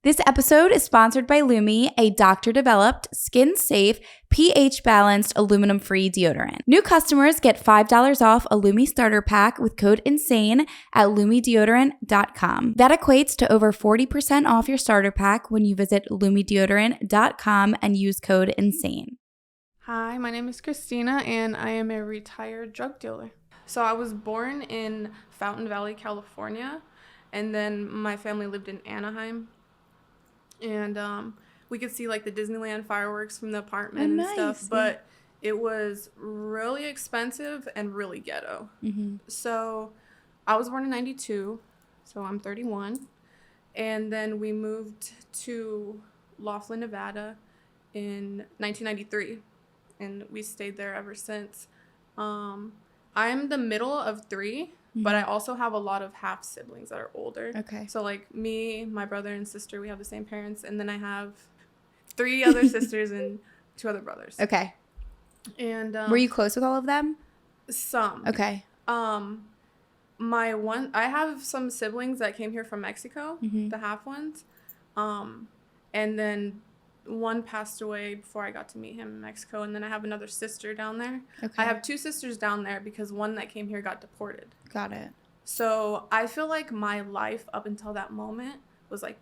This episode is sponsored by Lume, a doctor-developed, skin-safe, pH-balanced, aluminum-free deodorant. New customers get $5 off a Lume starter pack with code INSANE at lumedeodorant.com. That equates to over 40% off your starter pack when you visit lumedeodorant.com and use code INSANE. Hi, my name is Kristina, and I am a retired drug dealer. So I was born in Fountain Valley, California, and then my family lived in Anaheim. And we could see like the Disneyland fireworks from the apartment and stuff, but it was really expensive and really ghetto. So I was born in 92, so I'm 31. And then we moved to Laughlin, Nevada in 1993, and we stayed there ever since. I'm the middle of three. But I also have a lot of half siblings that are older. Okay. So like me, my brother and sister, we have the same parents. And then I have 3 other sisters and 2 other brothers. Okay. And were you close with all of them? Some. Okay. I have some siblings that came here from Mexico, the half ones. And then one passed away before I got to meet him in Mexico, and then I have another sister down there. Okay. I have 2 sisters down there because one that came here got deported. Got it. So I feel like my life up until that moment was like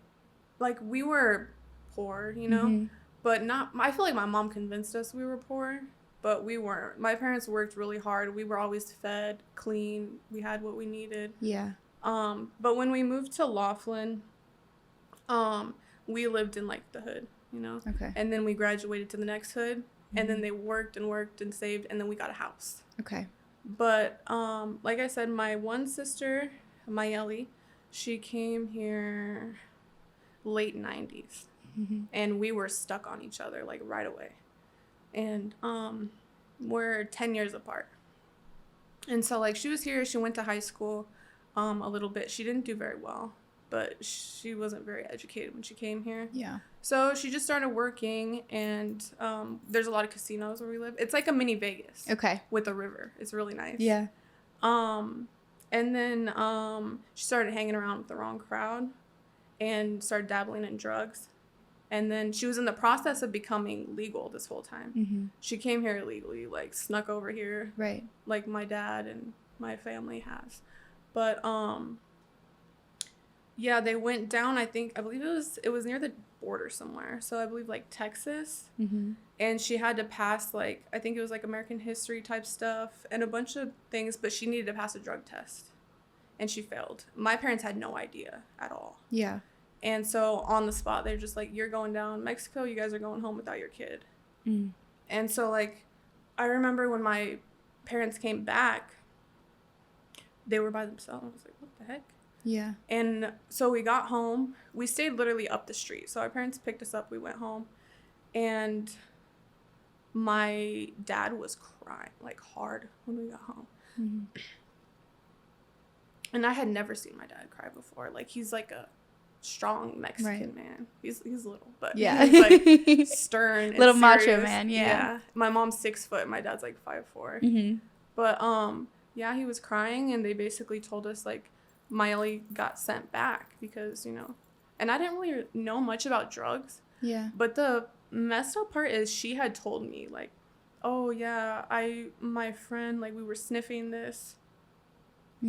we were poor, you know, but not. I feel like my mom convinced us we were poor, but we weren't. My parents worked really hard. We were always fed, clean. We had what we needed. Yeah. But when we moved to Laughlin, we lived in like the hood. You know? Okay. And then we graduated to the next hood, and then they worked and saved, and then we got a house. Okay. But like I said, my one sister, Mayeli, she came here late 90s, and we were stuck on each other like right away. And we're 10 years apart. And so like she was here, she went to high school a little bit. She didn't do very well, but she wasn't very educated when she came here. Yeah. So she just started working, and there's a lot of casinos where we live. It's like a mini Vegas. Okay. With a river. It's really nice. Yeah. And then she started hanging around with the wrong crowd and started dabbling in drugs. And then she was in the process of becoming legal this whole time. She came here illegally, like snuck over here. Right. Like my dad and my family has. But yeah, they went down, I believe it was near the border somewhere. So I believe like Texas. And she had to pass like, I think it was like American history type stuff and a bunch of things, but she needed to pass a drug test. And she failed. My parents had no idea at all. Yeah. And so on the spot, they're just like, you're going down Mexico, you guys are going home without your kid. And so like, I remember when my parents came back, they were by themselves. I was like, what the heck? Yeah. And so we got home. We stayed literally up the street. So our parents picked us up. We went home. And my dad was crying, like, hard when we got home. And I had never seen my dad cry before. Like, he's like a strong Mexican man. He's little, but he's like stern and little serious. Macho man, yeah. My mom's 6 foot. My dad's like 5'4". But, yeah, he was crying, and they basically told us, like, Miley got sent back because, you know, and I didn't really know much about drugs. Yeah. But the messed up part is she had told me, like, oh, yeah, my friend, like, we were sniffing this.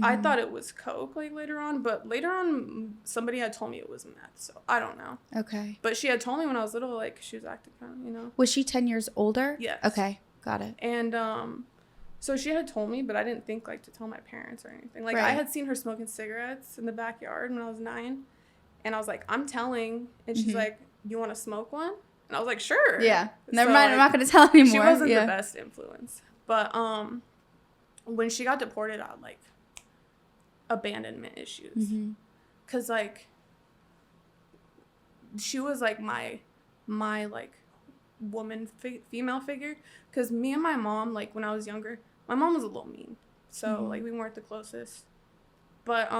I thought it was coke, like, later on. But later on, somebody had told me it was meth. So I don't know. Okay. But she had told me when I was little, like, she was acting kind of, you know. Was she 10 years older? Yes. Okay. Got it. And, so she had told me, but I didn't think, like, to tell my parents or anything. Like, I had seen her smoking cigarettes in the backyard when I was 9. And I was like, I'm telling. And she's like, you want to smoke one? And I was like, sure. Yeah. Never mind. I'm not going to ttell anymore. She wasn't the best influence. But when she got deported, I had, like, abandonment issues. Because, like, she was, like, my like, female figure. Because me and my mom, like, when I was younger, my mom was a little mean. So, like, we weren't the closest. But,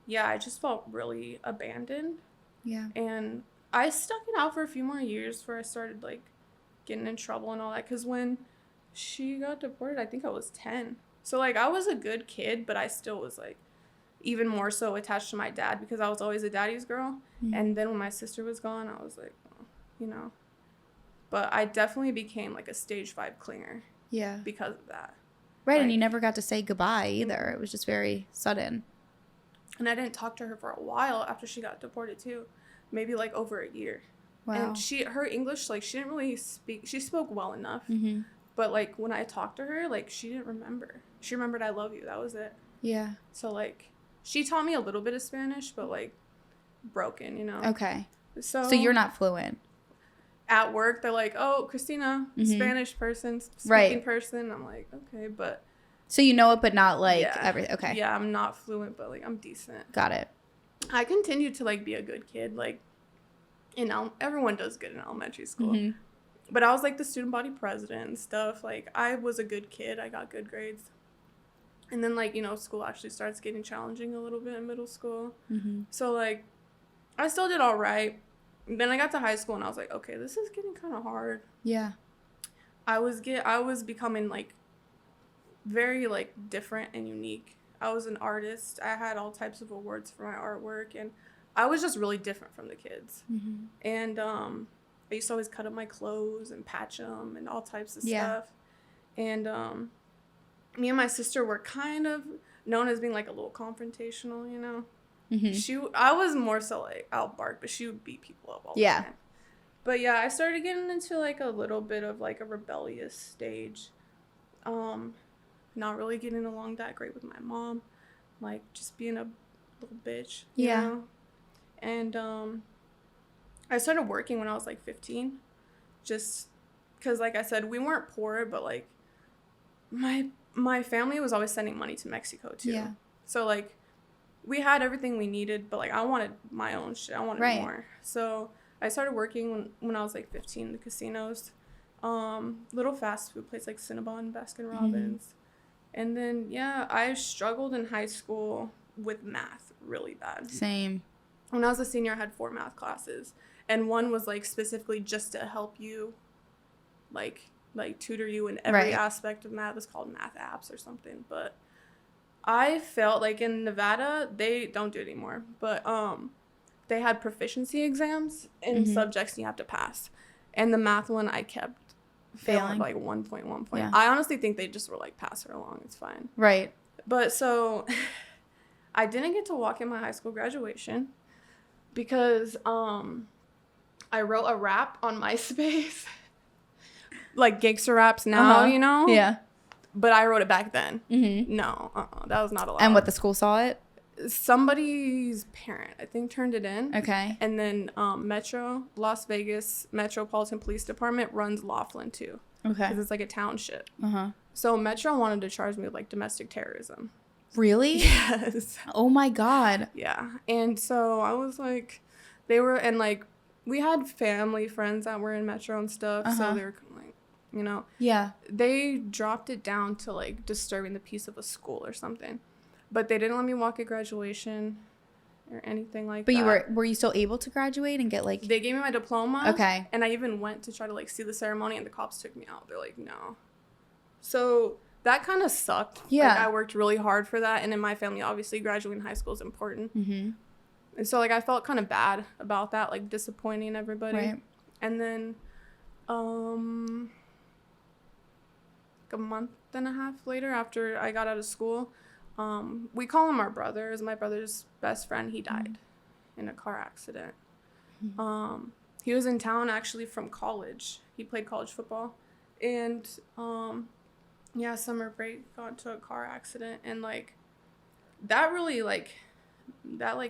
yeah, I just felt really abandoned. Yeah. And I stuck it out for a few more years before I started, like, getting in trouble and all that. Because when she got deported, I think I was 10. So, like, I was a good kid, but I still was, like, even more so attached to my dad because I was always a daddy's girl. And then when my sister was gone, I was like, oh, you know. But I definitely became like a stage 5 clinger. Yeah. Because of that. Right, like, and you never got to say goodbye either. It was just very sudden. And I didn't talk to her for a while after she got deported too. Maybe like over a year. Wow. And her English, like, she didn't really speak. She spoke well enough. But like when I talked to her, like, she didn't remember. She remembered I love you. That was it. Yeah. So like she taught me a little bit of Spanish, but like broken, you know. Okay. So you're not fluent. At work, they're like, "Oh, Kristina, Spanish person, speaking person." I'm like, "Okay," but so you know it, but not like everything. Okay. Yeah, I'm not fluent, but like I'm decent. Got it. I continued to like be a good kid, like everyone does good in elementary school. But I was like the student body president and stuff. Like I was a good kid. I got good grades. And then like, you know, school actually starts getting challenging a little bit in middle school. So like I still did all right. Then I got to high school and I was like, okay, this is getting kind of hard. Yeah. I was becoming like very like different and unique. I was an artist. I had all types of awards for my artwork, and I was just really different from the kids. And I used to always cut up my clothes and patch them and all types of stuff. And me and my sister were kind of known as being like a little confrontational, you know. I was more so like I'll bark, but she would beat people up all the time. But yeah, I started getting into like a little bit of like a rebellious stage. Not really getting along that great with my mom, like just being a little bitch. You know? And I started working when I was like 15, just because like I said, we weren't poor, but like my family was always sending money to Mexico too. Yeah. So like we had everything we needed, but like I wanted my own shit. I wanted more. So I started working when I was like 15 in the casinos, little fast food place like Cinnabon, Baskin Robbins. And then I struggled in high school with math really bad. Same. When I was a senior, I had 4 math classes, and one was like specifically just to help you, like tutor you in every aspect of math. It's called math apps or something. But I felt like in Nevada, they don't do it anymore, but they had proficiency exams in subjects you have to pass. And the math one, I kept failing like 1 point. Yeah. I honestly think they just were like, pass her along, it's fine. Right. But so I didn't get to walk in my high school graduation because I wrote a rap on MySpace. Like gangster raps now, you know? Yeah. But I wrote it back then. No, that was not allowed. And what, the school saw it? Somebody's parent, I think, turned it in. Okay. And then Las Vegas Metropolitan Police Department runs Laughlin too. Okay. Because it's like a township. So Metro wanted to charge me with like domestic terrorism. Really? Yes. Oh my God. Yeah. And so I was like, and like we had family friends that were in Metro and stuff. So they were like, you know. Yeah. They dropped it down to like disturbing the peace of a school or something. But they didn't let me walk at graduation or anything like that. But were you still able to graduate and get like... They gave me my diploma. Okay. And I even went to try to like see the ceremony, and the cops took me out. They're like, no. So that kind of sucked. Yeah. Like, I worked really hard for that. And in my family, obviously, graduating high school is important. And so like I felt kind of bad about that, like disappointing everybody. Right. And then like a month and a half later, after I got out of school... we call him our brother. Is my brother's best friend. He died in a car accident. He was in town actually from college. He played college football, and summer break got into a car accident, and like that really like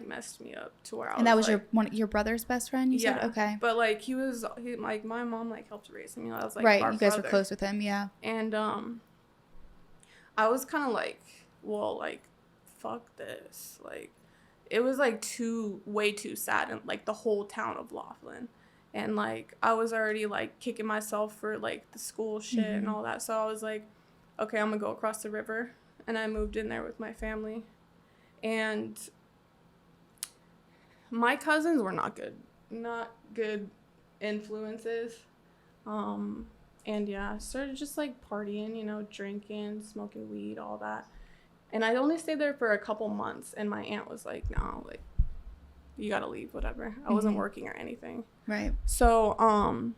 messed me up to where I was. And that was like, your brother's best friend. You said okay, but like he like my mom like helped raise him. You know, I was like right. You guys were close with him, yeah. And I was kind of like, well, like, fuck this. Like, it was, like, way too sad in, like, the whole town of Laughlin. And, like, I was already, like, kicking myself for, like, the school shit and all that. So I was like, okay, I'm going to go across the river. And I moved in there with my family. And my cousins were not good influences. And, yeah, I started just, like, partying, you know, drinking, smoking weed, all that. And I only stayed there for a couple months, and my aunt was like, no, like, you gotta leave, whatever. I wasn't working or anything. Right. So,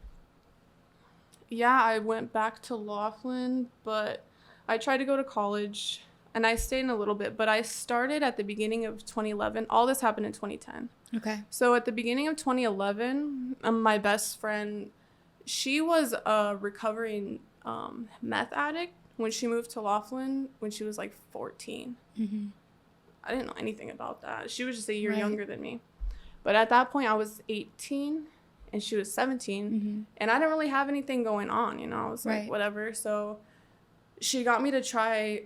yeah, I went back to Laughlin, but I tried to go to college, and I stayed in a little bit, but I started at the beginning of 2011. All this happened in 2010. Okay. So at the beginning of 2011, my best friend, she was a recovering meth addict when she moved to Laughlin when she was like 14. I didn't know anything about that. She was just a year younger than me. But at that point, I was 18 and she was 17. And I didn't really have anything going on, you know. I was like, whatever. So she got me to try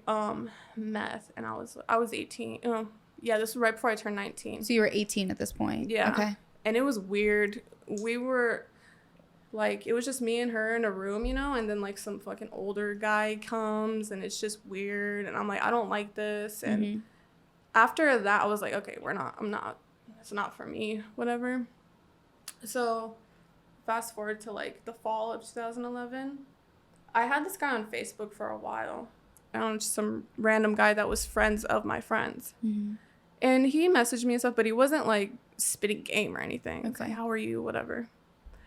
meth, and I was 18. Yeah, this was right before I turned 19. So you were 18 at this point. Yeah. Okay. And it was weird. We were like, it was just me and her in a room, you know, and then like some fucking older guy comes, and it's just weird, and I'm like, I don't like this. And after that, I was like, okay, it's not for me, whatever. So fast forward to like the fall of 2011, I had this guy on Facebook for a while. Just some random guy that was friends of my friends. And he messaged me and stuff, but he wasn't like spitting game or anything. It's like, how are you, whatever.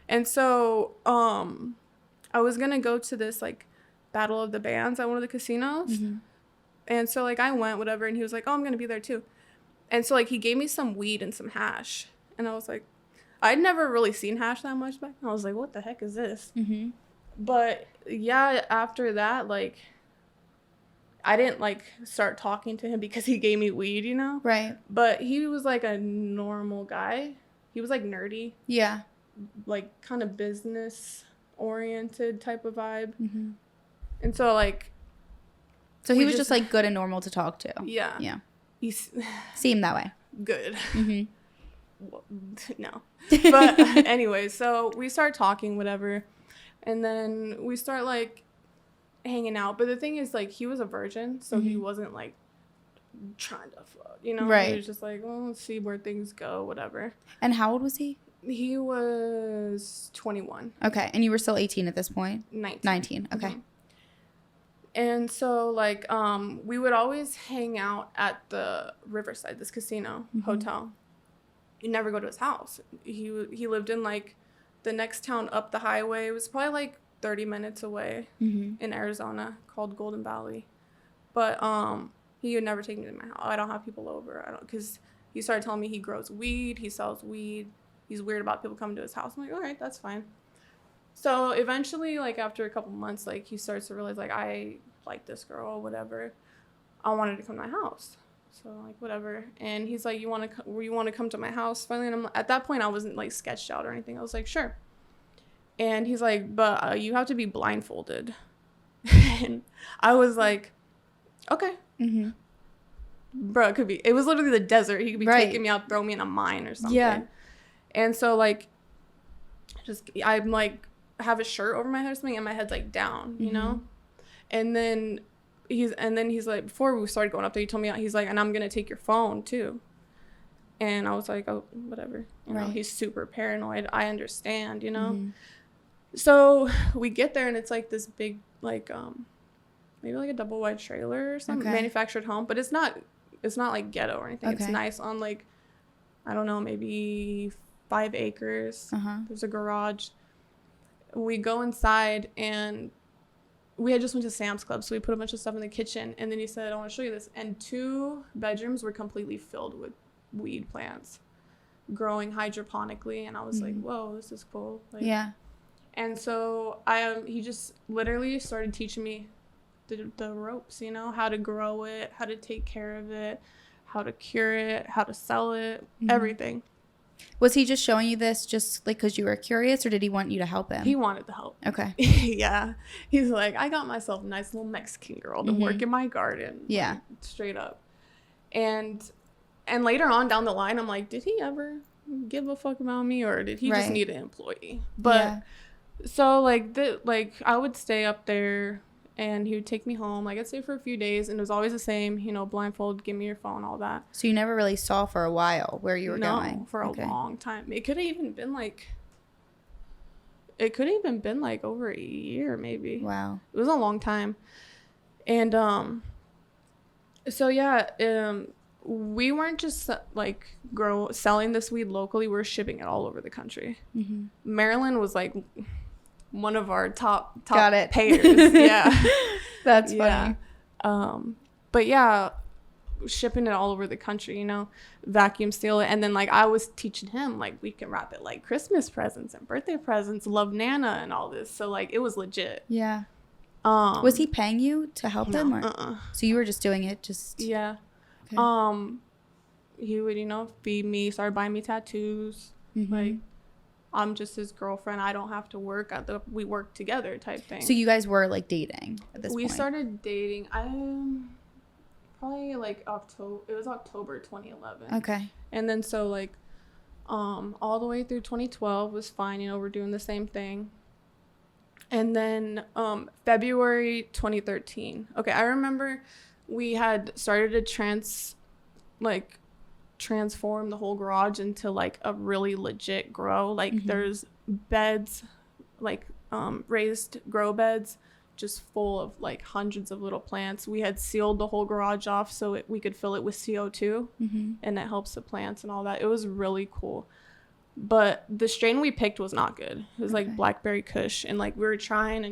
And so I was gonna go to this like battle of the bands at one of the casinos. And so like I went, whatever, and he was like, oh, I'm gonna be there too. And so like he gave me some weed and some hash, and I was like, I'd never really seen hash that much back then. I was like, what the heck is this? But yeah, after that, like, I didn't like start talking to him because he gave me weed, you know? Right. But he was like a normal guy. He was like nerdy. Yeah. Like kind of business oriented type of vibe. And so like. So he was just like good and normal to talk to. Yeah. Yeah. He seemed that way. Good. Well, no. But anyway, so we start talking, whatever. And then we start like hanging out. But the thing is, like, he was a virgin, so he wasn't like trying to fuck, you know? Right. He was just like, well, let's see where things go, whatever. And how old was he? He was 21. Okay. And you were still 18 at this point? 19. Okay. And so, like, we would always hang out at the Riverside, this casino hotel. You never go to his house. He lived in, like, the next town up the highway. It was probably, like, 30 minutes away in Arizona, called Golden Valley. But he would never take me to my house. I don't have people over. Because he started telling me he grows weed. He sells weed. He's weird about people coming to his house. I'm like, all right, that's fine. So eventually, like, after a couple months, like, he starts to realize, like, I like this girl, whatever. I wanted to come to my house. So, like, whatever. And he's like, you want to come to my house finally? And at that point, I wasn't, like, sketched out or anything. I was like, sure. And he's like, but you have to be blindfolded. And I was like, okay. Bro, it was literally the desert. He could be taking me out, throw me in a mine or something. Yeah. And so, like, I'm, like, have a shirt over my head or something, and my head's, like, down, you know? And then he's like, before we started going up there, he told me, he's like, and I'm going to take your phone, too. And I was like, oh, whatever. You know, he's super paranoid. I understand, you know? So we get there, and it's, like, this big, like, maybe, like, a double-wide trailer or something, manufactured home. But it's not, like, ghetto or anything. It's nice on, like, I don't know, maybe 5 acres. There's a garage. We go inside, and we had just went to Sam's Club, so we put a bunch of stuff in the kitchen, and then he said, I want to show you this. And 2 bedrooms were completely filled with weed plants growing hydroponically, and I was like, whoa, this is cool. Like, yeah. And so he just literally started teaching me the ropes, you know, how to grow it, how to take care of it, how to cure it, how to sell it, everything. Was he just showing you this just like because you were curious, or did he want you to help him? He wanted to help. Okay. Yeah. He's like, I got myself a nice little Mexican girl to work in my garden. Yeah. Like, straight up. And later on down the line, I'm like, did he ever give a fuck about me, or did he just need an employee? But so like I would stay up there, and he would take me home. Like, I'd stay for a few days, and it was always the same, you know, blindfold, give me your phone, all that. So you never really saw for a while where you were going? No, for a long time. It could have even been like over a year, maybe. Wow. It was a long time. And So yeah, we weren't just like selling this weed locally. We were shipping it all over the country. Mm-hmm. Maryland was like one of our top Got it. payers. Yeah, that's funny. But yeah, shipping it all over the country, you know, vacuum seal it. And then like I was teaching him like we can wrap it like Christmas presents and birthday presents, love Nana and all this. So like it was legit. Yeah. Was he paying you to help him? Or? So you were just doing it just. Yeah. Okay. He would, you know, feed me, started buying me tattoos. Mm-hmm. Like I'm just his girlfriend. I don't have to work. We work together type thing. So you guys were like dating at this point? We started dating. Probably like October. It was October 2011. Okay. And then so like, all the way through 2012 was fine. You know, we're doing the same thing. And then February 2013. Okay, I remember we had started to transform the whole garage into like a really legit grow. Like mm-hmm. there's beds, like raised grow beds, just full of like hundreds of little plants. We had sealed the whole garage off so we could fill it with CO2 mm-hmm. and it helps the plants and all that. It was really cool. But the strain we picked was not good. It was like Blackberry Kush. And like we were trying.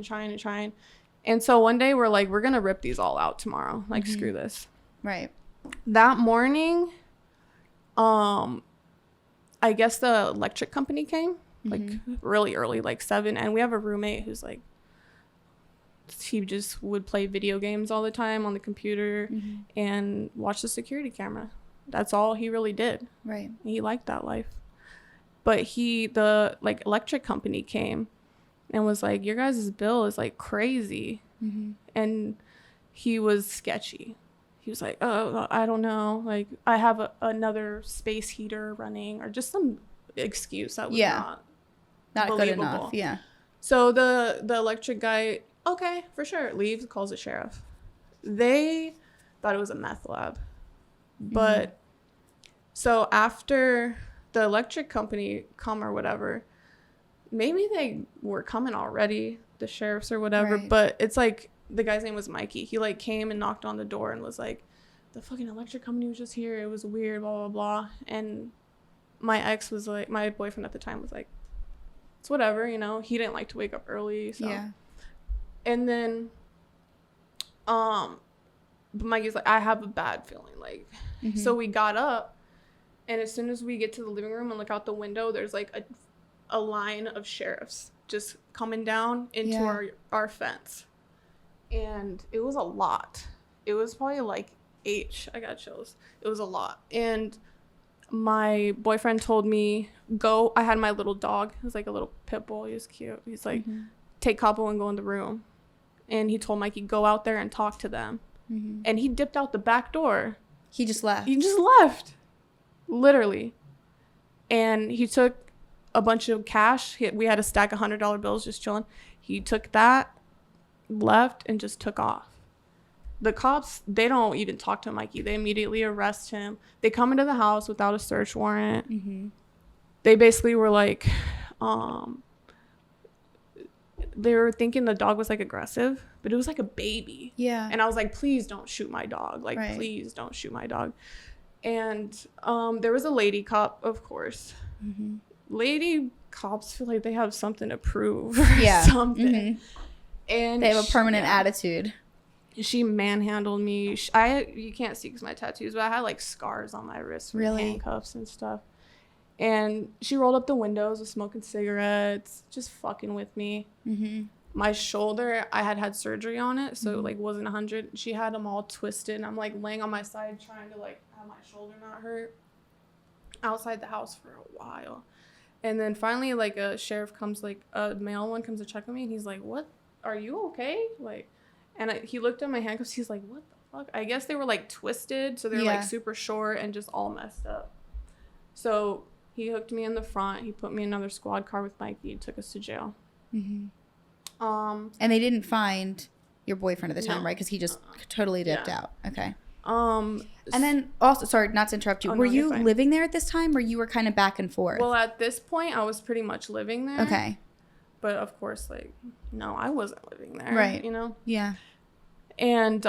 And so one day we're like, we're going to rip these all out tomorrow. Like, mm-hmm. screw this. Right. That morning, I guess the electric company came like mm-hmm. really early, like 7. And we have a roommate who's like, he just would play video games all the time on the computer mm-hmm. and watch the security camera. That's all he really did. Right. He liked that life. But the like electric company came and was like, your guys' bill is like crazy. Mm-hmm. And he was sketchy. He was like, oh, I don't know. Like I have another space heater running or just some excuse that was not believable. Good enough. Yeah. So the electric guy, okay, for sure, leaves, calls the sheriff. They thought it was a meth lab. But mm-hmm. so after the electric company come or whatever, maybe they were coming already, the sheriffs or whatever, right. But it's like the guy's name was Mikey. He like came and knocked on the door and was like, the fucking electric company was just here, it was weird, blah blah blah. And my ex was like, my boyfriend at the time was like, it's whatever, you know, he didn't like to wake up early, so yeah. And then but Mikey's like, I have a bad feeling, like mm-hmm. So we got up. And as soon as we get to the living room and look out the window, there's like a line of sheriffs just coming down into our fence. And it was a lot. It was probably like 8. I got chills. It was a lot. And my boyfriend told me, go. I had my little dog. It was like a little pit bull. He was cute. He's like, mm-hmm. take Capo and go in the room. And he told Mikey, go out there and talk to them. Mm-hmm. And he dipped out the back door. He just left. Literally. And he took a bunch of cash. We had a stack of $100 bills just chilling. He took that, left, and just took off. The cops, they don't even talk to Mikey. They immediately arrest him. They come into the house without a search warrant. Mm-hmm. They basically were like, they were thinking the dog was like aggressive, but it was like a baby. Yeah. And I was like, please don't shoot my dog. Like, right. Please don't shoot my dog. And there was a lady cop, of course. Mm-hmm. Lady cops feel like they have something to prove. Yeah. Something. Mm-hmm. And they have a permanent attitude. She manhandled me. You can't see because my tattoos, but I had like scars on my wrists from handcuffs and stuff. And she rolled up the windows, was smoking cigarettes, just fucking with me. Mm-hmm. My shoulder, I had surgery on it, so it like wasn't 100. She had them all twisted, and I'm like laying on my side trying to like have my shoulder not hurt. Outside the house for a while, and then finally like a sheriff comes, like a male one comes to check on me, and he's like, "What? Are you okay?" Like, and he looked at my handcuffs. He's like, "What the fuck?" I guess they were like twisted, so they're like super short and just all messed up. So he hooked me in the front. He put me in another squad car with Mikey and took us to jail. Mm-hmm. And they didn't find your boyfriend at the time, right? Because he just totally dipped out. Okay. And then also, sorry, not to interrupt you. Were you living there at this time, or you were kind of back and forth? Well, at this point, I was pretty much living there. Okay. But of course, like, no, I wasn't living there. Right. You know? Yeah. And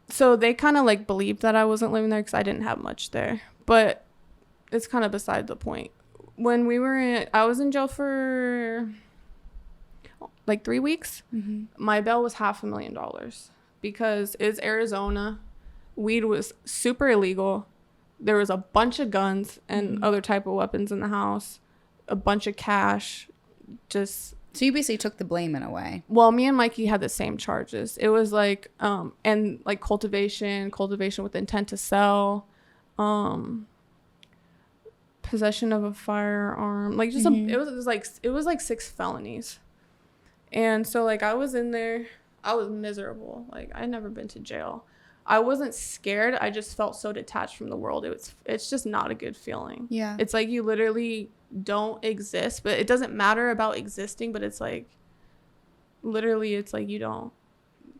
So they kind of like believed that I wasn't living there because I didn't have much there. But it's kind of beside the point. When I was in jail for like 3 weeks. Mm-hmm. My bail was $500,000 because it's Arizona. Weed was super illegal. There was a bunch of guns and other type of weapons in the house, a bunch of cash. Just so you basically took the blame in a way. Well, me and Mikey had the same charges. It was like and like cultivation with intent to sell, possession of a firearm, like just it was like 6 felonies. And so like I was in there, I was miserable. Like I'd never been to jail. I wasn't scared. I just felt so detached from the world. It's just not a good feeling. Yeah. It's like you literally don't exist, but it doesn't matter about existing, but it's like literally it's like you don't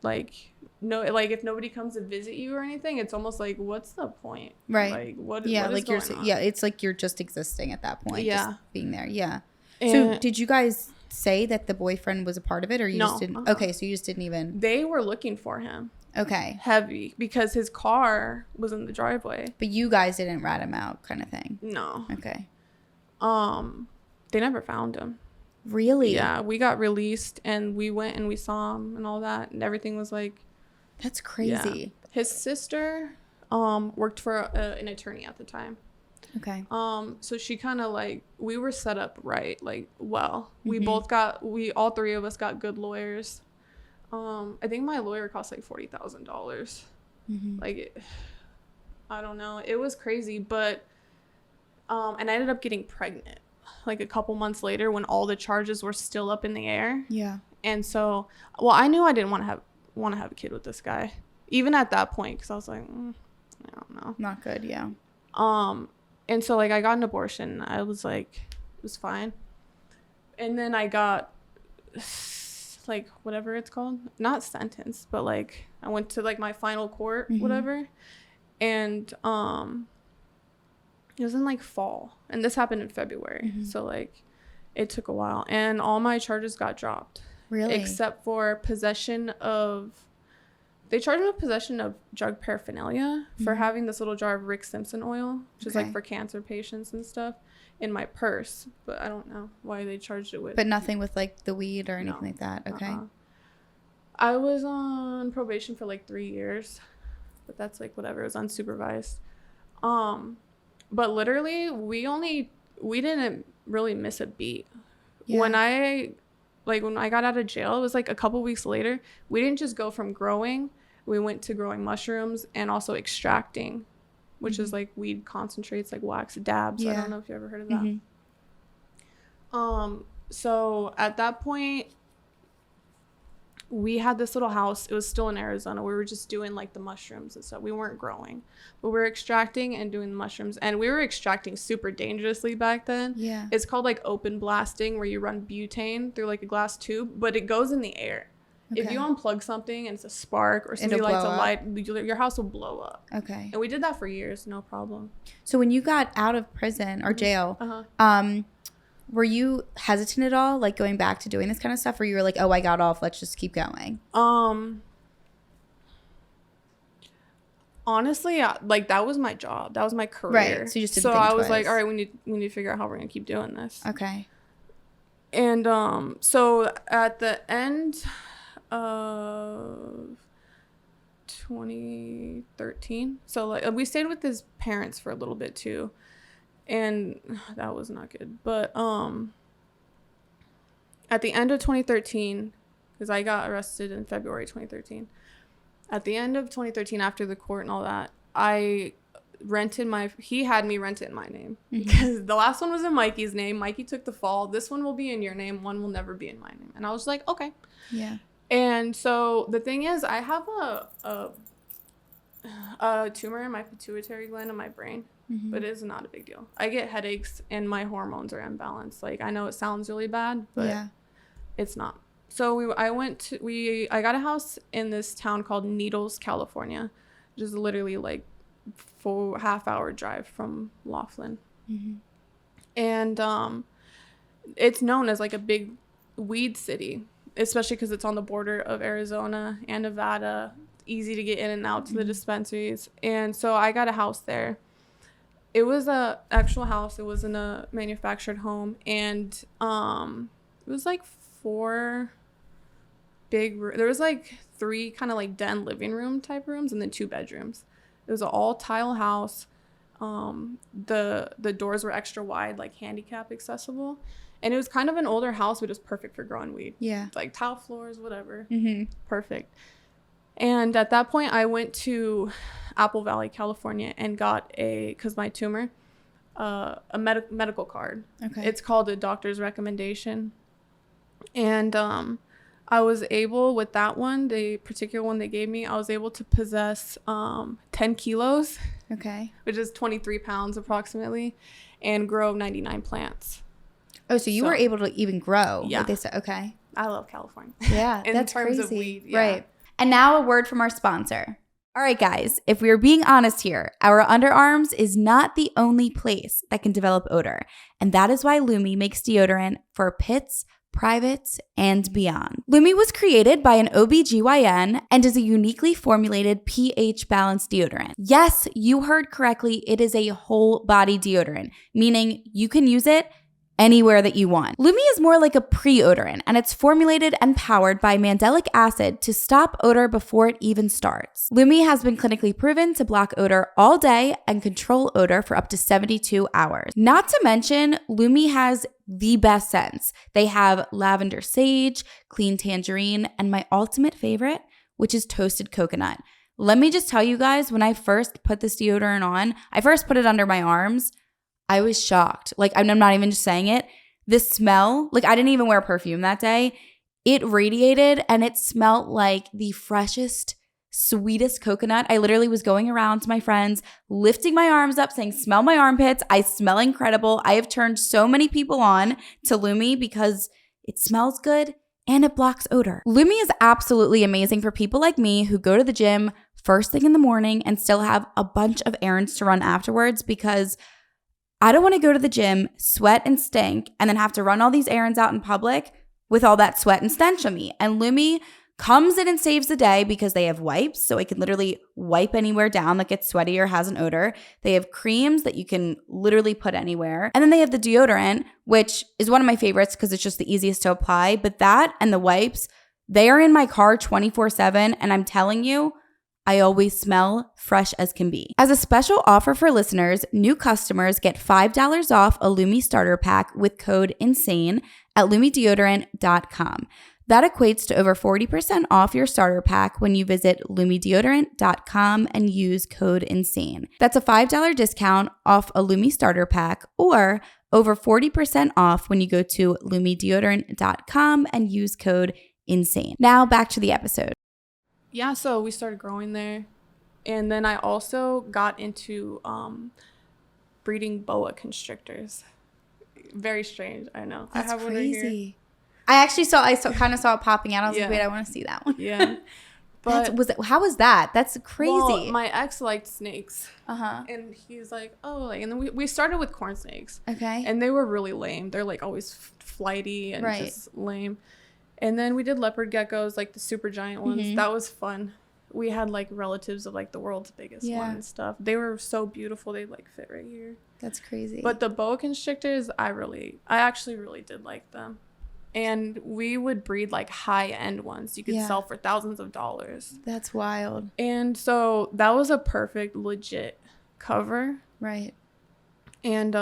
like no, like if nobody comes to visit you or anything, it's almost like what's the point? Right. Like what yeah, what like is going on? Yeah, it's like you're just existing at that point. Yeah. Just being there. Yeah. And so did you guys say that the boyfriend was a part of it, or you just didn't? Uh-huh. Okay, so you just didn't even. They were looking for him. Okay. Heavy because his car was in the driveway. But you guys didn't rat him out, kind of thing. No. Okay. They never found him. Really? Yeah, we got released and we went and we saw him and all that, and everything was like. That's crazy. Yeah. His sister worked for an attorney at the time. Okay. So she kind of like, we were set up right, like, well, all 3 of us got good lawyers. I think my lawyer cost like $40,000. Like, I don't know. It was crazy, but, and I ended up getting pregnant like a couple months later when all the charges were still up in the air. Yeah. And so, well, I knew I didn't want to have a kid with this guy, even at that point, because I was like, I don't know. Not good. Yeah. And so like I got an abortion. I was like, it was fine. And then I got like whatever it's called, not sentenced, but like I went to like my final court, whatever. And it was in like fall, and this happened in February. So like it took a while, and all my charges got dropped. Really? Except for they charged me with possession of drug paraphernalia for having this little jar of Rick Simpson oil, which is like for cancer patients and stuff, in my purse. But I don't know why they charged it with. But nothing with like the weed or anything like that. Okay. I was on probation for like 3 years, but that's like whatever. It was unsupervised. But literally we didn't really miss a beat. Yeah. When I got out of jail, it was like a couple weeks later. We didn't just go from growing. We went to growing mushrooms and also extracting, which is like weed concentrates, like wax dabs. Yeah. I don't know if you ever heard of that. So at that point, we had this little house. It was still in Arizona. We were just doing like the mushrooms and stuff. We weren't growing, but we were extracting and doing the mushrooms. And we were extracting super dangerously back then. Yeah. It's called like open blasting, where you run butane through like a glass tube, but it goes in the air. Okay. If you unplug something and it's a spark or somebody lights a light, your house will blow up. Okay. And we did that for years, no problem. So when you got out of prison or jail, were you hesitant at all, like going back to doing this kind of stuff, or you were like, oh, I got off, let's just keep going? Honestly, like that was my job, that was my career. Right. So you just didn't think I was like, all right, we need to figure out how we're gonna keep doing this. Okay. And so at the end of 2013, so like we stayed with his parents for a little bit too. And that was not good. But at the end of 2013, because I got arrested in February 2013. At the end of 2013, after the court and all that, he had me rent it in my name. Because the last one was in Mikey's name. Mikey took the fall. This one will be in your name. One will never be in my name. And I was like, okay. Yeah. And so the thing is, I have a tumor in my pituitary gland in my brain. But it is not a big deal. I get headaches and my hormones are imbalanced. Like, I know it sounds really bad, but it's not. So I got a house in this town called Needles, California, which is literally like 4.5-hour drive from Laughlin. And it's known as like a big weed city, especially because it's on the border of Arizona and Nevada. easy to get in and out to the dispensaries. And so I got a house there. It was a actual house. It wasn't a manufactured home. And it was like 4 big there was like 3 kind of like den living room type rooms and then 2 bedrooms. It was an all tile house. The doors were extra wide, like handicap accessible. And it was kind of an older house, but it was perfect for growing weed. Yeah. Like tile floors, whatever. Perfect. And at that point, I went to Apple Valley, California, and got because my tumor, a medical card. Okay. It's called a doctor's recommendation. And I was able, with that one, the particular one they gave me, I was able to possess 10 kilos. Okay. Which is 23 pounds approximately, and grow 99 plants. Oh, so you were able to even grow. Yeah. What they said. Okay. I love California. Yeah, that's crazy. In terms of weed. Yeah. Right. And now a word from our sponsor. All right, guys, if we're being honest here, our underarms is not the only place that can develop odor. And that is why Lume makes deodorant for pits, privates, and beyond. Lume was created by an OBGYN and is a uniquely formulated pH-balanced deodorant. Yes, you heard correctly. It is a whole body deodorant, meaning you can use it anywhere that you want. Lume is more like a pre-odorant, and it's formulated and powered by mandelic acid to stop odor before it even starts. Lume has been clinically proven to block odor all day and control odor for up to 72 hours. Not to mention, Lume has the best scents. They have lavender sage, clean tangerine, and my ultimate favorite, which is toasted coconut. Let me just tell you guys, when I first put this deodorant on, I first put it under my arms. I was shocked. Like, I'm not even just saying it. The smell, like, I didn't even wear perfume that day. It radiated and it smelled like the freshest, sweetest coconut. I literally was going around to my friends, lifting my arms up, saying, smell my armpits. I smell incredible. I have turned so many people on to Lume because it smells good and it blocks odor. Lume is absolutely amazing for people like me who go to the gym first thing in the morning and still have a bunch of errands to run afterwards, because I don't want to go to the gym, sweat and stink, and then have to run all these errands out in public with all that sweat and stench on me. And Lume comes in and saves the day because they have wipes, so I can literally wipe anywhere down that gets sweaty or has an odor. They have creams that you can literally put anywhere. And then they have the deodorant, which is one of my favorites because it's just the easiest to apply. But that and the wipes, they are in my car 24/7, and I'm telling you, I always smell fresh as can be. As a special offer for listeners, new customers get $5 off a Lume starter pack with code INSANE at lumedeodorant.com. That equates to over 40% off your starter pack when you visit lumedeodorant.com and use code INSANE. That's a $5 discount off a Lume starter pack, or over 40% off when you go to lumedeodorant.com and use code INSANE. Now back to the episode. Yeah, so we started growing there. And then I also got into breeding boa constrictors. Very strange, I know. That's I have crazy. One right here. I kind of saw it popping out. I was like, wait, I want to see that one. Yeah. But how was that? That's crazy. Well, my ex liked snakes. And he's like, oh, and then we started with corn snakes. Okay. And they were really lame. They're like always flighty and just lame. And then we did leopard geckos, like the super giant ones. That was fun. We had like relatives of like the world's biggest one and stuff. They were so beautiful. They like fit right here. That's crazy. But the boa constrictors, I actually really did like them. And we would breed like high end ones you could sell for thousands of dollars. That's wild. And so that was a perfect, legit cover. Right. And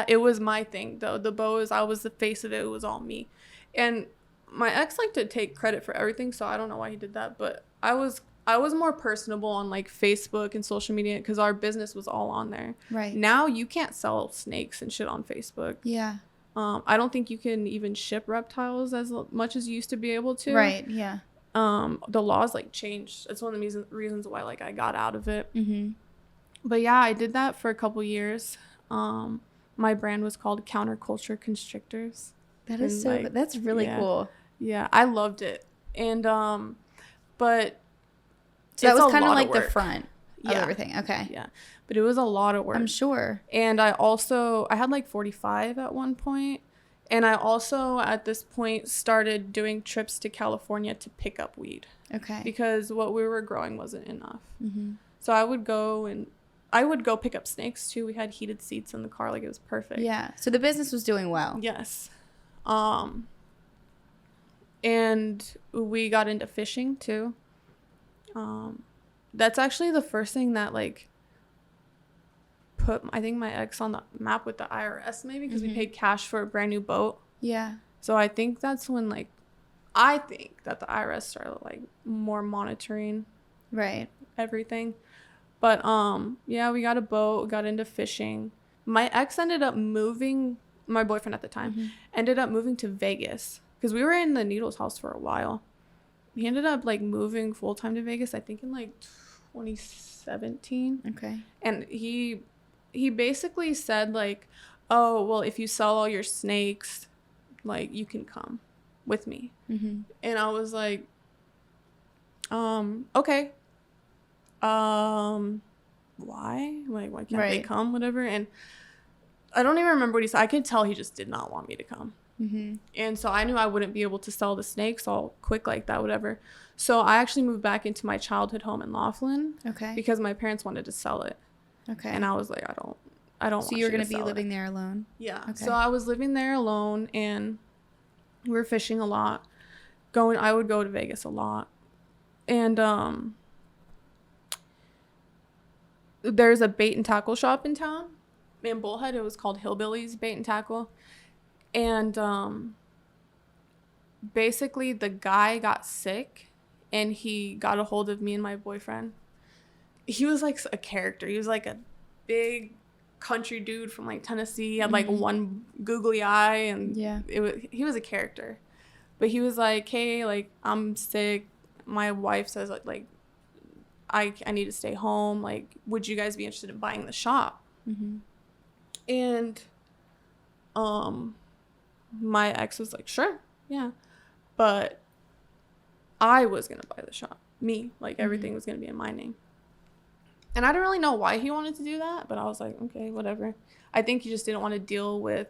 it was my thing though. The boas, I was the face of it. It was all me. And my ex liked to take credit for everything, so I don't know why he did that, but I was more personable on like Facebook and social media because our business was all on there. Right. Now you can't sell snakes and shit on Facebook. Yeah. I don't think you can even ship reptiles as much as you used to be able to. Right. Yeah. The laws like changed. It's one of the reasons why like I got out of it. But yeah, I did that for a couple years. My brand was called Counterculture Constrictors. That is that's really cool. Yeah, I loved it. And but so that was kind of like the front of everything. Okay. Yeah. But it was a lot of work. I'm sure. And I had like 45 at one point, And I also, at this point, started doing trips to California to pick up weed. Okay. Because what we were growing wasn't enough. Mm-hmm. So I would go pick up snakes too. We had heated seats in the car, like it was perfect. Yeah. So the business was doing well. Yes. And we got into fishing too. That's actually the first thing that like put, I think, my ex on the map with the IRS, maybe, because we paid cash for a brand new boat. Yeah. So I think that's when, like, I think that the IRS started like more monitoring everything. But yeah, we got a boat, got into fishing. My ex ended up moving, my boyfriend at the time ended up moving to Vegas because we were in the Needles house for a while. He ended up like moving full-time to Vegas, I think in like 2017. Okay. And he basically said like, oh, well, if you sell all your snakes, like, you can come with me. And I was like, okay. Why? Like, why can't they come? Whatever. And I don't even remember what he said. I could tell he just did not want me to come. And so I knew I wouldn't be able to sell the snakes all quick like that, whatever. So I actually moved back into my childhood home in Laughlin. Okay. Because my parents wanted to sell it. Okay. And I was like, I don't want So you were going to be living there alone? Yeah. Okay. So I was living there alone, and we were fishing a lot. I would go to Vegas a lot. And there's a bait and tackle shop in town in Bullhead. It was called Hillbillies Bait and Tackle. And basically the guy got sick, and he got a hold of me and my boyfriend. He was like a character. He was like a big country dude from like Tennessee. He had like one googly eye, and he was a character. But he was like, hey, like, I'm sick. My wife says like I need to stay home. Like, would you guys be interested in buying the shop? And my ex was like, sure, yeah. But I was gonna buy the shop. Me, like, everything was gonna be in my name. And I don't really know why he wanted to do that, but I was like, okay, whatever. I think he just didn't want to deal with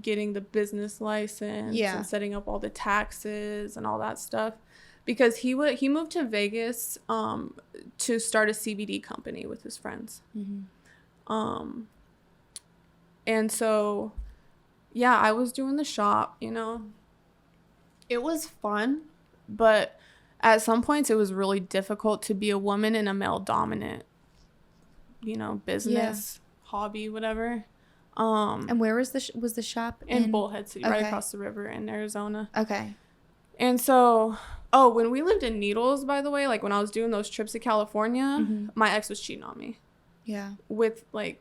getting the business license and setting up all the taxes and all that stuff, because he moved to Vegas to start a CBD company with his friends. And so, yeah, I was doing the shop, you know. It was fun, but at some points it was really difficult to be a woman in a male dominant, you know, business, hobby, whatever. And where was the shop? In Bullhead City, right across the river in Arizona. Okay. And so, when we lived in Needles, by the way, like when I was doing those trips to California, my ex was cheating on me. Yeah. With like,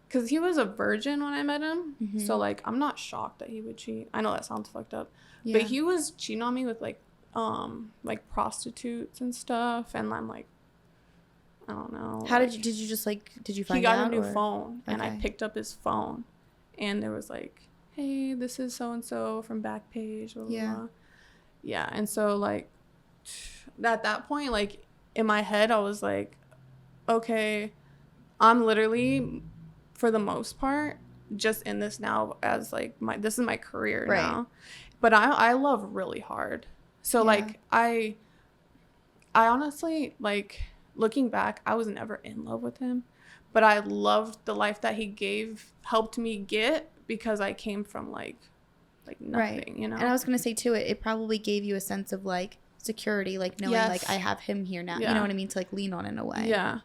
because he was a virgin when I met him. So like, I'm not shocked that he would cheat. I know that sounds fucked up. Yeah. But he was cheating on me with like prostitutes and stuff. And I'm like, I don't know. How did you just like, did you find out? He got a new phone, and I picked up his phone, and there was like, hey, this is so-and-so from Backpage, blah, blah, blah. Yeah. And so like, at that point, like in my head, I was like, okay, I'm literally, for the most part, just in this now as like this is my career now. But I love really hard. So like, I honestly, like, looking back, I was never in love with him, but I loved the life that he helped me get, because I came from like nothing, you know. And I was gonna say too, it probably gave you a sense of like security, like knowing like I have him here now. You know what I mean? To like lean on in a way. Yeah.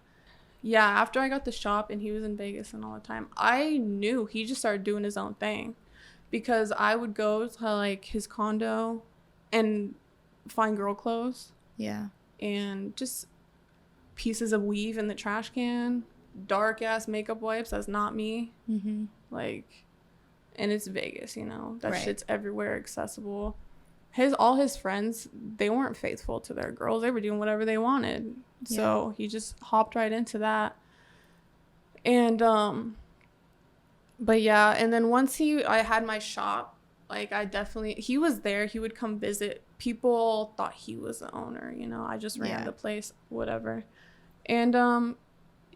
After I got the shop and he was in Vegas and all the time, I knew he just started doing his own thing, because I would go to like his condo and find girl clothes. Yeah. And just pieces of weave in the trash can, dark ass makeup wipes. That's not me. Like, and it's Vegas, you know, that shit's everywhere accessible. All his friends, they weren't faithful to their girls. They were doing whatever they wanted. So he just hopped right into that. And but yeah, and then once I had my shop, like, he was there. He would come visit. People thought he was the owner, you know. I just ran the place, whatever. And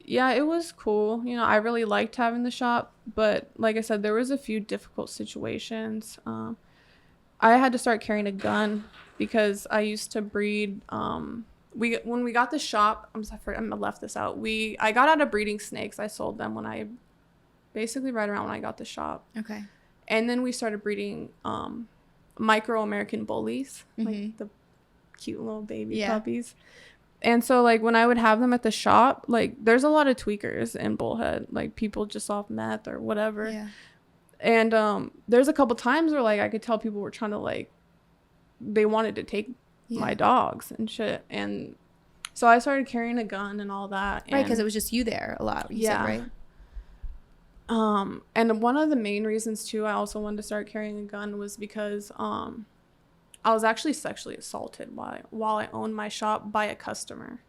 Yeah, it was cool. You know, I really liked having the shop, but like I said, there was a few difficult situations. I had to start carrying a gun because I used to breed. When we got the shop, I'm sorry, I left this out. I got out of breeding snakes. I sold them when I basically right around when I got the shop. Okay. And then we started breeding micro American bullies, like the cute little baby puppies. And so, like, when I would have them at the shop, like, there's a lot of tweakers in Bullhead, like, people just off meth or whatever. Yeah. And there's a couple times where, like, I could tell people were trying to, like, they wanted to take my dogs and shit. And so I started carrying a gun and all that. Right, because it was just you there a lot, you said, right? And one of the main reasons, too, I also wanted to start carrying a gun was because I was actually sexually assaulted while I owned my shop by a customer.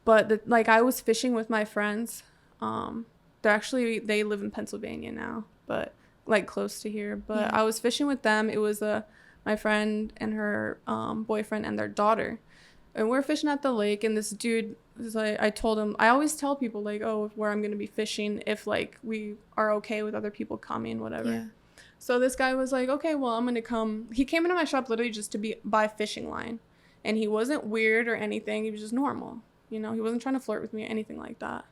But like I was fishing with my friends. They live in Pennsylvania now, but like close to here. But I was fishing with them. It was my friend and her boyfriend and their daughter, and we're fishing at the lake. And this dude was like, I told him, I always tell people like, oh, where I'm gonna be fishing if like we are okay with other people coming, whatever. Yeah. So this guy was like, okay, well, I'm going to come. He came into my shop literally just to buy fishing line. And he wasn't weird or anything. He was just normal. You know, he wasn't trying to flirt with me or anything like that.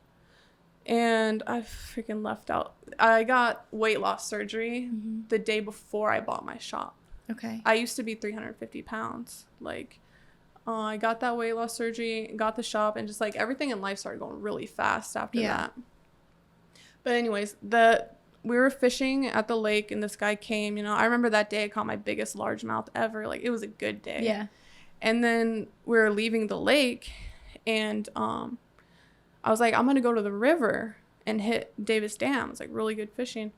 And I freaking left out. I got weight loss surgery the day before I bought my shop. Okay. I used to be 350 pounds. Like, I got that weight loss surgery, got the shop, and just like everything in life started going really fast after that. But anyways, we were fishing at the lake and this guy came, you know, I remember that day I caught my biggest largemouth ever. Like, it was a good day. Yeah. And then we were leaving the lake and I was like, I'm going to go to the river and hit Davis Dam. It's like really good fishing.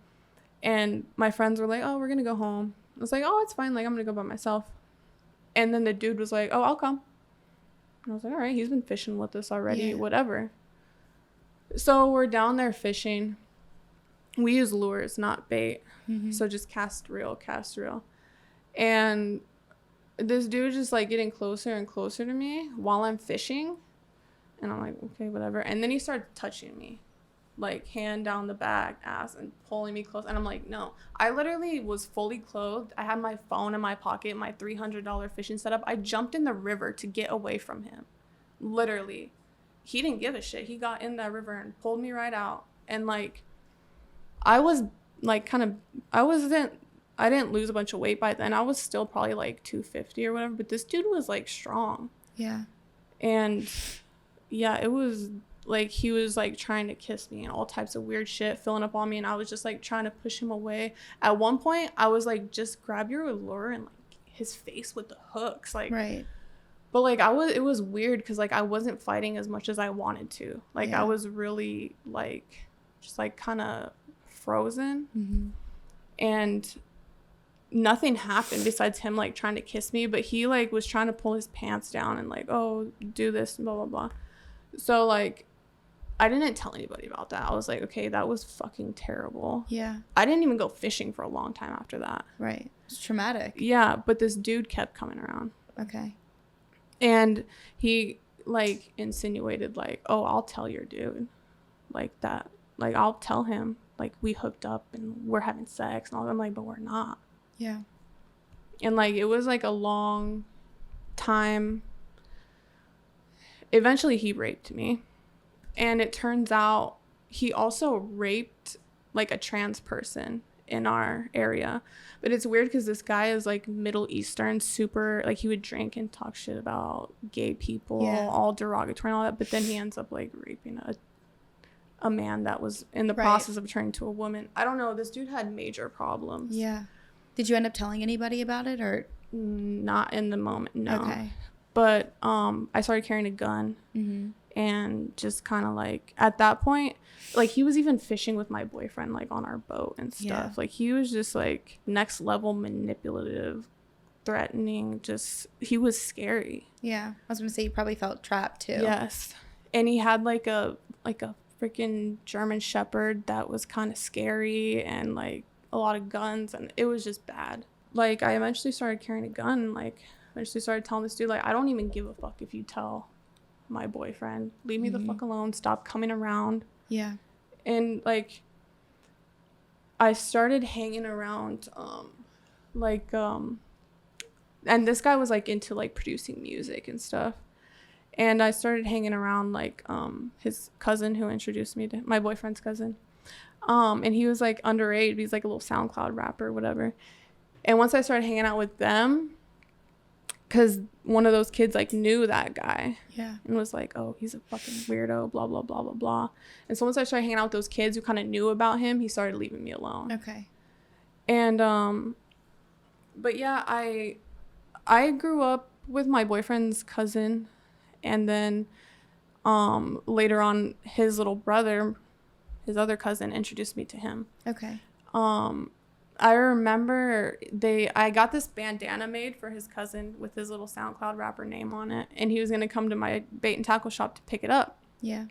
And my friends were like, oh, we're going to go home. I was like, oh, it's fine. Like, I'm going to go by myself. And then the dude was like, oh, I'll come. And I was like, all right, he's been fishing with us already, whatever. So we're down there fishing. We use lures, not bait. So just cast reel. And this dude just like getting closer and closer to me while I'm fishing. And I'm like, okay, whatever. And then he started touching me, like hand down the back, ass, and pulling me close. And I'm like, no. I literally was fully clothed. I had my phone in my pocket, my $300 fishing setup. I jumped in the river to get away from him. Literally. He didn't give a shit. He got in that river and pulled me right out. And like, I was like I didn't lose a bunch of weight by then. I was still probably like 250 or whatever, but this dude was like strong. Yeah. And yeah, it was like he was like trying to kiss me and all types of weird shit filling up on me, and I was just like trying to push him away. At one point, I was like, just grab your lure and like his face with the hooks, like. Right. But like it was weird because like I wasn't fighting as much as I wanted to. Like I was really like just like kind of frozen, and nothing happened besides him like trying to kiss me, but he like was trying to pull his pants down and like, oh, do this and blah blah blah. So like I didn't tell anybody about that. I was like, okay, that was fucking terrible. Yeah. I didn't even go fishing for a long time after that. Right. It's traumatic. Yeah, but this dude kept coming around. Okay. And he like insinuated like, oh, I'll tell your dude like that. Like, I'll tell him, like, we hooked up and we're having sex and all that. I'm like, but we're not. Yeah. And, like, it was, like, a long time. Eventually, he raped me. And it turns out he also raped, like, a trans person in our area. But it's weird because this guy is, like, Middle Eastern, super, like, he would drink and talk shit about gay people, all derogatory and all that. But then he ends up, like, raping a man that was in the process of turning to a woman. I don't know. This dude had major problems. Yeah. Did you end up telling anybody about it or? Not in the moment, no. Okay. But I started carrying a gun and just kind of like at that point, like he was even fishing with my boyfriend like on our boat and stuff. Yeah. Like he was just like next level manipulative, threatening. Just he was scary. Yeah. I was gonna say you probably felt trapped too. Yes. And he had like a freaking German Shepherd that was kind of scary and like a lot of guns, and it was just bad. Like I eventually started carrying a gun, and like eventually started telling this dude like, I don't even give a fuck if you tell my boyfriend. Leave me the fuck alone. Stop coming around. Yeah. And like I started hanging around and this guy was like into like producing music and stuff. And I started hanging around like his cousin who introduced me to my boyfriend's cousin. And he was like underage. He's like a little SoundCloud rapper or whatever. And once I started hanging out with them, because one of those kids like knew that guy. Yeah. And was like, oh, he's a fucking weirdo, blah, blah, blah, blah, blah. And so once I started hanging out with those kids who kind of knew about him, he started leaving me alone. Okay. And but yeah, I grew up with my boyfriend's cousin, and then later on his little brother, his other cousin, introduced me to him. Okay. I remember I got this bandana made for his cousin with his little SoundCloud rapper name on it, and he was going to come to my bait and tackle shop to pick it up. Yeah.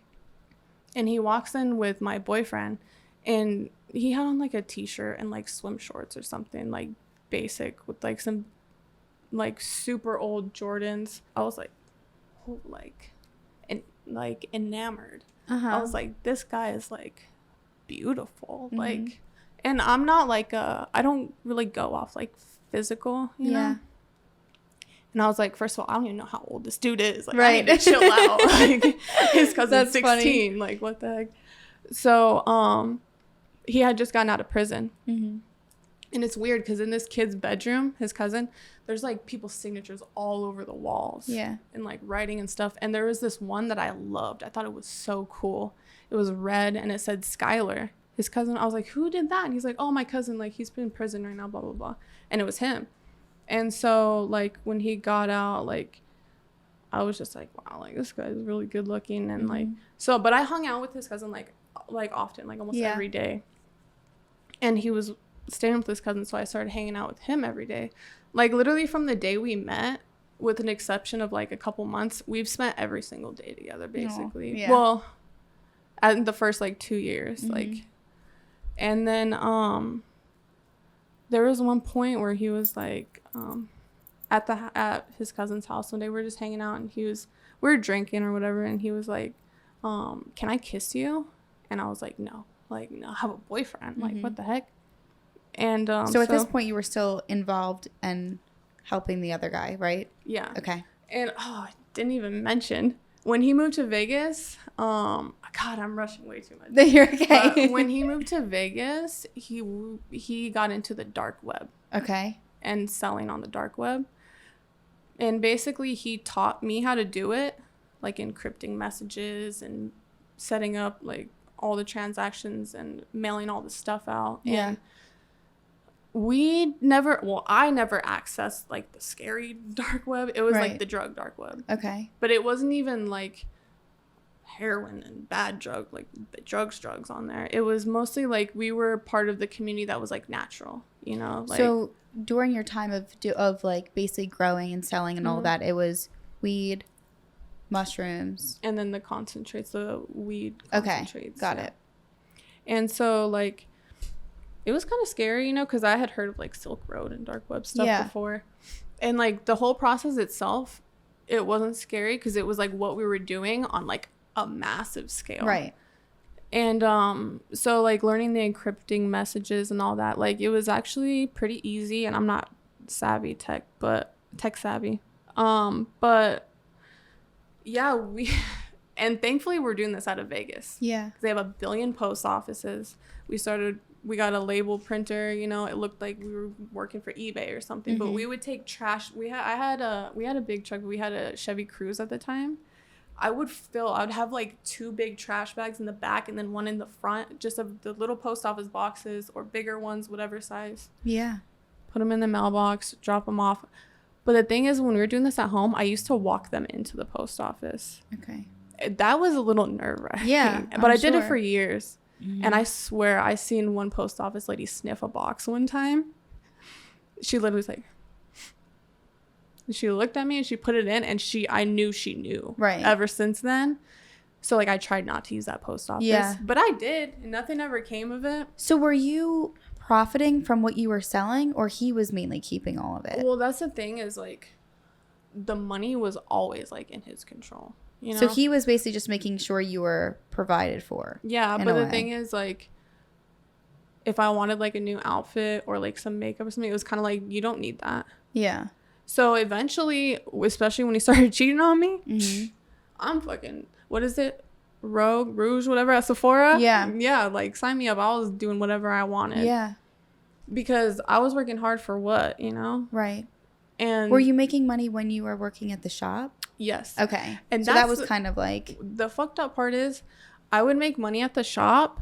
And he walks in with my boyfriend, and he had on like a t-shirt and like swim shorts or something, like basic, with like some like super old Jordans. I was like, oh, like enamored. I was like, this guy is like beautiful. Like, and I'm not like I don't really go off like physical, you know? And I was like, first of all, I don't even know how old this dude is. Like, I need to chill out. Like, his cousin's 16. Funny. Like, what the heck? So, he had just gotten out of prison. And it's weird because in this kid's bedroom, his cousin, there's like people's signatures all over the walls. Yeah. And like writing and stuff. And there was this one that I loved. I thought it was so cool. It was red and it said Skylar, his cousin. I was like, who did that? And he's like, oh, my cousin. Like, he's been in prison right now, blah, blah, blah. And it was him. And so like when he got out, like I was just like, wow, like this guy's really good looking. And like, so, but I hung out with his cousin like often, like almost every day. And he was staying with his cousin, so I started hanging out with him every day. Like literally from the day we met, with an exception of like a couple months, we've spent every single day together basically. Yeah. Well, at the first like 2 years, like, and then there was one point where he was like at his cousin's house one day. We were just hanging out, and we were drinking or whatever, and he was like, can I kiss you? And I was like, no, I have a boyfriend. Like, what the heck? And so at this point you were still involved and helping the other guy, right? Yeah. Okay. And I didn't even mention when he moved to Vegas. God, I'm rushing way too much. You're okay. But when he moved to Vegas, he got into the dark web. Okay. And selling on the dark web. And basically he taught me how to do it, like encrypting messages and setting up like all the transactions and mailing all the stuff out. Yeah. And I never accessed like the scary dark web. It was like the drug dark web. Okay. But it wasn't even like heroin and bad drug, like the drugs on there. It was mostly like we were part of the community that was like natural, you know? Like, so during your time of like basically growing and selling and all that, it was weed, mushrooms. And then the concentrates, the weed concentrates. Okay, got it. And so like, it was kind of scary, you know, because I had heard of like Silk Road and dark web stuff before. And like the whole process itself, it wasn't scary because it was like what we were doing on like a massive scale. Right. And so like learning the encrypting messages and all that, like it was actually pretty easy. And I'm not tech savvy. But yeah, and thankfully we're doing this out of Vegas. Yeah. They have 1 billion post offices. We got a label printer, you know, it looked like we were working for eBay or something, but we would take trash. We had a big truck. We had a Chevy Cruze at the time. I would have like 2 big trash bags in the back and then one in the front, just of the little post office boxes or bigger ones, whatever size. Yeah. Put them in the mailbox, drop them off. But the thing is, when we were doing this at home, I used to walk them into the post office. Okay. That was a little nerve-wracking. Yeah. But I did it for years. And I swear I seen one post office lady sniff a box one time. She literally was like, she looked at me and she put it in, and I knew she knew. Right. Ever since then. So like I tried not to use that post office. Yeah. But I did, and nothing ever came of it. So were you profiting from what you were selling, or he was mainly keeping all of it? Well, that's the thing, is like the money was always like in his control. you know? So he was basically just making sure you were provided for. Yeah, but the thing is, like, if I wanted, like, a new outfit or, like, some makeup or something, it was kind of like, you don't need that. Yeah. So eventually, especially when he started cheating on me, I'm fucking, what is it? Rouge, whatever, at Sephora? Yeah. Yeah, like, sign me up. I was doing whatever I wanted. Yeah. Because I was working hard for what, you know? Right. And were you making money when you were working at the shop? Yes. Okay. And so that was kind of like... The fucked up part is I would make money at the shop,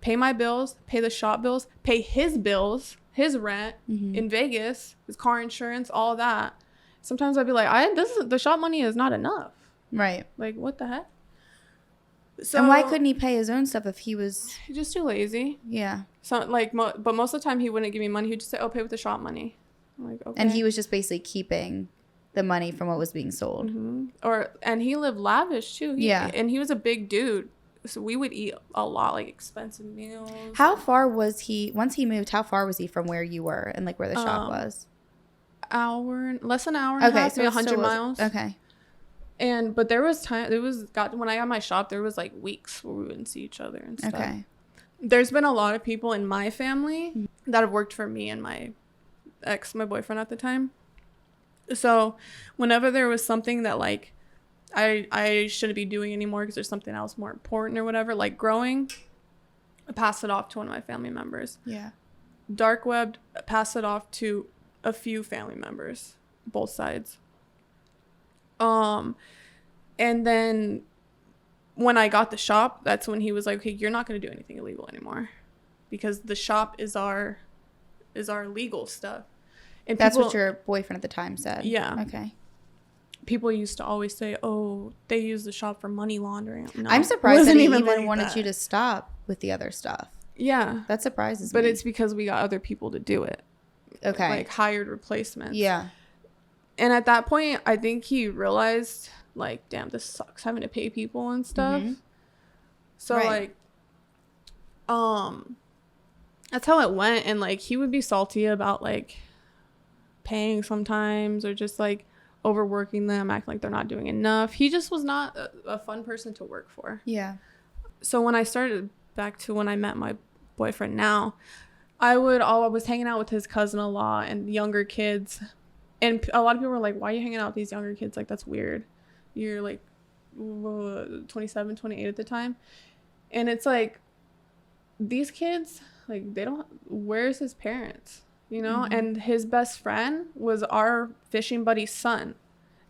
pay my bills, pay the shop bills, pay his bills, his rent in Vegas, his car insurance, all that. Sometimes I'd be like, the shop money is not enough. Right. Like, what the heck? So, and why couldn't he pay his own stuff if he was... He's just too lazy. Yeah. So, like, but most of the time he wouldn't give me money. He'd just say, oh, pay with the shop money. I'm like, okay. And he was just basically keeping the money from what was being sold. And he lived lavish, too. Yeah. And he was a big dude. So we would eat a lot, like, expensive meals. How far was he... Once he moved, how far was he from where you were and, like, where the shop was? Less than an hour and a half, so maybe 100 miles. Okay. But there was time, when I got my shop, there was like weeks where we wouldn't see each other and stuff. Okay. There's been a lot of people in my family that have worked for me and my boyfriend at the time. So whenever there was something that like I shouldn't be doing anymore because there's something else more important or whatever, like growing, I passed it off to one of my family members. Yeah. Dark web, passed it off to a few family members, both sides. And then when I got the shop, that's when he was like, okay, you're not going to do anything illegal anymore because the shop is our legal stuff. And that's what your boyfriend at the time said. Yeah. Okay. People used to always say, oh, they use the shop for money laundering. No, I'm surprised that he even wanted you to stop with the other stuff. Yeah. That surprises me. But it's because we got other people to do it. Okay. Like hired replacements. Yeah. And at that point, I think he realized, like, damn, this sucks having to pay people and stuff. So, like, that's how it went. And, like, he would be salty about, like, paying sometimes or just, like, overworking them, acting like they're not doing enough. He just was not a fun person to work for. Yeah. So when I started back to when I met my boyfriend now, I was hanging out with his cousin a lot and younger kids. And a lot of people were like, why are you hanging out with these younger kids? Like, that's weird. You're like 27, 28 at the time. And it's like, these kids, like, where's his parents? You know? And his best friend was our fishing buddy's son.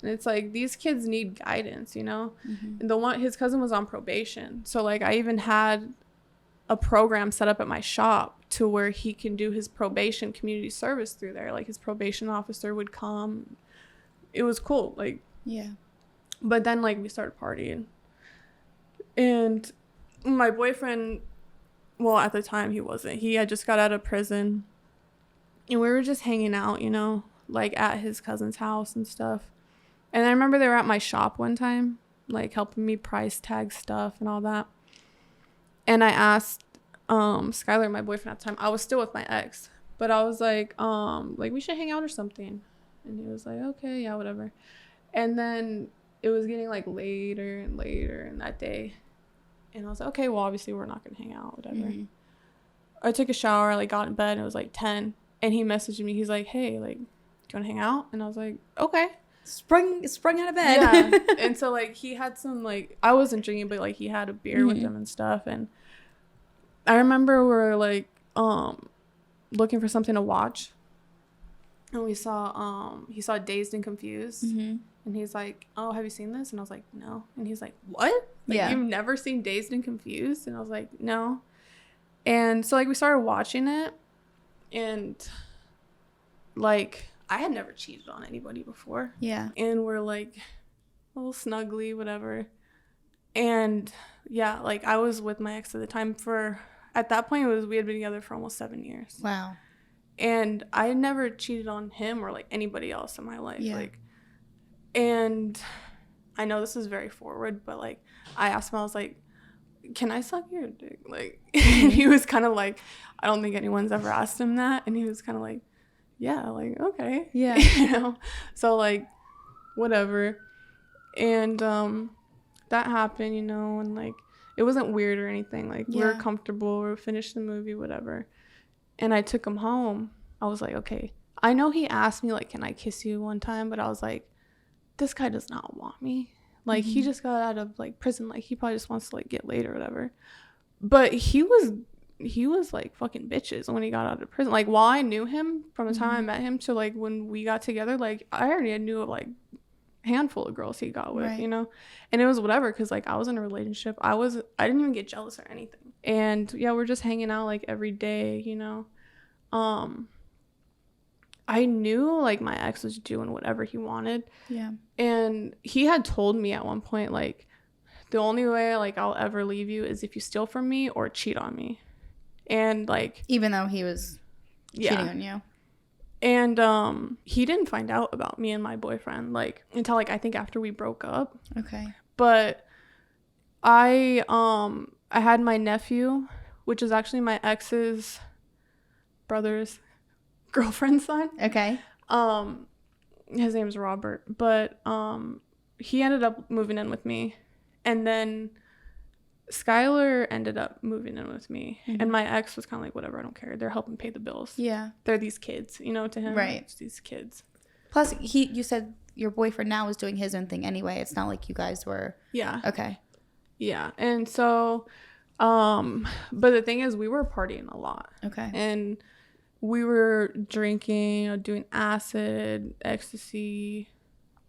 And it's like, these kids need guidance, you know? And his cousin was on probation. So, like, I even had a program set up at my shop to where he can do his probation community service through there. Like, his probation officer would come. It was cool. Like, yeah. But then, like, we started partying. And my boyfriend, well, at the time he wasn't. He had just got out of prison. And we were just hanging out, you know, like at his cousin's house and stuff. And I remember they were at my shop one time, like helping me price tag stuff and all that. And I asked Skylar, my boyfriend at the time, I was still with my ex, but I was like, we should hang out or something. And he was like, okay, yeah, whatever. And then it was getting like later and later in that day. And I was like, okay, well, obviously we're not going to hang out, whatever. I took a shower, like got in bed, and it was like 10. And he messaged me. He's like, hey, like, do you want to hang out? And I was like, okay. Sprung out of bed. Yeah. And so, like, he had some, like, I wasn't drinking, but, like, he had a beer with him and stuff. And I remember we were, like, looking for something to watch. And he saw Dazed and Confused. And he's like, oh, have you seen this? And I was like, no. And he's like, what? Like, you've never seen Dazed and Confused? And I was like, no. And so, like, we started watching it. And, like, I had never cheated on anybody before. Yeah. And we're, like, a little snuggly, whatever. And, yeah, like, I was with my ex at the time at that point, we had been together for almost 7 years. Wow. And I had never cheated on him or, like, anybody else in my life. Yeah. Like, and I know this is very forward, but, like, I asked him, I was like, can I suck your dick? Like, and he was kind of like, I don't think anyone's ever asked him that. And he was kind of like, yeah, like, okay. Yeah. You know? So, like, whatever. And that happened, you know, and like it wasn't weird or anything. Like we were Yeah. comfortable, we finished the movie, whatever. And I took him home. I was like, okay. I know he asked me like, can I kiss you one time? But I was like, this guy does not want me. Like he just got out of like prison. Like he probably just wants to like get laid or whatever. But he was like fucking bitches when he got out of prison. Like while I knew him from the time I met him to like when we got together, like I already knew of like handful of girls he got with, you know, and it was whatever, because like I was in a relationship. I didn't even get jealous or anything. And yeah, we're just hanging out like every day, you know. I knew like my ex was doing whatever he wanted. Yeah. And he had told me at one point like, the only way like I'll ever leave you is if you steal from me or cheat on me. And like, even though he was cheating on you. And he didn't find out about me and my boyfriend like until like I think after we broke up. Okay. But I had my nephew, which is actually my ex's brother's girlfriend's son. Okay. His name's Robert, but he ended up moving in with me, and then Skylar ended up moving in with me, and my ex was kind of like, whatever, I don't care, they're helping pay the bills. Yeah, they're these kids, you know, to him, right? It's these kids. Plus you said your boyfriend now was doing his own thing anyway. It's not like you guys were. Yeah. Okay. Yeah. And so but the thing is, we were partying a lot. Okay. And we were drinking, doing acid, ecstasy,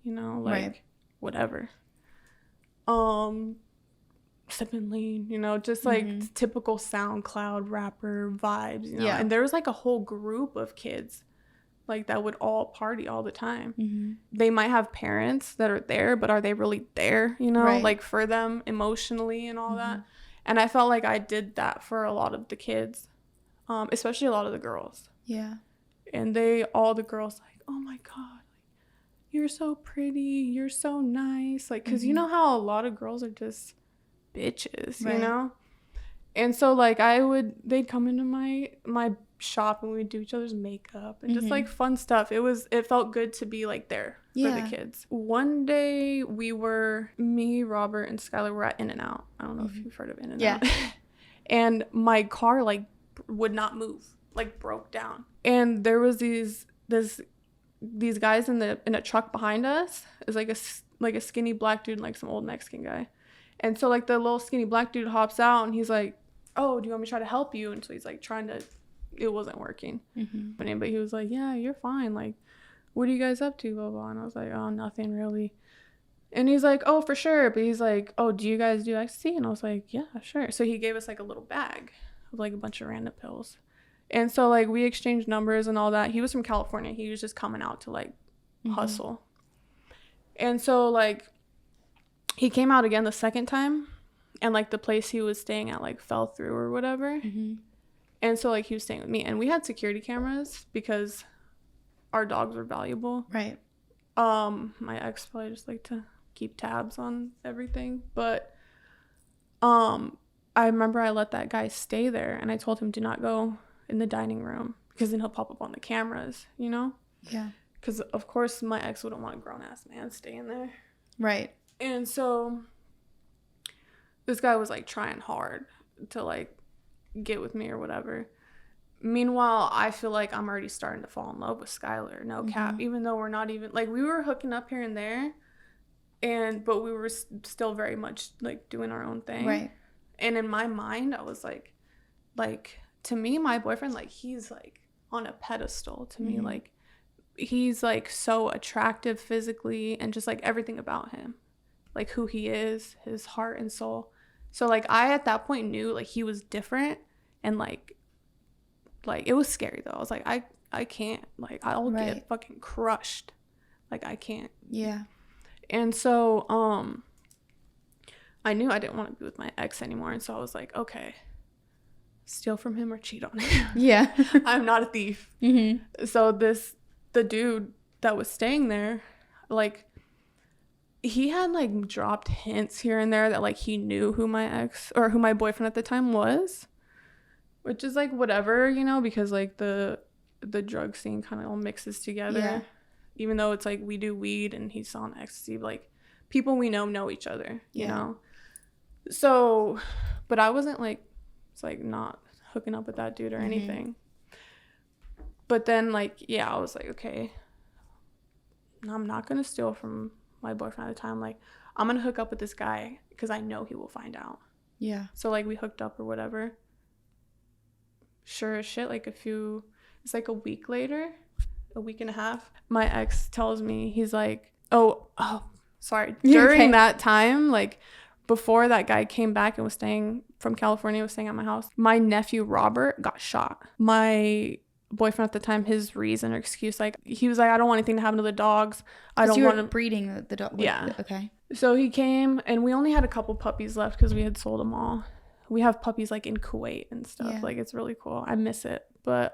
you know, like whatever. Sipping lean, you know, just like typical SoundCloud rapper vibes, you know. Yeah. And there was like a whole group of kids like that would all party all the time. They might have parents that are there, but are they really there, you know, like for them emotionally and all that. And I felt like I did that for a lot of the kids, especially a lot of the girls. Yeah. And all the girls like, oh my God, you're so pretty, you're so nice. Like, cause you know how a lot of girls are just bitches, you know? And so like they'd come into my shop and we'd do each other's makeup and just like fun stuff. It felt good to be like there for the kids. One day me, Robert, and Skylar were at In-N-Out. I don't know if you've heard of In-N-Out. Yeah. And my car like would not move, like broke down. And there was these guys in a truck behind us. It was like a skinny black dude and like some old Mexican guy. And so like the little skinny black dude hops out and he's like, oh, do you want me to try to help you? And so he's like it wasn't working. But he was like, yeah, you're fine. Like, what are you guys up to? Blah, blah. And I was like, oh, nothing really. And he's like, oh, for sure. But he's like, oh, do you guys do ecstasy? And I was like, yeah, sure. So he gave us like a little bag of like a bunch of random pills. And so like we exchanged numbers and all that. He was from California. He was just coming out to like hustle. And so like he came out again the second time, and like the place he was staying at like fell through or whatever. And so like he was staying with me, and we had security cameras because our dogs were valuable. Right. My ex probably just like to keep tabs on everything, but I remember I let that guy stay there, and I told him do not go in the dining room because then he'll pop up on the cameras, you know? Yeah. Because of course my ex wouldn't want a grown ass man staying there. Right. And so this guy was like trying hard to like get with me or whatever. Meanwhile, I feel like I'm already starting to fall in love with Skylar. No cap. Even though we're not even like, we were hooking up here and there, but we were still very much like doing our own thing. Right. And in my mind, I was like to me, my boyfriend, like he's like on a pedestal to me. Like he's like so attractive physically and just like everything about him, like who he is, his heart and soul. So like I at that point knew like he was different, and like it was scary though. I was like, I can't, like I'll get fucking crushed. Like I can't. Yeah. And so I knew I didn't want to be with my ex anymore, and so I was like, okay, steal from him or cheat on him. Yeah. I'm not a thief. So the dude that was staying there, like he had like dropped hints here and there that like he knew who my ex or who my boyfriend at the time was, which is like whatever, you know, because like the drug scene kind of all mixes together. Yeah. Even though it's like we do weed and he's on ecstasy, like people we know each other, you know? So, but I wasn't like, it's like not hooking up with that dude or anything. But then like, yeah, I was like, okay, I'm not going to steal from my boyfriend at the time. Like, I'm going to hook up with this guy because I know he will find out. Yeah. So like we hooked up or whatever. Sure as shit, like it's like a week later, a week and a half, my ex tells me, he's like, sorry. During that time, like before that guy came back and was staying from California, was staying at my house, my nephew Robert got shot. My boyfriend at the time, his reason or excuse, like he was like, I don't want anything to happen to the dogs. I don't want to breeding the dog. Yeah. Okay. So he came and we only had a couple puppies left because we had sold them all. We have puppies like in Kuwait and stuff. Yeah. Like it's really cool. I miss it. But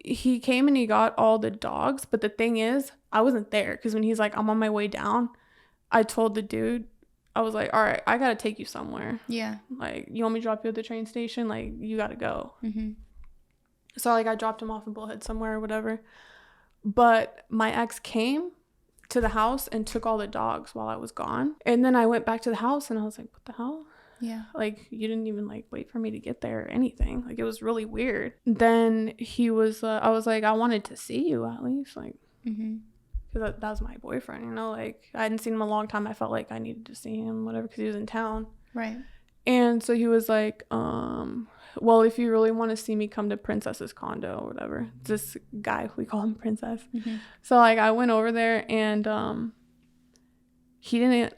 he came and he got all the dogs. But the thing is, I wasn't there because when he's like, I'm on my way down, I told the dude, I was like, all right, I got to take you somewhere. Yeah. Like, you want me to drop you at the train station? Like, you got to go. So like I dropped him off in Bullhead somewhere or whatever. But my ex came to the house and took all the dogs while I was gone. And then I went back to the house and I was like, what the hell? Yeah. Like, you didn't even like wait for me to get there or anything. Like, it was really weird. Then he was, I was like, I wanted to see you at least. Like, because that was my boyfriend, you know? Like, I hadn't seen him a long time. I felt like I needed to see him, whatever, because he was in town. Right. And so he was like, well, if you really want to see me, come to Princess's condo or whatever. This guy, we call him Princess. So like I went over there and he didn't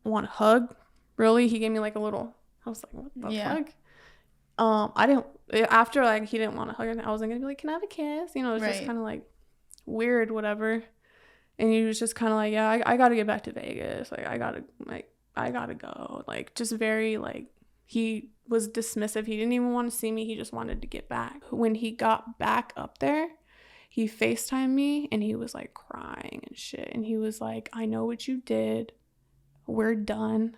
want to hug, really. He gave me like a little, I was like, what the fuck? I didn't, after like he didn't want to hug, I wasn't gonna be like, can I have a kiss? You know, it was just kind of like weird, whatever. And he was just kind of like, yeah, I gotta get back to Vegas. Like I gotta go. Like just very like, he was dismissive. He didn't even want to see me. He just wanted to get back. When he got back up there, he FaceTimed me and he was like crying and shit. And he was like, I know what you did. We're done.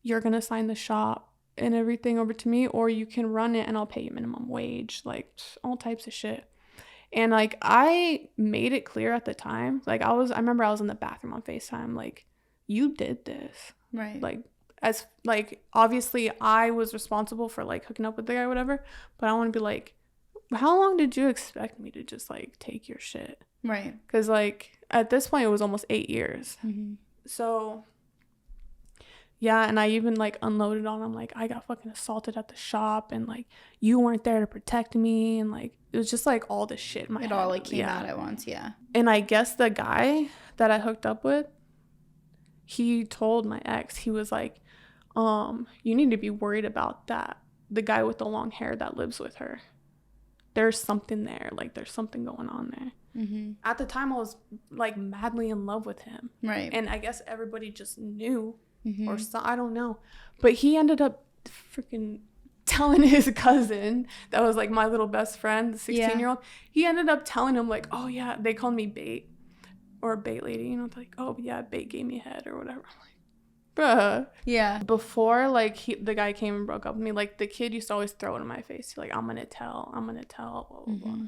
You're going to sign the shop and everything over to me, or you can run it and I'll pay you minimum wage. Like all types of shit. And like, I made it clear at the time. Like I remember I was in the bathroom on FaceTime. Like, you did this. Right. Like, as like obviously I was responsible for like hooking up with the guy or whatever, but I want to be like, how long did you expect me to just like take your shit? Right. Because like at this point it was almost 8 years. So yeah, and I even like unloaded on him, like I got fucking assaulted at the shop and like you weren't there to protect me, and like it was just like all this shit in my head. All like came out at once. And I guess the guy that I hooked up with, he told my ex, he was like, you need to be worried about that. The guy with the long hair that lives with her. There's something there. Like, there's something going on there. At the time, I was, like, madly in love with him. Right. And I guess everybody just knew. Or so, I don't know. But he ended up freaking telling his cousin that was, like, my little best friend, the 16-year-old. He ended up telling him, like, oh, yeah, they called me Bait. Or Bait Lady. You know, it's like, oh, yeah, Bait gave me a head or whatever. I'm like, bruh. Yeah. Before, like, the guy came and broke up with me, like, the kid used to always throw it in my face. Like, I'm gonna tell, blah, blah, blah.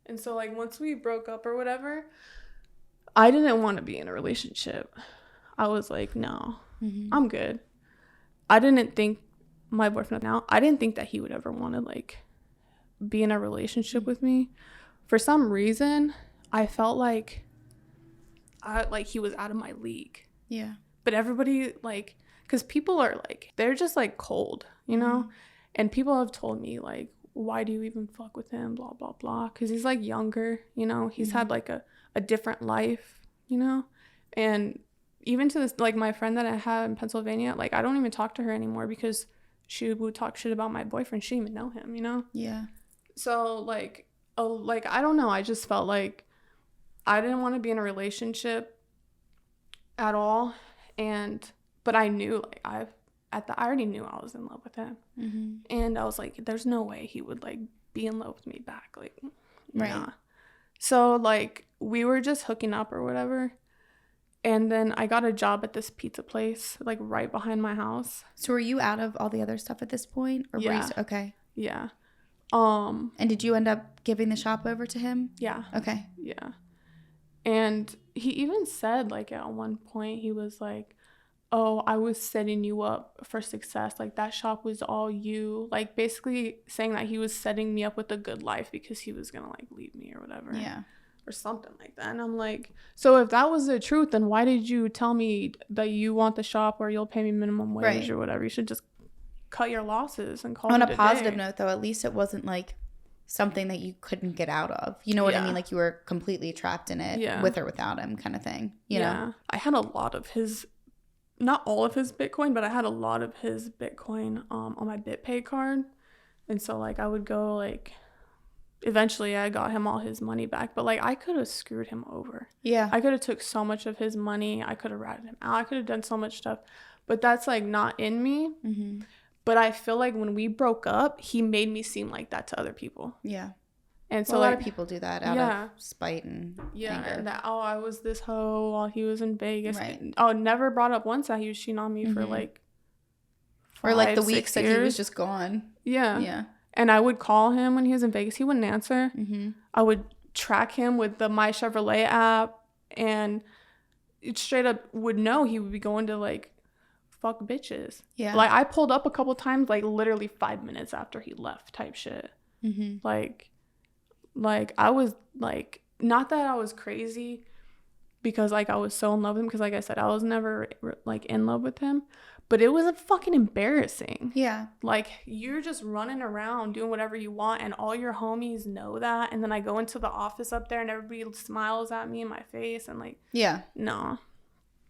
And so, like, once we broke up or whatever, I didn't want to be in a relationship. I was like, no, I'm good. I didn't think, my boyfriend now, I didn't think that he would ever want to, like, be in a relationship with me. For some reason, I felt like, he was out of my league. Yeah. But everybody, like, because people are, like, they're just, like, cold, you know? And people have told me, like, why do you even fuck with him, blah, blah, blah. Because he's, like, younger, you know? He's had, like, a different life, you know? And even to this, like, my friend that I had in Pennsylvania, like, I don't even talk to her anymore because she would talk shit about my boyfriend. She didn't even know him, you know? Yeah. So, like, I don't know. I just felt like I didn't want to be in a relationship at all. But I knew, like, I already knew I was in love with him. And I was like, there's no way he would, like, be in love with me back. Like, nah. So, like, we were just hooking up or whatever. And then I got a job at this pizza place, like, right behind my house. So were you out of all the other stuff at this point? Or yeah. Were you okay. Yeah. And did you end up giving the shop over to him? Yeah. Okay. Yeah. And he even said, like, at one point, he was like, oh, I was setting you up for success. Like, that shop was all you. Like, basically saying that he was setting me up with a good life because he was going to, like, leave me or whatever. Yeah. Or something like that. And I'm like, so if that was the truth, then why did you tell me that you want the shop or you'll pay me minimum wage or whatever? You should just cut your losses and call it a day. On a positive note, though, at least it wasn't, like, something that you couldn't get out of. You know what I mean? Like, you were completely trapped in it with or without him kind of thing. You know? I had a lot of his... Not all of his Bitcoin, but I had a lot of his Bitcoin on my BitPay card. And so, like, I would go, like... Eventually, I got him all his money back. But, like, I could have screwed him over. Yeah. I could have took so much of his money. I could have ratted him out. I could have done so much stuff. But that's, like, not in me. Mm-hmm. But I feel like when we broke up, he made me seem like that to other people. Yeah. And so, a like, lot of people do that out of spite and anger. And that, oh, I was this hoe while he was in Vegas. Right. Oh, never brought up once that he was cheating on me for, like, 5, or, like, the weeks that years. he was just gone. Yeah. Yeah. And I would call him when he was in Vegas. He wouldn't answer. Mm-hmm. I would track him with the My Chevrolet app. And it straight up would know he would be going to, like, fuck bitches. Yeah. Like, I pulled up a couple times, like, literally 5 minutes after he left type shit. Mm-hmm. Like, I was, like, not that I was crazy because, like, I was so in love with him. Because, like I said, I was never, like, in love with him. But it was fucking embarrassing. Yeah. Like, you're just running around doing whatever you want. And all your homies know that. And then I go into the office up there and everybody smiles at me in my face. And, like, yeah. No.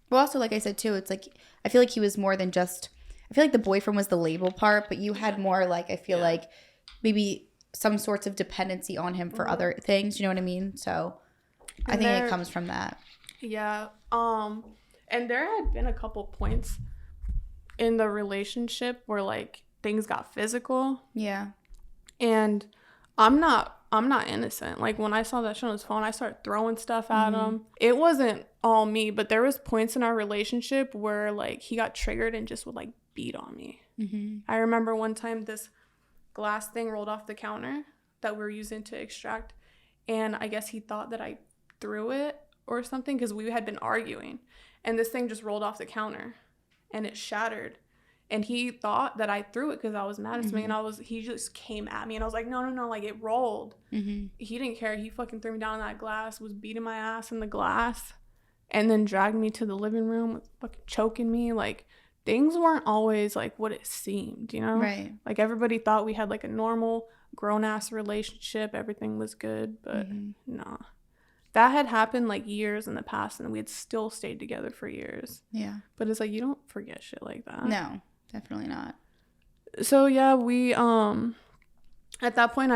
Well, also, like I said, too, it's, like, I feel like he was more than just, I feel like the boyfriend was the label part. But you had more, like, I feel like maybe some sorts of dependency on him for other things, you know what I mean? So I think it comes from that. Yeah. And there had been a couple points in the relationship where, like, things got physical. Yeah. And I'm not innocent. Like, when I saw that shit on his phone, I started throwing stuff at him. It wasn't all me, but there was points in our relationship where, like, he got triggered and just would, like, beat on me. Mm-hmm. I remember one time this glass thing rolled off the counter that we were using to extract, and I guess he thought that I threw it or something because we had been arguing, and this thing just rolled off the counter and it shattered, and he thought that I threw it because I was mad at something, and he just came at me, and I was like, no, like, it rolled. He didn't care. He fucking threw me down on that glass, was beating my ass in the glass, and then dragged me to the living room, was fucking choking me. Like, things weren't always, like, what it seemed, you know? Right. Like, everybody thought we had, like, a normal, grown-ass relationship. Everything was good, but nah. That had happened, like, years in the past, and we had still stayed together for years. Yeah. But it's like, you don't forget shit like that. No, definitely not. So, yeah, we, at that point,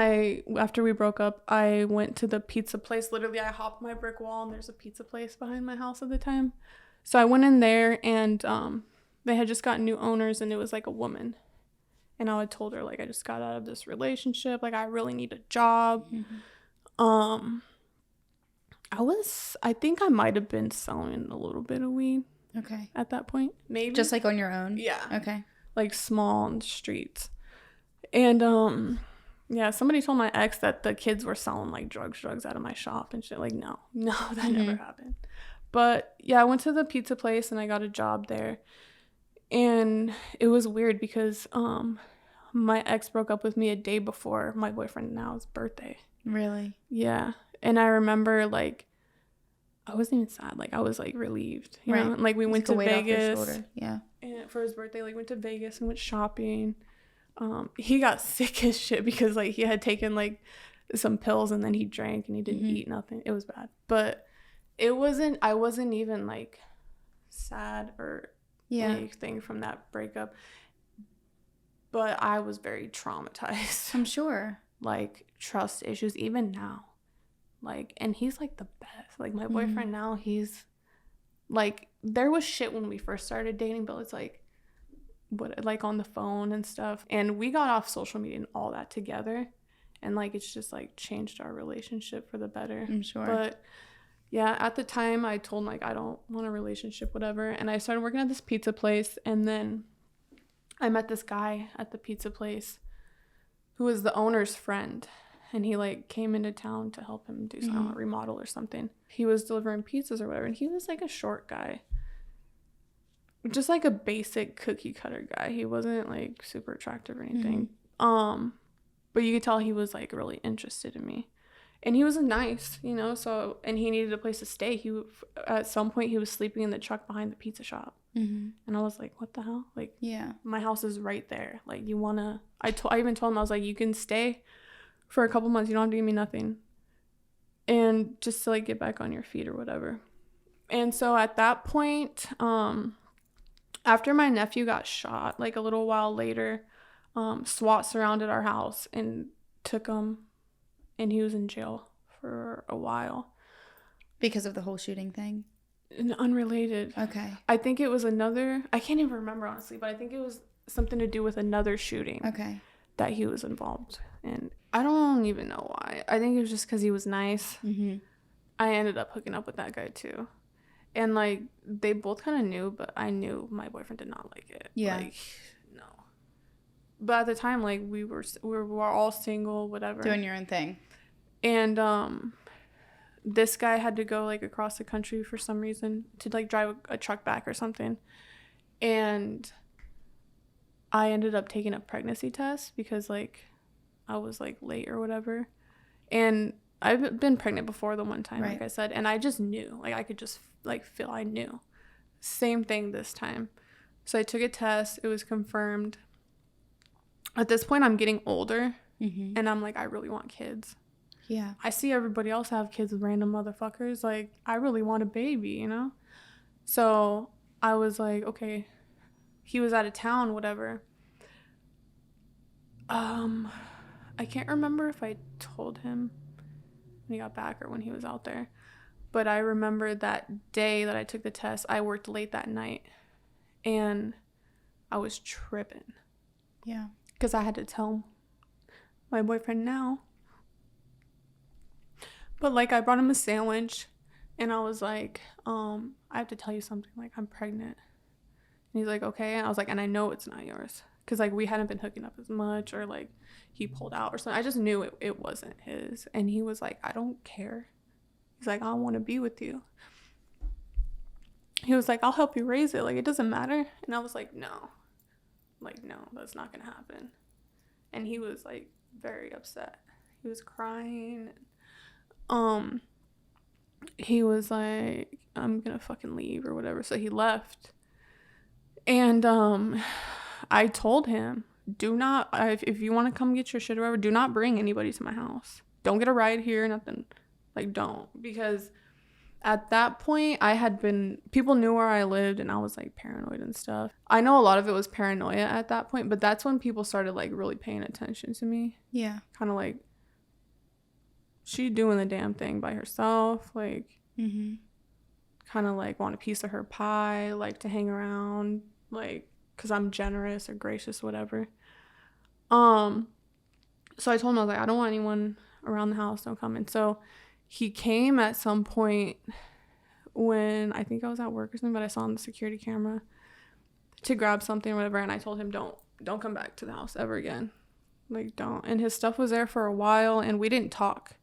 after we broke up, I went to the pizza place. Literally, I hopped my brick wall, and there's a pizza place behind my house at the time. So I went in there, and, they had just gotten new owners, and it was, like, a woman. And I had told her, like, I just got out of this relationship. Like, I really need a job. Mm-hmm. I think I might have been selling a little bit of weed. Okay. At that point. Maybe. Just, like, on your own? Yeah. Okay. Like, small on the streets. And, yeah, somebody told my ex that the kids were selling, like, drugs out of my shop and shit. Like, no, that never happened. But, yeah, I went to the pizza place, and I got a job there. And it was weird because my ex broke up with me a day before my boyfriend now's birthday. Really? Yeah. And I remember, like, I wasn't even sad. Like, I was, like, relieved. You know? Like, we went to Vegas. Yeah. And for his birthday, like, went to Vegas and went shopping. He got sick as shit because, like, he had taken, like, some pills and then he drank and he didn't eat nothing. It was bad. But I wasn't even, like, sad or anything from that breakup, but I was very traumatized. I'm sure. Like, trust issues even now, like, and he's, like, the best. Like, my boyfriend now, he's, like, there was shit when we first started dating, but it's like, what, like, on the phone and stuff, and we got off social media and all that together, and, like, it's just, like, changed our relationship for the better. I'm sure. But yeah, at the time, I told him, like, I don't want a relationship, whatever. And I started working at this pizza place. And then I met this guy at the pizza place who was the owner's friend. And he, like, came into town to help him do some remodel or something. He was delivering pizzas or whatever. And he was, like, a short guy. just like a basic cookie cutter guy. He wasn't like super attractive or anything. But you could tell he was like really interested in me. And he was nice, you know, so, and he needed a place to stay. At some point, he was sleeping in the truck behind the pizza shop. And I was like, what the hell? Like, my house is right there. Like, you want to, I even told him, I was like, you can stay for a couple months. You don't have to give me nothing. And just to, like, get back on your feet or whatever. And so at that point, after my nephew got shot, like, a little while later, SWAT surrounded our house and took him. And he was in jail for a while. Because of the whole shooting thing? Unrelated. Okay. I think it was I can't even remember, honestly, but I think it was something to do with another shooting. Okay. That he was involved in. I don't even know why. I think it was just because he was nice. I ended up hooking up with that guy, too. And, like, they both kind of knew, but I knew my boyfriend did not like it. Yeah. Like, no. But at the time, like, we were all single, whatever. Doing your own thing. And this guy had to go, like, across the country for some reason to, like, drive a truck back or something. And I ended up taking a pregnancy test because, like, I was, like, late or whatever. And I've been pregnant before the one time, like I said. And I just knew. Like, I could just, like, feel I knew. Same thing this time. So I took a test. It was confirmed. At this point, I'm getting older. And I'm like, I really want kids. Yeah. I see everybody else have kids with random motherfuckers. Like, I really want a baby, you know? So I was like, okay. He was out of town, whatever. I can't remember if I told him when he got back or when he was out there. But I remember that day that I took the test, I worked late that night. And I was tripping. Yeah. Because I had to tell my boyfriend now. But, like, I brought him a sandwich, and I was like, I have to tell you something. Like, I'm pregnant. And he's like, okay. And I was like, and I know it's not yours. Because, like, we hadn't been hooking up as much, or, like, he pulled out or something. I just knew it wasn't his. And he was like, I don't care. He's like, I want to be with you. He was like, I'll help you raise it. Like, it doesn't matter. And I was like, no. Like, no, that's not going to happen. And he was, like, very upset. He was crying. He was like, I'm gonna fucking leave or whatever. So he left. And I told him, do not, if you want to come get your shit or whatever, do not bring anybody to my house. Don't get a ride here, nothing. Like, don't. Because at that point, people knew where I lived, and I was, like, paranoid and stuff. I know a lot of it was paranoia at that point, but that's when people started, like, really paying attention to me. Yeah. Kind of like, she doing the damn thing by herself, like, kind of, like, want a piece of her pie, like, to hang around, like, because I'm generous or gracious, whatever. So I told him, I was like, I don't want anyone around the house, don't come in. So he came at some point when I think I was at work or something, but I saw on the security camera to grab something or whatever, and I told him, don't come back to the house ever again. Like, don't. And his stuff was there for a while, and we didn't talk.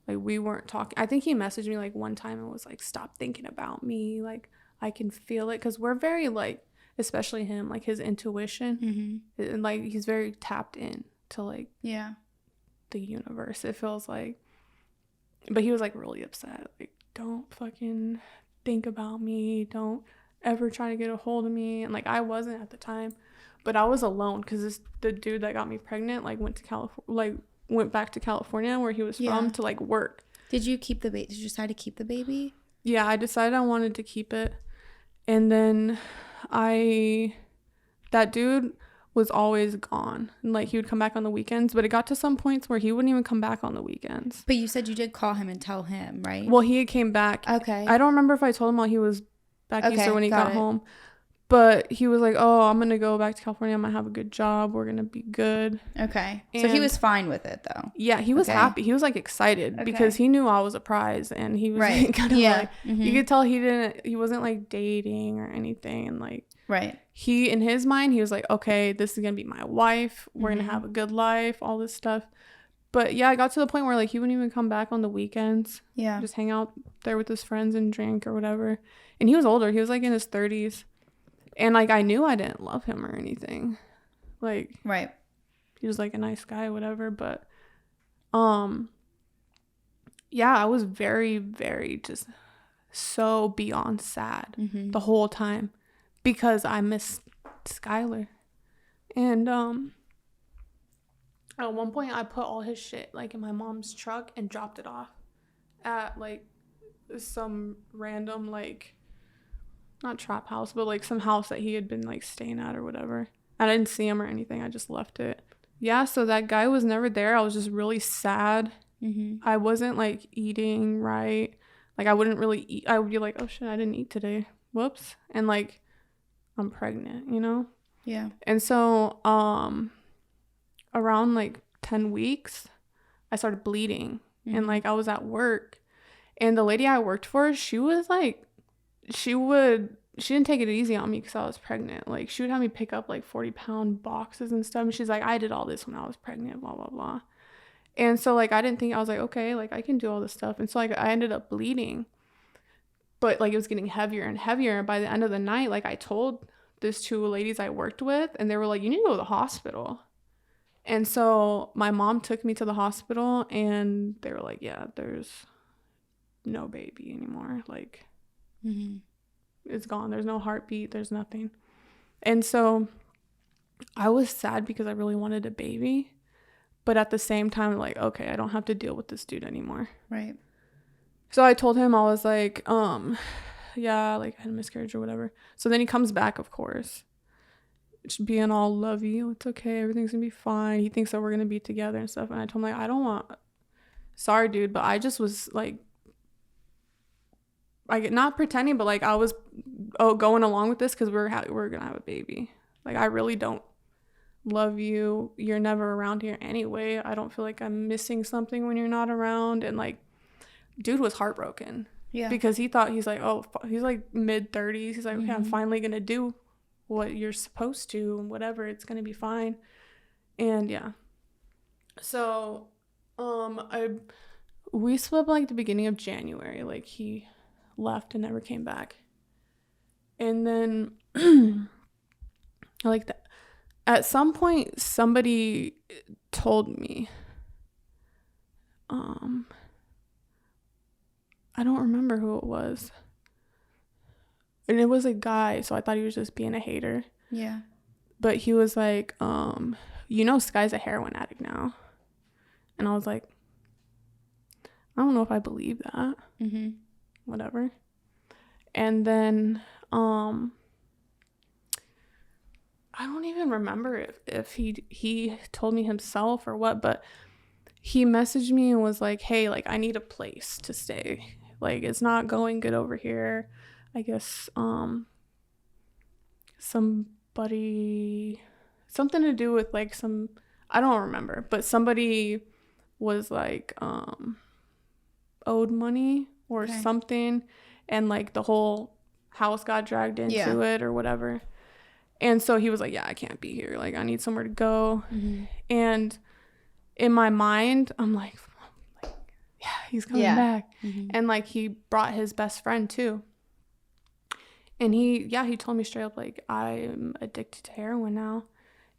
Like, we weren't talking. I think he messaged me, like, one time and was like, stop thinking about me. Like, I can feel it. Because we're very, like, especially him, like, his intuition. And, like, he's very tapped in to, like, the universe, it feels like. But he was, like, really upset. Like, don't fucking think about me. Don't ever try to get a hold of me. And, like, I wasn't at the time. But I was alone because the dude that got me pregnant, like, went back to California where he was from to, like, work. Did you keep the baby? Did you decide to keep the baby? Yeah, I decided I wanted to keep it. And then that dude was always gone. And, like, he would come back on the weekends, but it got to some points where he wouldn't even come back on the weekends. But you said you did call him and tell him, right? Well, he came back. Okay. I don't remember if I told him while he was back east or when he got home. But he was like, oh, I'm going to go back to California. I'm going to have a good job. We're going to be good. Okay. So he was fine with it, though. Yeah, he was happy. He was, like, excited because he knew I was a prize. And he was like, kind of like, you could tell he wasn't, like, dating or anything. And, like, he, in his mind, he was like, okay, this is going to be my wife. We're going to have a good life, all this stuff. But, yeah, I got to the point where, like, he wouldn't even come back on the weekends. Yeah. Just hang out there with his friends and drink or whatever. And he was older. He was, like, in his 30s. And like I knew I didn't love him or anything. Like Right. he was like a nice guy, whatever, but yeah, I was very, very just so beyond sad the whole time because I missed Skylar. And at one point I put all his shit like in my mom's truck and dropped it off at like some random like not trap house, but like some house that he had been like staying at or whatever. I didn't see him or anything. I just left it. Yeah, so that guy was never there. I was just really sad. I wasn't like eating right. Like I wouldn't really eat. I would be like, oh shit, I didn't eat today. Whoops. And like I'm pregnant, you know? Yeah. And so around like 10 weeks, I started bleeding. And like I was at work. And the lady I worked for, she was like, she didn't take it easy on me because I was pregnant. Like she would have me pick up like 40-pound boxes and stuff. And she's like, I did all this when I was pregnant, blah, blah, blah. And so like I didn't think, I was like, okay, like I can do all this stuff. And so like I ended up bleeding. But like it was getting heavier and heavier. By the end of the night, like I told these two ladies I worked with, and they were like, you need to go to the hospital. And so my mom took me to the hospital, and they were like, yeah, there's no baby anymore. Like it's gone. There's no heartbeat. There's nothing. And so I was sad because I really wanted a baby. But at the same time, like, okay, I don't have to deal with this dude anymore. Right. So I told him, I was like, yeah, like I had a miscarriage or whatever. So then he comes back, of course, being all lovey. It's okay. Everything's going to be fine. He thinks that we're going to be together and stuff. And I told him, like, I don't want, sorry, dude, but I just was like not pretending, but like I was going along with this because we're going to have a baby. Like, I really don't love you. You're never around here anyway. I don't feel like I'm missing something when you're not around. And like dude was heartbroken. Yeah, because he thought, he's like mid-30s. He's like, okay, I'm finally gonna do what you're supposed to and whatever, it's gonna be fine. And yeah, so we split up like the beginning of January. Like he left and never came back. And then like that, at some point somebody told me, I don't remember who it was, and it was a guy, so I thought he was just being a hater. Yeah, but he was like, you know, Sky's a heroin addict now. And I was like, I don't know if I believe that. Whatever. And then I don't even remember if he told me himself or what, but he messaged me and was like, hey, like I need a place to stay. Like it's not going good over here. I guess somebody, something to do with like some, I don't remember, but somebody was like owed money or something, and like the whole house got dragged into it or whatever. And so he was like, yeah, I can't be here, like I need somewhere to go. And in my mind I'm like yeah, he's coming back. And like he brought his best friend too, and he told me straight up, like, I'm addicted to heroin now.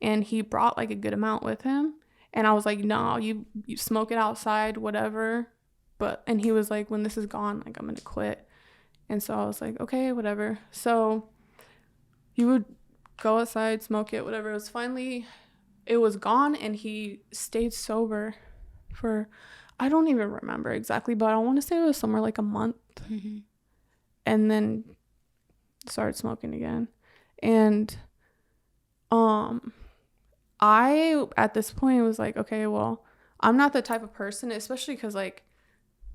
And he brought like a good amount with him, and I was like, no, you smoke it outside, whatever. And he was like, when this is gone, like I'm gonna quit. And so I was like, okay, whatever. So he would go outside, smoke it, whatever. It was gone, and he stayed sober for, I don't even remember exactly, but I want to say it was somewhere like a month. And then started smoking again. And I at this point was like, okay, well, I'm not the type of person, especially because like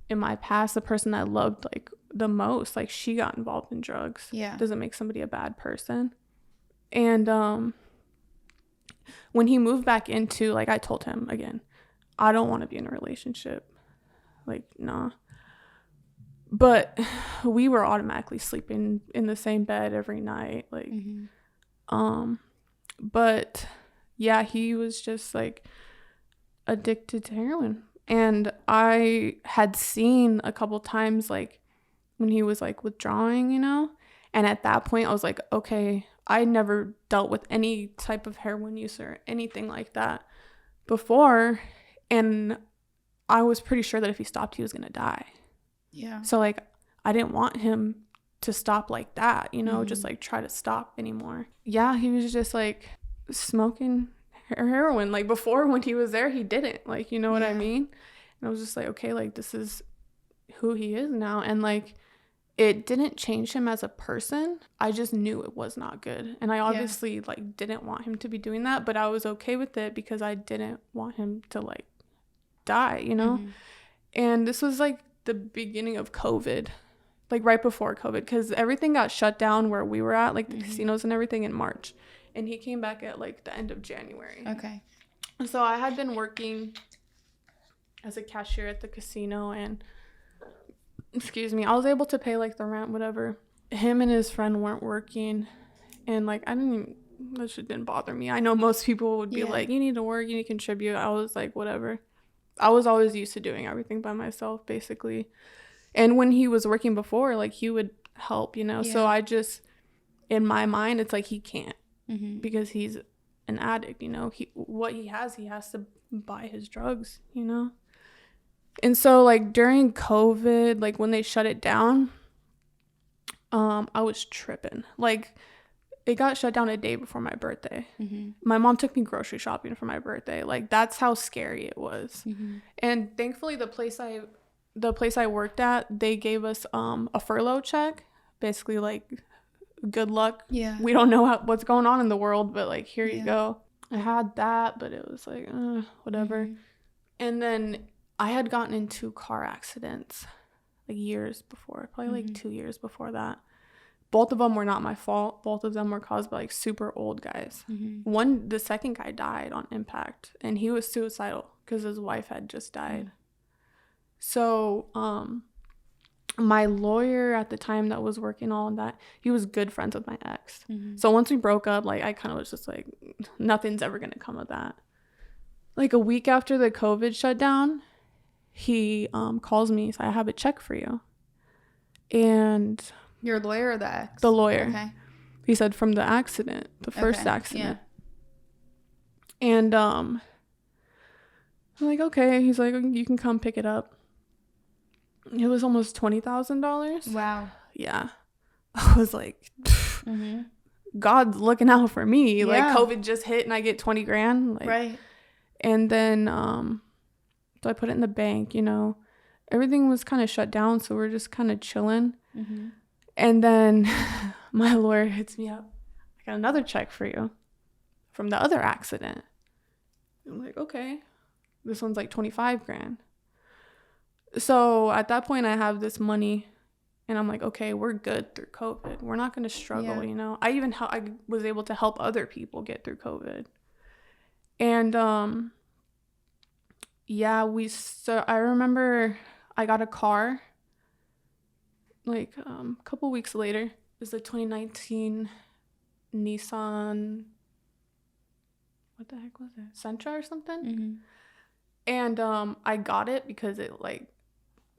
in my past, the person I loved like the most, like she got involved in drugs. Yeah, doesn't make somebody a bad person. And when he moved back into, like, I told him again, I don't want to be in a relationship, like, nah. But we were automatically sleeping in the same bed every night, like but yeah, he was just like addicted to heroin. And I had seen a couple times like when he was like withdrawing, you know, and at that point I was like, okay, I never dealt with any type of heroin use or anything like that before. And I was pretty sure that if he stopped, he was going to die. Yeah. So, like, I didn't want him to stop like that, you know, just like try to stop anymore. Yeah, he was just like smoking heroin. Like, before, when he was there, he didn't. Like, you know what I mean? And I was just like, okay, like, this is who he is now. And like, it didn't change him as a person. I just knew it was not good. And I obviously like didn't want him to be doing that, but I was okay with it because I didn't want him to like die, you know? And this was like the beginning of COVID, like right before COVID, because everything got shut down where we were at, like the casinos and everything, in March. And he came back at like the end of January. Okay. So I had been working as a cashier at the casino, and I was able to pay like the rent, whatever. Him and his friend weren't working, and like that shit didn't bother me. I know most people would be like, you need to work, you need to contribute. I was like, whatever. I was always used to doing everything by myself, basically. And when he was working before, like, he would help, you know. So I just, in my mind, it's like he can't because he's an addict, you know. What he has to buy his drugs, you know. And so, like, during COVID, like, when they shut it down, I was tripping. Like, it got shut down a day before my birthday. My mom took me grocery shopping for my birthday. Like, that's how scary it was. And thankfully, the place I worked at, they gave us a furlough check. Basically, like, good luck. Yeah. We don't know what's going on in the world, but, like, here you go. I had that, but it was like, whatever. And then I had gotten into car accidents like years before, probably like 2 years before that. Both of them were not my fault. Both of them were caused by like super old guys. The second guy died on impact, and he was suicidal because his wife had just died. So my lawyer at the time that was working on that, he was good friends with my ex. So once we broke up, like, I kind of was just like, nothing's ever going to come of that. Like a week after the COVID shutdown, he calls me. So I have a check for you. And your lawyer or the ex? The lawyer. Okay. He said from the accident, the first accident. And I'm like, okay. He's like, you can come pick it up. It was almost $20,000. Wow. Yeah. I was like, God's looking out for me. Like, COVID just hit and I get 20 grand. Like, right. And then so I put it in the bank, you know. Everything was kind of shut down, so we're just kind of chilling. And then my lawyer hits me up. I got another check for you from the other accident. I'm like, okay. This one's like 25 grand. So at that point, I have this money, and I'm like, okay, we're good through COVID. We're not going to struggle, you know. I was able to help other people get through COVID. And I remember I got a car like a couple weeks later. It was the 2019 Nissan, what the heck was it, Sentra or something. And I got it because it, like,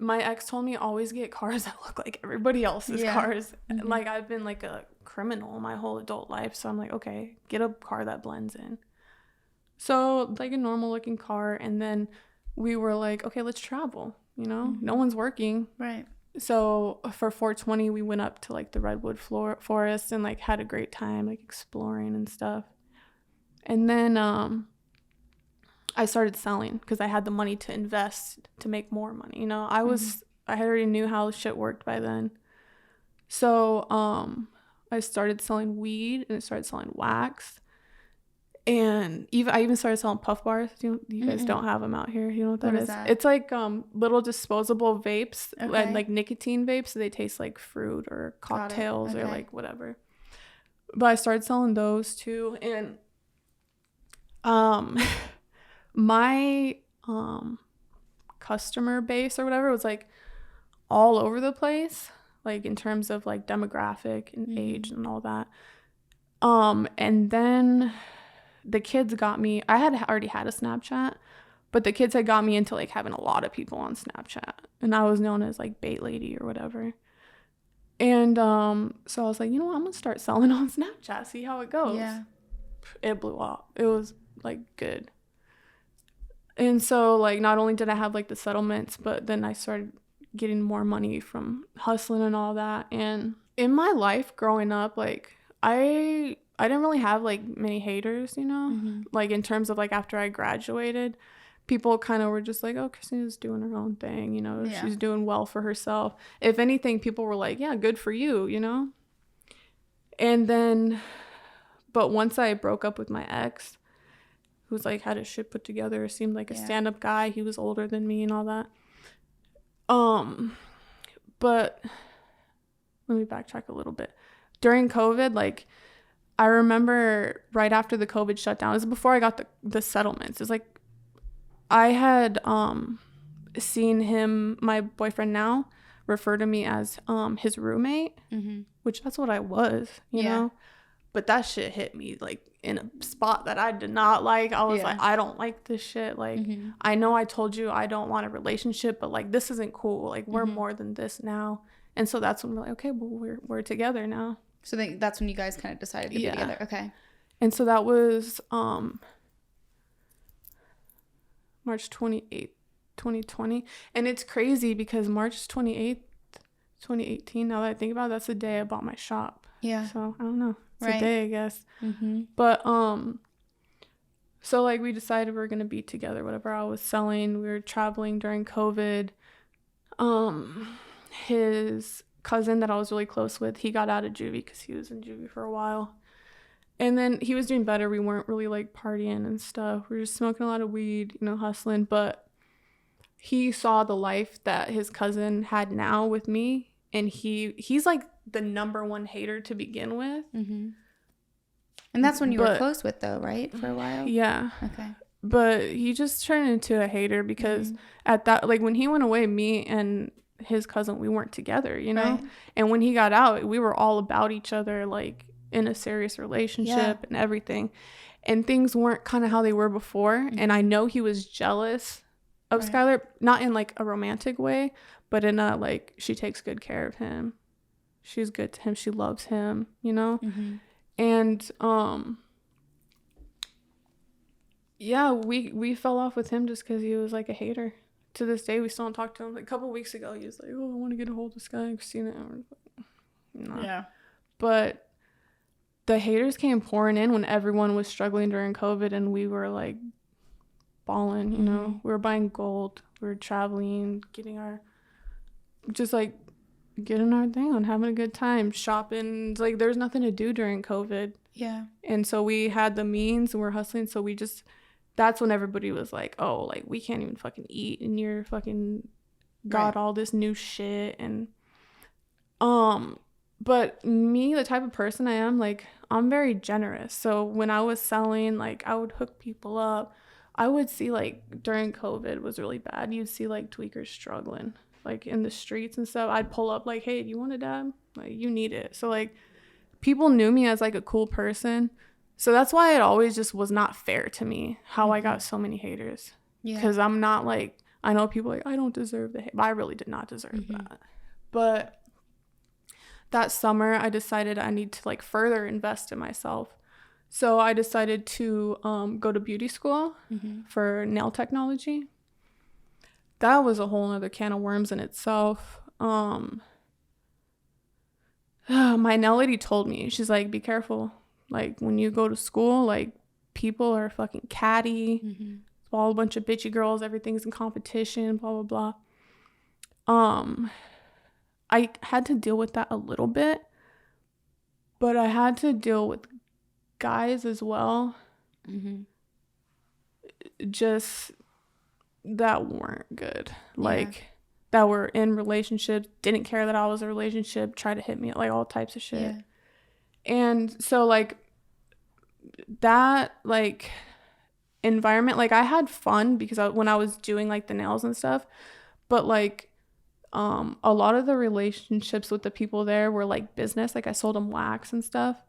my ex told me always get cars that look like everybody else's cars. Like, I've been like a criminal my whole adult life, so I'm like, okay, get a car that blends in. So, like, a normal looking car. And then we were like, okay, let's travel, you know. No one's working, right? So for 420, we went up to like the redwood forest and like had a great time, like exploring and stuff. And then I started selling because I had the money to invest to make more money, you know. I already knew how shit worked by then. So I started selling weed, and I started selling wax. And I even started selling puff bars. You guys don't have them out here. You know what that is? It's like little disposable vapes, like nicotine vapes. So they taste like fruit or cocktails or like whatever. But I started selling those too. And my customer base or whatever was like all over the place, like in terms of like demographic and age and all that. And then the kids got me, I had already had a Snapchat, but the kids had got me into like having a lot of people on Snapchat, and I was known as like bait lady or whatever. And so I was like, you know what, I'm gonna start selling on Snapchat, see how it goes. Yeah. It blew up. It was like good. And so like not only did I have like the settlements, but then I started getting more money from hustling and all that. And in my life growing up, like I didn't really have like many haters, you know, like in terms of like after I graduated, people kind of were just like, oh, Kristina's doing her own thing, you know, she's doing well for herself. If anything, people were like, yeah, good for you, you know. And then, but once I broke up with my ex, who's like had his shit put together, seemed like a stand-up guy, he was older than me and all that. But let me backtrack a little bit. During COVID, like I remember right after the COVID shutdown, it was before I got the settlements. It's like I had seen him, my boyfriend now, refer to me as his roommate, which that's what I was, you know. But that shit hit me like in a spot that I did not like. I was like, I don't like this shit. Like, I know I told you I don't want a relationship, but like this isn't cool. Like we're more than this now. And so that's when we're like, okay, well we're together now. So that's when you guys kind of decided to be together. Okay. And so that was March 28th, 2020. And it's crazy because March 28th, 2018, now that I think about it, that's the day I bought my shop. Yeah. So I don't know. It's a day, I guess. But so like we decided we were gonna be together, whatever. I was selling, we were traveling during COVID. His cousin that I was really close with, he got out of juvie because he was in juvie for a while. And then he was doing better. We weren't really like partying and stuff. We were just smoking a lot of weed, you know, hustling. But he saw the life that his cousin had now with me. And he's like the number one hater to begin with. And that's when you were close with though, right? For a while? Yeah. Okay. But he just turned into a hater because at that, like when he went away, me and his cousin, we weren't together, you know? Right. And when he got out, we were all about each other, like in a serious relationship and everything. And things weren't kind of how they were before. And I know he was jealous of Skylar, not in like a romantic way, but in a like, she takes good care of him. She's good to him. She loves him, you know? And yeah, we fell off with him just because he was like a hater. To this day, we still don't talk to him. Like a couple weeks ago, he was like, oh, I want to get a hold of Sky and Kristina. And like, nah. Yeah. But the haters came pouring in when everyone was struggling during COVID, and we were like balling, you know? We were buying gold. We were traveling, getting our thing on, having a good time, shopping. Like there's nothing to do during COVID. Yeah. And so we had the means and we're hustling. So that's when everybody was like, oh, like we can't even fucking eat and you're fucking got all this new shit. And but me, the type of person I am, like I'm very generous. So when I was selling, like I would hook people up. I would see like during COVID was really bad. You'd see like tweakers struggling like in the streets and stuff. I'd pull up like, hey, do you want a dab? Like you need it. So like people knew me as like a cool person. So that's why it always just was not fair to me how I got so many haters. Yeah. Because I'm not like, I know people like, I don't deserve the hate. But I really did not deserve that. But that summer, I decided I need to like further invest in myself. So I decided to go to beauty school for nail technology. That was a whole other can of worms in itself. My nail lady told me, she's like, be careful. Like when you go to school, like people are fucking catty. It's all a bunch of bitchy girls. Everything's in competition, blah, blah, blah. I had to deal with that a little bit, but I had to deal with guys as well. Just that weren't good. Like that were in relationships, didn't care that I was in a relationship, tried to hit me, like all types of shit. And so like that like environment, like I had fun because when I was doing like the nails and stuff, but like a lot of the relationships with the people there were like business. Like I sold them wax and stuff.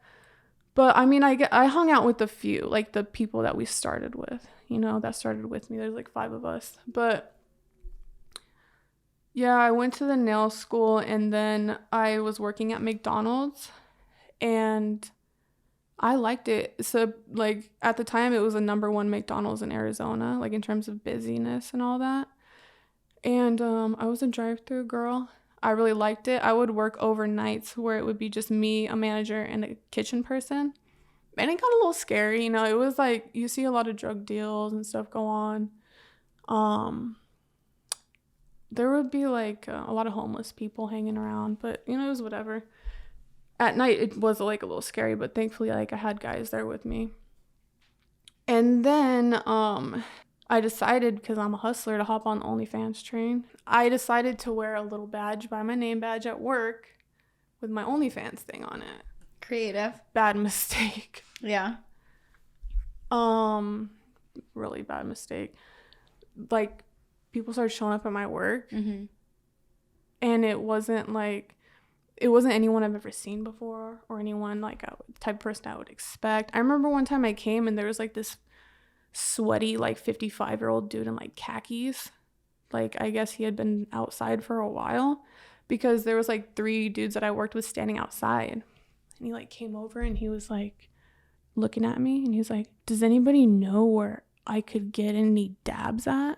But I mean, I hung out with a few, like the people that we started with, you know, that started with me. There's like 5 of us. But Yeah, I went to the nail school, and then I was working at McDonald's, and I liked it. So, like, at the time, it was the #1 McDonald's in Arizona, like, in terms of busyness and all that. And I was a drive-through girl. I really liked it. I would work overnights where it would be just me, a manager, and a kitchen person. And it got a little scary, you know. It was like you see a lot of drug deals and stuff go on. There would be like a lot of homeless people hanging around, but you know, it was whatever. At night it was like a little scary, but thankfully like I had guys there with me. And then I decided, because I'm a hustler, to hop on the OnlyFans train. I decided to wear a little badge by my name badge at work with my OnlyFans thing on it. Creative. Bad mistake. Yeah. Really bad mistake. Like, people started showing up at my work, mm-hmm. and it wasn't anyone I've ever seen before, or anyone like a type of person I would expect. I remember one time I came and there was like this sweaty like 55-year-old dude in like khakis. Like, I guess he had been outside for a while, because there was like 3 dudes that I worked with standing outside, and he like came over and he was like looking at me, and he was like, "Does anybody know where I could get any dabs at?"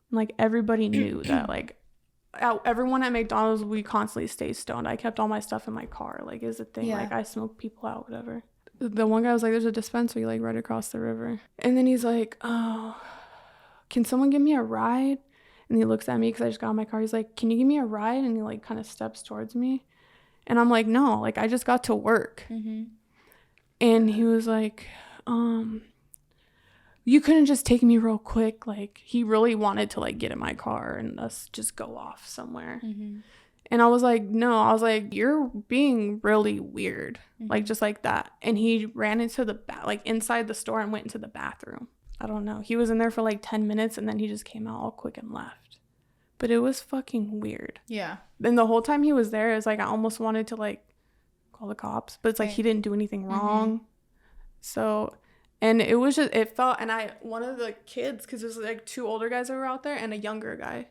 And like, everybody knew that like everyone at McDonald's, we constantly stay stoned. I kept all my stuff in my car, like, is a thing. Yeah. Like, I smoke people out, whatever. The one guy was like, "There's a dispensary like right across the river." And then he's like, "Oh, can someone give me a ride?" And he looks at me because I just got in my car. He's like, "Can you give me a ride?" And he like kind of steps towards me, and I'm like, "No, like, I just got to work." Mm-hmm. And he was like, "You couldn't just take me real quick?" Like, he really wanted to like get in my car and us just go off somewhere. Mm-hmm. And I was like, "No." I was like, "You're being really weird." Mm-hmm. Like, just like that. And he ran into the like inside the store and went into the bathroom. I don't know. He was in there for like 10 minutes, and then he just came out all quick and left. But it was fucking weird. Yeah. And the whole time he was there, it's like I almost wanted to like call the cops, but it's like, he didn't do anything wrong. Mm-hmm. So, and it was just, it felt, and one of the kids, because there's like 2 older guys that were out there and a younger guy.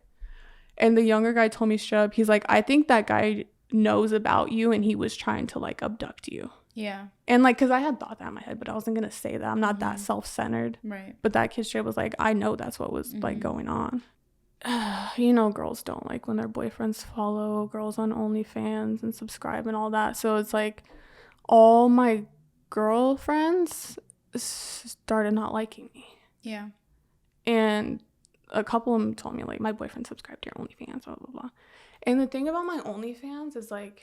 And the younger guy told me straight up, he's like, "I think that guy knows about you and he was trying to like abduct you." Yeah. And like, because I had thought that in my head, but I wasn't going to say that. I'm not that self-centered. Right. But that kid straight was like, "I know that's what was like going on." You know, girls don't like when their boyfriends follow girls on OnlyFans and subscribe and all that. So it's like all my girlfriends started not liking me. Yeah. And a couple of them told me, like, "My boyfriend subscribed to your OnlyFans, blah, blah, blah." And the thing about my OnlyFans is, like,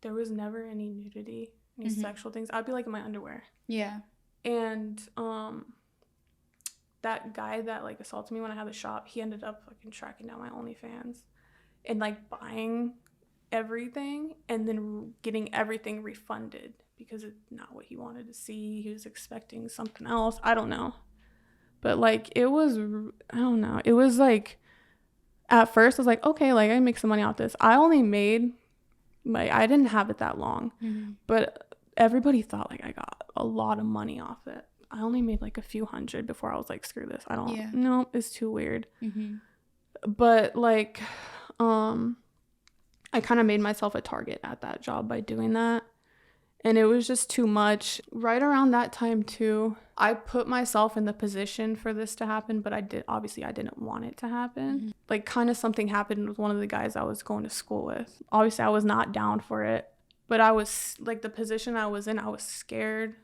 there was never any nudity, any sexual things. I'd be, like, in my underwear. Yeah. And that guy that, like, assaulted me when I had the shop, he ended up, fucking tracking down my OnlyFans and, like, buying everything and then getting everything refunded because it's not what he wanted to see. He was expecting something else. I don't know. But, like, it was, I don't know. It was, like, at first, I was like, okay, like, I can make some money off this. I only made, like, I didn't have it that long. Mm-hmm. But everybody thought, like, I got a lot of money off it. I only made, like, a few hundred before I was like, screw this. I don't, no, it's too weird. Mm-hmm. But, like, I kind of made myself a target at that job by doing that. And it was just too much. Right around that time, too, I put myself in the position for this to happen, but I didn't want it to happen. Mm-hmm. Like, kind of something happened with one of the guys I was going to school with. Obviously, I was not down for it, but I was, like, the position I was in, I was scared,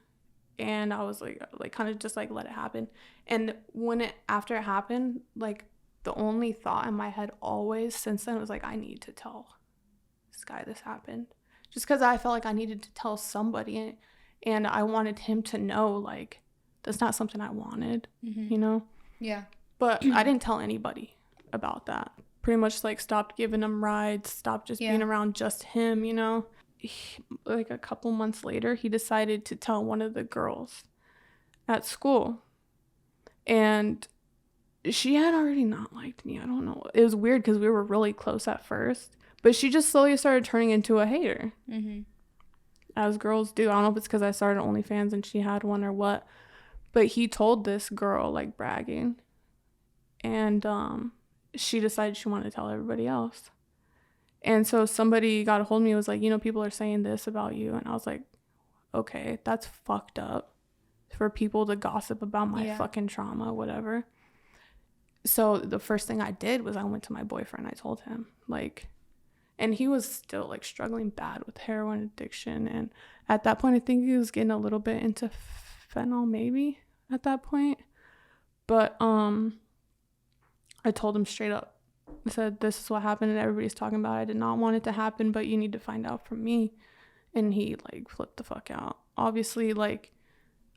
and I was, like kind of just, like, let it happen. And after it happened, like, the only thought in my head always since then was, like, I need to tell this guy this happened. Just because I felt like I needed to tell somebody, and I wanted him to know, like, that's not something I wanted, you know? Yeah. But I didn't tell anybody about that. Pretty much, like, stopped giving him rides, stopped just being around just him, you know? Like, a couple months later, he decided to tell one of the girls at school. And she had already not liked me. I don't know. It was weird because we were really close at first. But she just slowly started turning into a hater. Mm-hmm. As girls do. I don't know if it's because I started OnlyFans and she had one or what. But he told this girl, like, bragging. And she decided she wanted to tell everybody else. And so somebody got a hold of me and was like, you know, people are saying this about you. And I was like, okay, that's fucked up for people to gossip about my fucking trauma, whatever. So the first thing I did was I went to my boyfriend. I told him, like, and he was still like struggling bad with heroin addiction. And at that point, I think he was getting a little bit into fentanyl, maybe at that point. But I told him straight up. I said, this is what happened and everybody's talking about it. I did not want it to happen, but you need to find out from me. And he like flipped the fuck out. Obviously, like,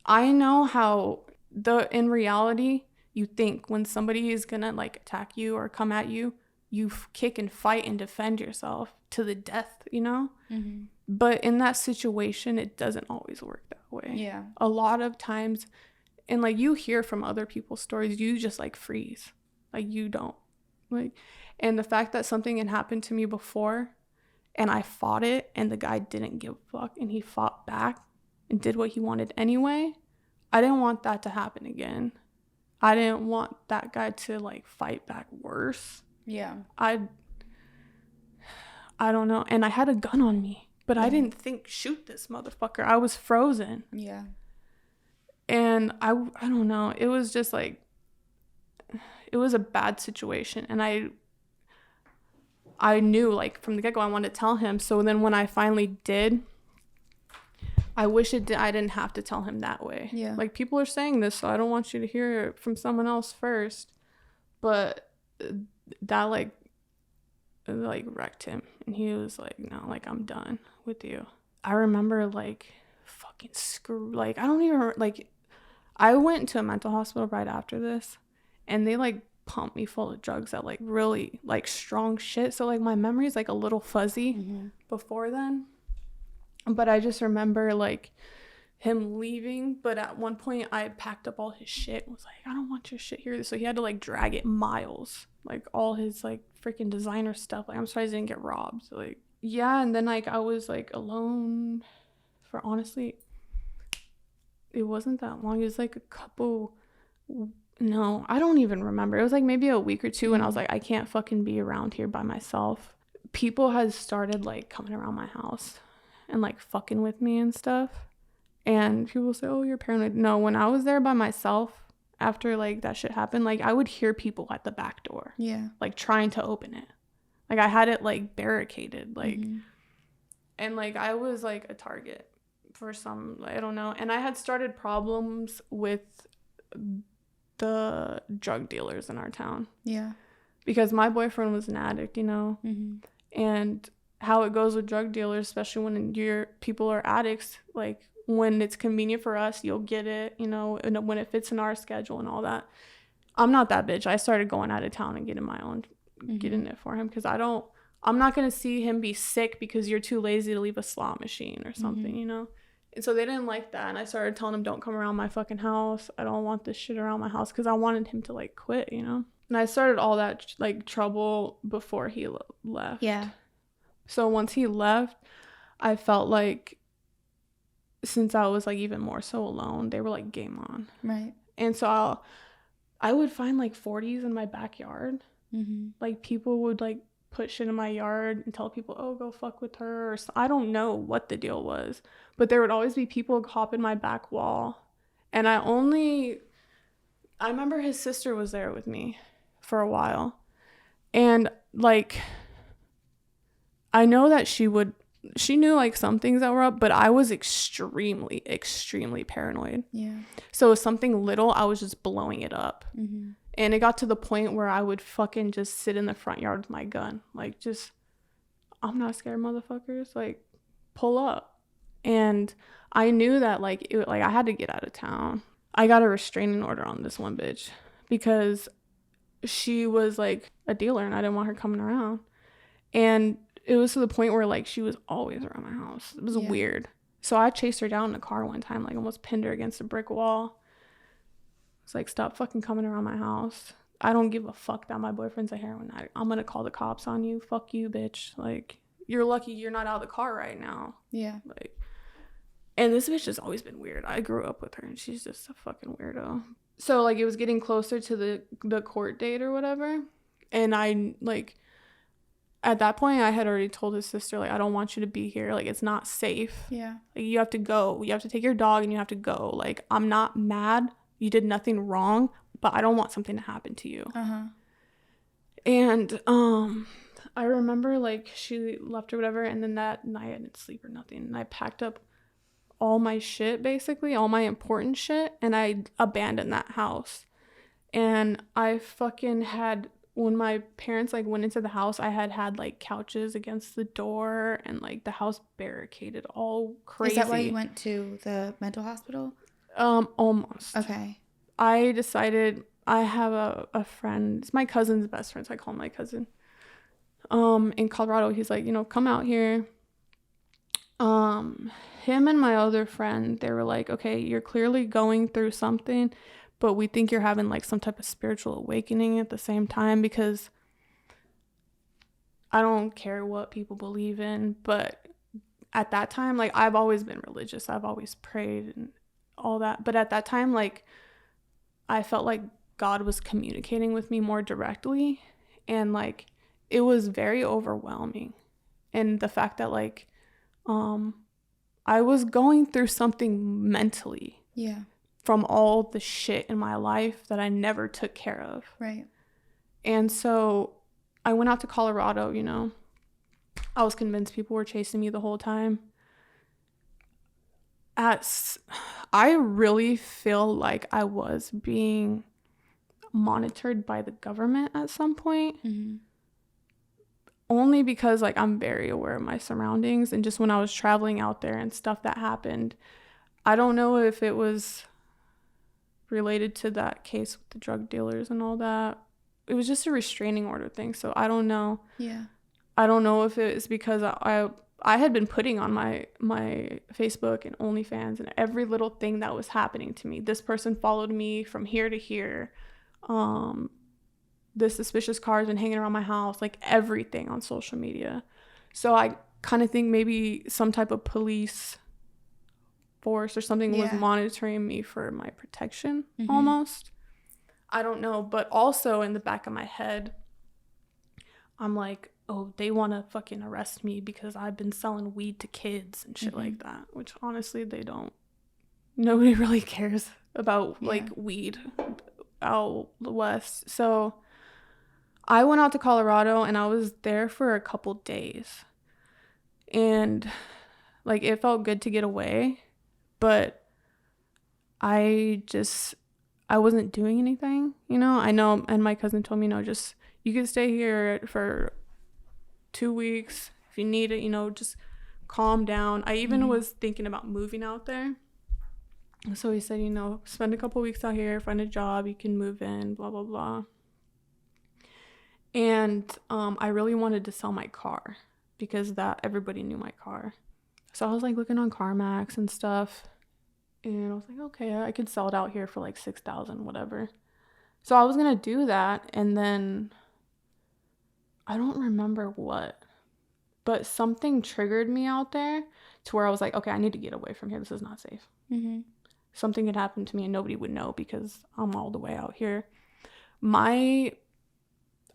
I know how in reality, you think when somebody is gonna like attack you or come at you, you kick and fight and defend yourself to the death, you know? Mm-hmm. But in that situation, it doesn't always work that way. Yeah. A lot of times, and like you hear from other people's stories, you just like freeze. Like you don't. Like, and the fact that something had happened to me before and I fought it and the guy didn't give a fuck and he fought back and did what he wanted anyway, I didn't want that to happen again. I didn't want that guy to like fight back worse. Yeah. I don't know. And I had a gun on me, but I didn't think shoot this motherfucker. I was frozen. Yeah. And I don't know. It was just like, it was a bad situation. And I knew like from the get-go I wanted to tell him. So then when I finally did, I wish I didn't have to tell him that way. Yeah. Like people are saying this, so I don't want you to hear it from someone else first. But that like wrecked him. And he was like, no, like I'm done with you. I remember like fucking like I don't even like I went to a mental hospital right after this. And they like pumped me full of drugs that like really like strong shit. So like my memory is like a little fuzzy before then. But I just remember like him leaving. But at one point I packed up all his shit and was like, I don't want your shit here. So he had to like drag it miles. Like all his like freaking designer stuff. Like I'm surprised I didn't get robbed. So, like yeah. And then like I was like alone for honestly, it wasn't that long. It was like a couple. No, I don't even remember. It was like maybe a week or two and I was like, I can't fucking be around here by myself. People had started like coming around my house and like fucking with me and stuff. And people say, oh, you're paranoid. No, when I was there by myself after like that shit happened, like I would hear people at the back door. Yeah. Like trying to open it. Like I had it like barricaded. Like, and like I was like a target for some, I don't know. And I had started problems with the drug dealers in our town. Yeah. Because my boyfriend was an addict, you know. And how it goes with drug dealers, especially when people are addicts, like when it's convenient for us, you'll get it, you know, and when it fits in our schedule and all that. I'm not that bitch. I started going out of town and getting my own, getting it for him because I'm not going to see him be sick because you're too lazy to leave a slot machine or something, you know. And so they didn't like that. And I started telling him, don't come around my fucking house. I don't want this shit around my house because I wanted him to like quit, you know. And I started all that like trouble before he left. Yeah. So once he left, I felt like since I was like even more so alone, they were like game on. Right. And so I would find like 40s in my backyard. Like people would like put shit in my yard and tell people, oh, go fuck with her. Or I don't know what the deal was, but there would always be people hop in my back wall. And I remember his sister was there with me for a while. And like, I know that she knew like some things that were up, but I was extremely, extremely paranoid. Yeah. So something little, I was just blowing it up. And it got to the point where I would fucking just sit in the front yard with my gun. Like, just, I'm not scared, motherfuckers. Like, pull up. And I knew that, like, I had to get out of town. I got a restraining order on this one bitch because she was, like, a dealer and I didn't want her coming around. And it was to the point where, like, she was always around my house. It was weird. So I chased her down in a car one time, like, almost pinned her against a brick wall. It's like, stop fucking coming around my house. I don't give a fuck that my boyfriend's a heroin addict. I'm gonna call the cops on you. Fuck you, bitch. Like, you're lucky you're not out of the car right now. Yeah. Like, and this bitch has always been weird. I grew up with her and she's just a fucking weirdo. So like it was getting closer to the court date or whatever. And I, like, at that point, I had already told his sister, like, I don't want you to be here. Like, it's not safe. Yeah. Like, you have to go. You have to take your dog and you have to go. Like, I'm not mad. You did nothing wrong, but I don't want something to happen to you. Uh-huh. And I remember, like, she left or whatever, and then that night I didn't sleep or nothing. And I packed up all my shit, basically, all my important shit, and I abandoned that house. And I fucking had, when my parents, like, went into the house, I had like, couches against the door and, like, the house barricaded, all crazy. Is that why you went to the mental hospital? Almost. Okay. I decided, I have a friend, it's my cousin's best friend, so I call him my cousin. In Colorado, he's like, you know, come out here. Him and my other friend, they were like, okay, you're clearly going through something, but we think you're having, like, some type of spiritual awakening at the same time, because I don't care what people believe in, but at that time, like, I've always been religious. I've always prayed and all that. But at that time, like, I felt like God was communicating with me more directly, and, like, it was very overwhelming. And the fact that, like, I was going through something mentally. Yeah. From all the shit in my life that I never took care of. Right. And so I went out to Colorado, you know. I was convinced people were chasing me the whole time. I really feel like I was being monitored by the government at some point. Mm-hmm. Only because, like, I'm very aware of my surroundings, and just when I was traveling out there and stuff that happened, I don't know if it was related to that case with the drug dealers and all that. It was just a restraining order thing, so I don't know. Yeah. I don't know if it's because I had been putting on my Facebook and OnlyFans and every little thing that was happening to me. This person followed me from here to here. This suspicious car has been hanging around my house, like, everything on social media. So I kind of think maybe some type of police force or something was monitoring me for my protection, almost. I don't know. But also in the back of my head, I'm like, oh, they want to fucking arrest me because I've been selling weed to kids and shit like that, which honestly they don't. Nobody really cares about like weed out west. So I went out to Colorado and I was there for a couple days, and like it felt good to get away, but I wasn't doing anything, you know. I know, and my cousin told me, no, just you can stay here for 2 weeks if you need it, you know, just calm down. I even was thinking about moving out there. So he said, you know, spend a couple weeks out here, find a job, you can move in, blah, blah, blah. And I really wanted to sell my car because everybody knew my car. So I was like looking on CarMax and stuff. And I was like, okay, I could sell it out here for like $6,000, whatever. So I was going to do that. And then I don't remember what, but something triggered me out there to where I was like, okay, I need to get away from here. This is not safe. Something had happened to me and nobody would know because I'm all the way out here.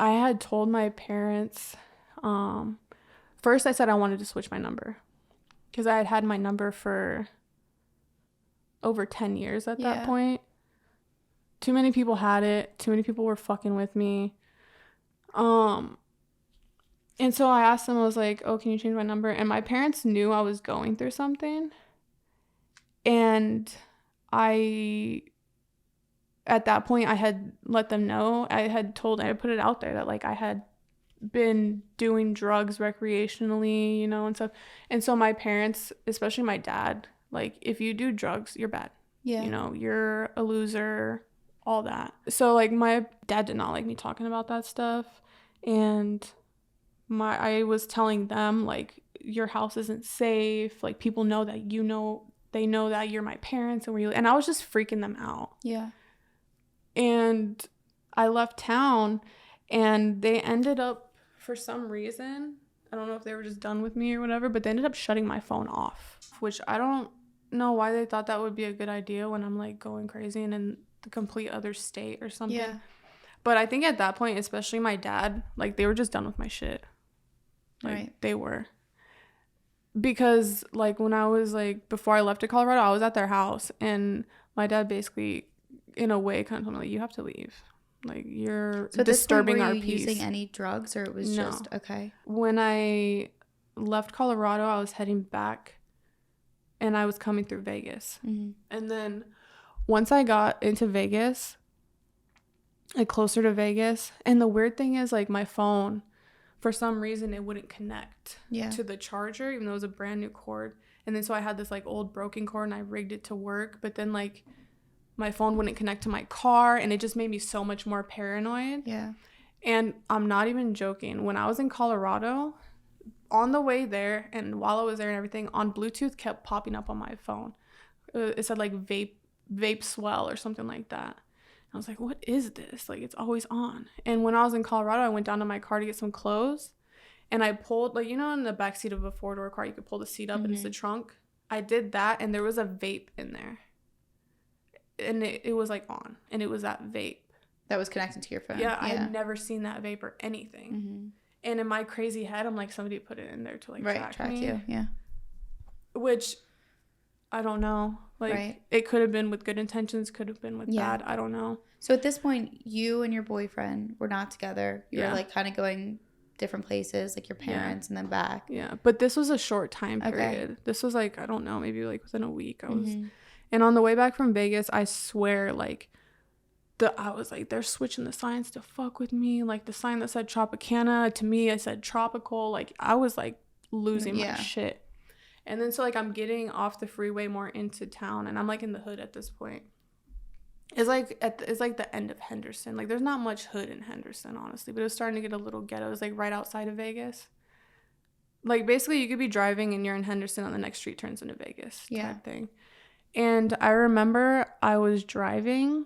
I had told my parents, first I said I wanted to switch my number because I had had my number for over 10 years at that point. Too many people had it. Too many people were fucking with me. And so I asked them, I was like, oh, can you change my number? And my parents knew I was going through something. And at that point, I had let them know. I put it out there that, like, I had been doing drugs recreationally, you know, and stuff. And so my parents, especially my dad, like, if you do drugs, you're bad. Yeah. You know, you're a loser, all that. So, like, my dad did not like me talking about that stuff. And I was telling them, like, your house isn't safe. Like, people know that they know that you're my parents and I was just freaking them out. Yeah. And I left town and they ended up, for some reason, I don't know if they were just done with me or whatever, but they ended up shutting my phone off, which I don't know why they thought that would be a good idea when I'm like going crazy and in the complete other state or something. Yeah. But I think at that point, especially my dad, like, they were just done with my shit. Like, right. They were. Because, like, when I was, like, before I left to Colorado, I was at their house. And my dad basically, in a way, kind of told me, like, you have to leave. Like, you're disturbing our peace. Were you using any drugs, or it was just, okay. When I left Colorado, I was heading back. And I was coming through Vegas. Mm-hmm. And then once I got into Vegas, like closer to Vegas, and the weird thing is, like, my phone, for some reason, it wouldn't connect to the charger, even though it was a brand new cord. And then so I had this, like, old broken cord, and I rigged it to work. But then, like, my phone wouldn't connect to my car, and it just made me so much more paranoid. Yeah. And I'm not even joking. When I was in Colorado, on the way there, and while I was there and everything, on Bluetooth kept popping up on my phone. It said, like, vape swell or something like that. I was like, what is this? Like, it's always on. And when I was in Colorado, I went down to my car to get some clothes. And I pulled, like, you know, in the backseat of a four-door car, you could pull the seat up and it's the trunk. I did that, and there was a vape in there. And it was, like, on. And it was that vape. That was connected to your phone. Yeah, I had never seen that vape or anything. Mm-hmm. And in my crazy head, I'm like, somebody put it in there to, like, track me. You. Yeah. Which, I don't know. Like, it could have been with good intentions, could have been with bad. I don't know. So at this point, you and your boyfriend were not together. You were, like, kind of going different places, like your parents and then back. Yeah. But this was a short time period. This was, like, I don't know, maybe, like, within a week. And on the way back from Vegas, I swear, like, I was like, they're switching the signs to fuck with me. Like, the sign that said Tropicana, to me, I said tropical. Like, I was, like, losing my shit. And then so, like, I'm getting off the freeway more into town, and I'm, like, in the hood at this point. It's like the end of Henderson. Like, there's not much hood in Henderson, honestly, but it was starting to get a little ghetto. It was, like, right outside of Vegas. Like, basically, you could be driving and you're in Henderson, on the next street turns into Vegas type thing. And I remember I was driving,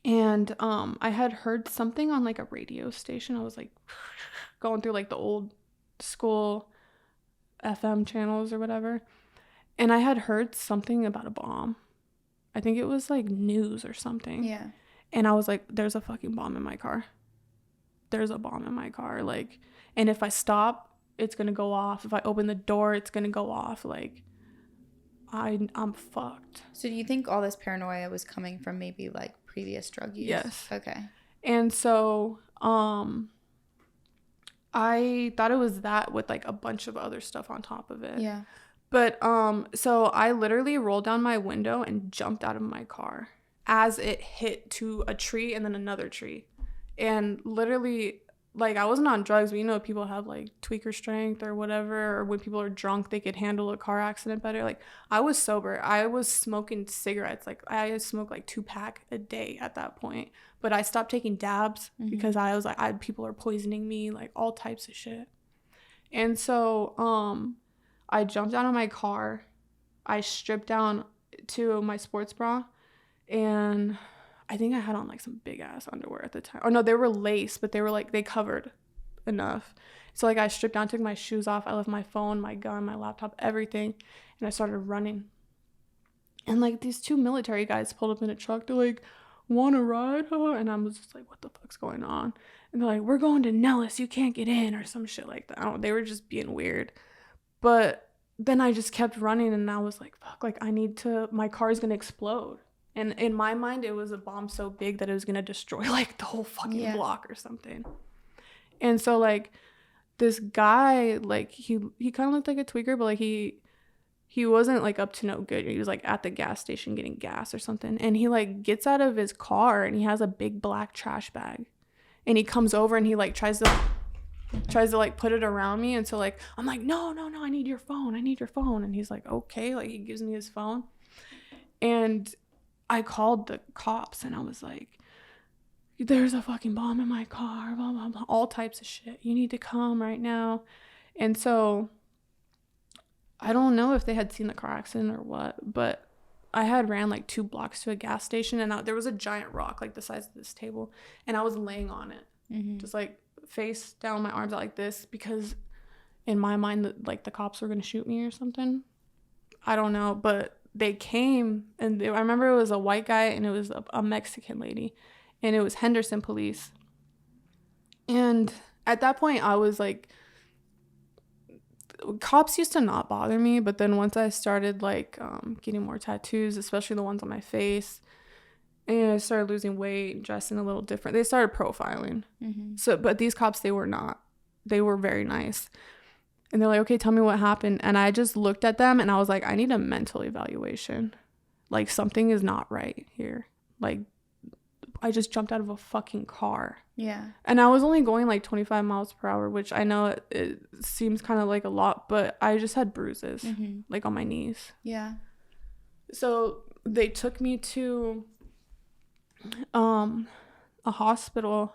and I had heard something on, like, a radio station. I was, like, going through, like, the old school FM channels or whatever, and I had heard something about a bomb. I think it was, like, news or something. Yeah. And I was like, there's a fucking bomb in my car. There's a bomb in my car. Like, and if I stop, it's gonna go off. If I open the door, it's gonna go off. Like, I'm fucked. So do you think all this paranoia was coming from maybe, like, previous drug use? Yes. Okay. And so I thought it was that with, like, a bunch of other stuff on top of it. Yeah. But so I literally rolled down my window and jumped out of my car as it hit to a tree and then another tree. And literally, like, I wasn't on drugs, but you know, people have, like, tweaker strength or whatever, or when people are drunk, they could handle a car accident better. Like, I was sober. I was smoking cigarettes. Like, I smoked, like, 2-pack a day at that point. But I stopped taking dabs because I was like, people are poisoning me, like, all types of shit. And so I jumped out of my car. I stripped down to my sports bra, and I think I had on, like, some big ass underwear at the time. Oh no, they were lace, but they were, like, they covered enough. So, like, I stripped down, took my shoes off. I left my phone, my gun, my laptop, everything. And I started running. And, like, these 2 military guys pulled up in a truck. They're like, want to ride? Huh? And I was just like, what the fuck's going on? And they're like, we're going to Nellis. You can't get in, or some shit like that. I don't know. They were just being weird. But then I just kept running, and I was like, fuck, like, my car is going to explode. And in my mind, it was a bomb so big that it was going to destroy, like, the whole fucking block or something. And so, like, this guy, like, he kind of looked like a tweaker, but, like, he wasn't, like, up to no good. He was, like, at the gas station getting gas or something. And he, like, gets out of his car, and he has a big black trash bag. And he comes over, and he, like, tries to like put it around me. And so, like, I'm like, no, I need your phone. And he's like, okay. Like, he gives me his phone. And I called the cops, and I was like, there's a fucking bomb in my car, blah, blah, blah, all types of shit. You need to come right now. And so I don't know if they had seen the car accident or what, but I had ran, like, 2 blocks to a gas station, and there was a giant rock, like, the size of this table, and I was laying on it, just, like, face down, my arms out like this, because in my mind, like, the cops were going to shoot me or something. I don't know, but they came, and I remember it was a white guy, and it was a Mexican lady, and it was Henderson police. And at that point, I was like, cops used to not bother me, but then once I started like getting more tattoos, especially the ones on my face, and I started losing weight, dressing a little different, they started profiling. So, but these cops, they were not. They were very nice. And they're like, okay, tell me what happened. And I just looked at them and I was like, I need a mental evaluation. Like, something is not right here. Like, I just jumped out of a fucking car. Yeah. And I was only going like 25 miles per hour, which I know it seems kind of like a lot, but I just had bruises like on my knees. Yeah. So they took me to a hospital,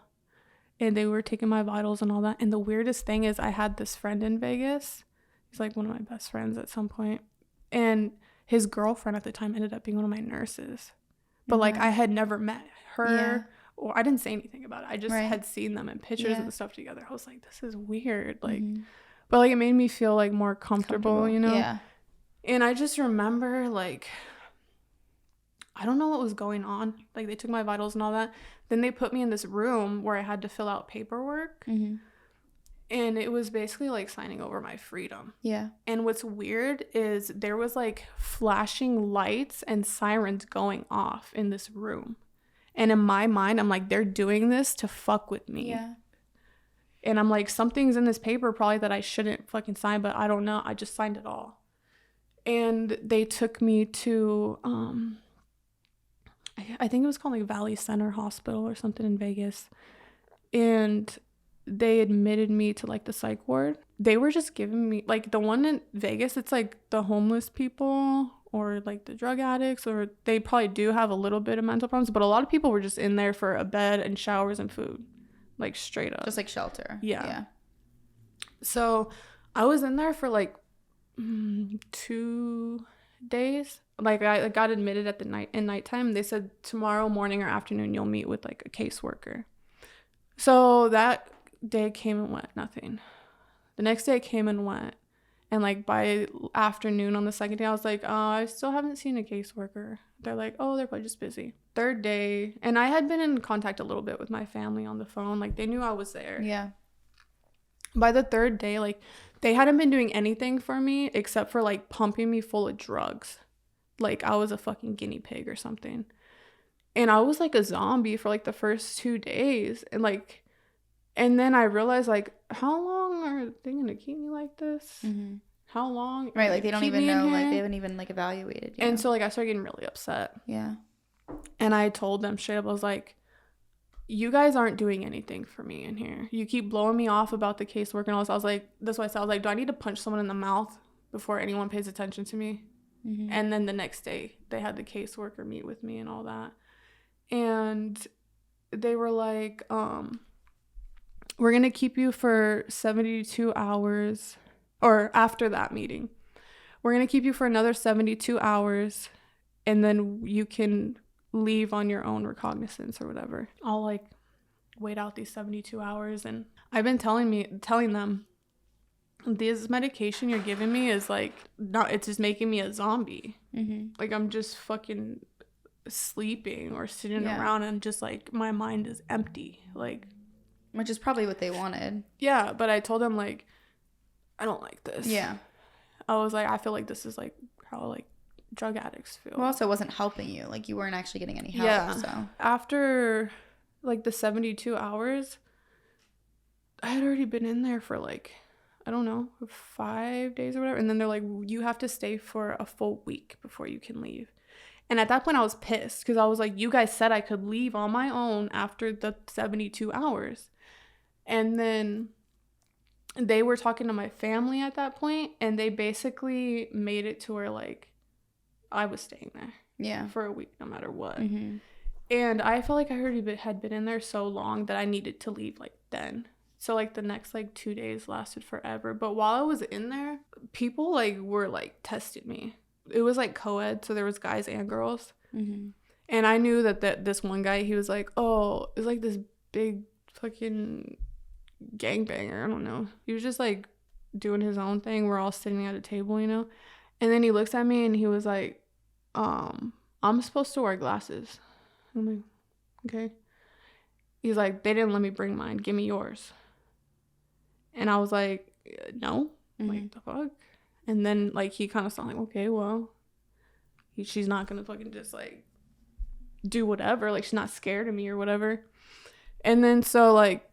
and they were taking my vitals and all that. And the weirdest thing is, I had this friend in Vegas. He's like one of my best friends at some point. And his girlfriend at the time ended up being one of my nurses. But like, I had never met her, or I didn't say anything about it. I just had seen them in pictures and stuff together. I was like, this is weird. Like, but like, it made me feel like more comfortable, you know? Yeah. And I just remember, like, I don't know what was going on. Like, they took my vitals and all that. Then they put me in this room where I had to fill out paperwork. And it was basically like signing over my freedom. Yeah. And what's weird is there was like flashing lights and sirens going off in this room. And in my mind, I'm like, they're doing this to fuck with me. Yeah. And I'm like, something's in this paper probably that I shouldn't fucking sign, but I don't know. I just signed it all. And they took me to, I think it was called like Valley Center Hospital or something in Vegas. And they admitted me to like the psych ward. They were just giving me, like, the one in Vegas, it's like the homeless people or like the drug addicts, or they probably do have a little bit of mental problems, but a lot of people were just in there for a bed and showers and food, like straight up. Just like shelter. Yeah. So I was in there for like 2 days. Like, I got admitted at nighttime. They said tomorrow morning or afternoon you'll meet with like a caseworker. So that day came and went, nothing. The next day came and went, and like by afternoon on the second day I was like, oh, I still haven't seen a caseworker. They're like, oh, they're probably just busy. Third day, and I had been in contact a little bit with my family on the phone, like they knew I was there. Yeah. By the third day, like, they hadn't been doing anything for me except for like pumping me full of drugs, like I was a fucking guinea pig or something. And I was like a zombie for like the first 2 days, and like, and then I realized, like, how long are they gonna keep me like this? How long? Right, like they don't even know, like they haven't even like evaluated you. And so like I started getting really upset. Yeah. And I told them straight up, I was like, you guys aren't doing anything for me in here. You keep blowing me off about the casework and all this. I was like, that's why I said, I was like, do I need to punch someone in the mouth before anyone pays attention to me? And then the next day they had the caseworker meet with me and all that. And they were like, we're going to keep you for 72 hours, or after that meeting, we're going to keep you for another 72 hours, and then you can leave on your own recognizance or whatever. I'll like wait out these 72 hours. And I've been telling them, this medication you're giving me is like, not, it's just making me a zombie. Like, I'm just fucking sleeping or sitting around, and just like my mind is empty, like, which is probably what they wanted. Yeah, but I told them, like, I don't like this. Yeah. I was like, I feel like this is like how like drug addicts feel. Well, also it wasn't helping you, like you weren't actually getting any help. Yeah. So after like the 72 hours, I had already been in there for like, I don't know, 5 days or whatever, and then they're like, you have to stay for a full week before you can leave. And at that point I was pissed, because I was like, you guys said I could leave on my own after the 72 hours. And then they were talking to my family at that point, and they basically made it to where like I was staying there for a week no matter what. And I felt like I already had been in there so long that I needed to leave like then. So like the next like 2 days lasted forever. But while I was in there, people like were like testing me. It was like co-ed, so there was guys and girls. And I knew that this one guy, he was like, oh, it's like this big fucking gangbanger. I don't know. He was just like doing his own thing. We're all sitting at a table, you know. And then he looks at me and he was like, I'm supposed to wear glasses. I'm like, okay. he's like, they didn't let me bring mine. Give me yours. And I was like, no. Like, the fuck? And then, like, he kind of sounded like, okay, well, she's not going to fucking just, like, do whatever. Like, she's not scared of me or whatever. And then, so, like,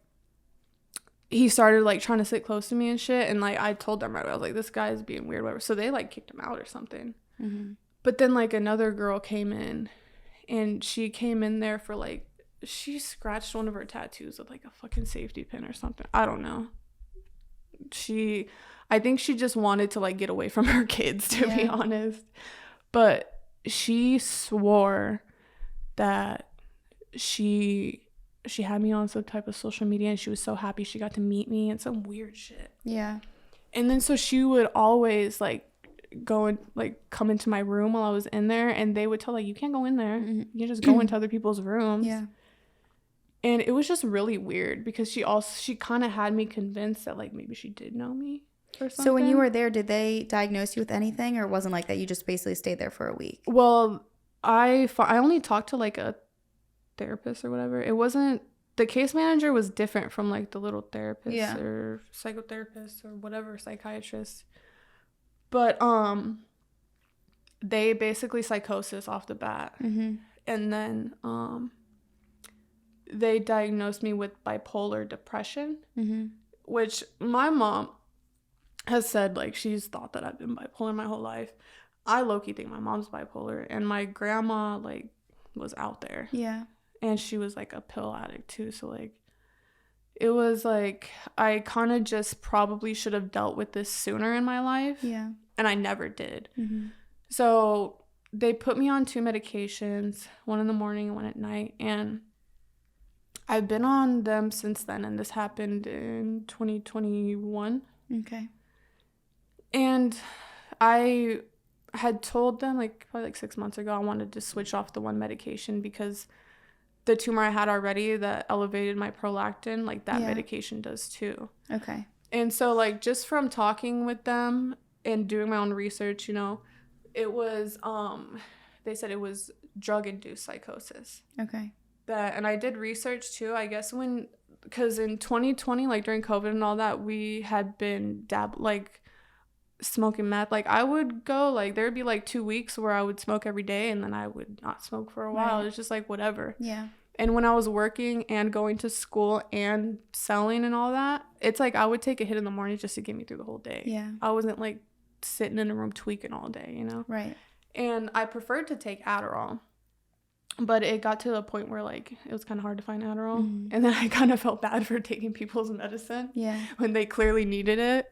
he started, like, trying to sit close to me and shit. And, like, I told them right away. I was like, this guy is being weird, whatever. So they, like, kicked him out or something. But then, like, another girl came in. And she came in there for, like, she scratched one of her tattoos with, like, a fucking safety pin or something. I don't know. I think she just wanted to, like, get away from her kids, to be honest. But she swore that she had me on some type of social media, and she was so happy she got to meet me and some weird shit. Yeah. And then so she would always, like, go and, like, come into my room while I was in there, and they would tell, like, you can't go in there. You can just go into other people's rooms. Yeah. And it was just really weird because she kind of had me convinced that, like, maybe she did know me or something. So when you were there, did they diagnose you with anything, or it wasn't like that? You just basically stayed there for a week? Well, I only talked to, like, a therapist or whatever. It wasn't, the case manager was different from, like, the little therapist or psychotherapist or whatever, psychiatrist. But they basically psychosis off the bat. And then they diagnosed me with bipolar depression, which my mom has said, like, she's thought that I've been bipolar my whole life. I low-key think my mom's bipolar, and my grandma, like, was out there. Yeah. And she was, like, a pill addict too, so, like, it was, like, I kind of just probably should have dealt with this sooner in my life. Yeah. And I never did. So they put me on 2 medications, one in the morning and one at night, and I've been on them since then, and this happened in 2021. Okay. And I had told them, like, probably, like, 6 months ago, I wanted to switch off the one medication because the tumor I had already that elevated my prolactin, like, that medication does too. Okay. And so, like, just from talking with them and doing my own research, you know, it was, they said it was drug-induced psychosis. Okay. And I did research too, I guess, because in 2020, like, during COVID and all that, we had been smoking meth. Like, I would go, like, there would be, like, 2 weeks where I would smoke every day, and then I would not smoke for a while. It's just, like, whatever. Yeah. And when I was working and going to school and selling and all that, it's like I would take a hit in the morning just to get me through the whole day. Yeah. I wasn't, like, sitting in a room tweaking all day, you know? Right. And I preferred to take Adderall. But it got to a point where, like, it was kind of hard to find Adderall. And then I kind of felt bad for taking people's medicine when they clearly needed it.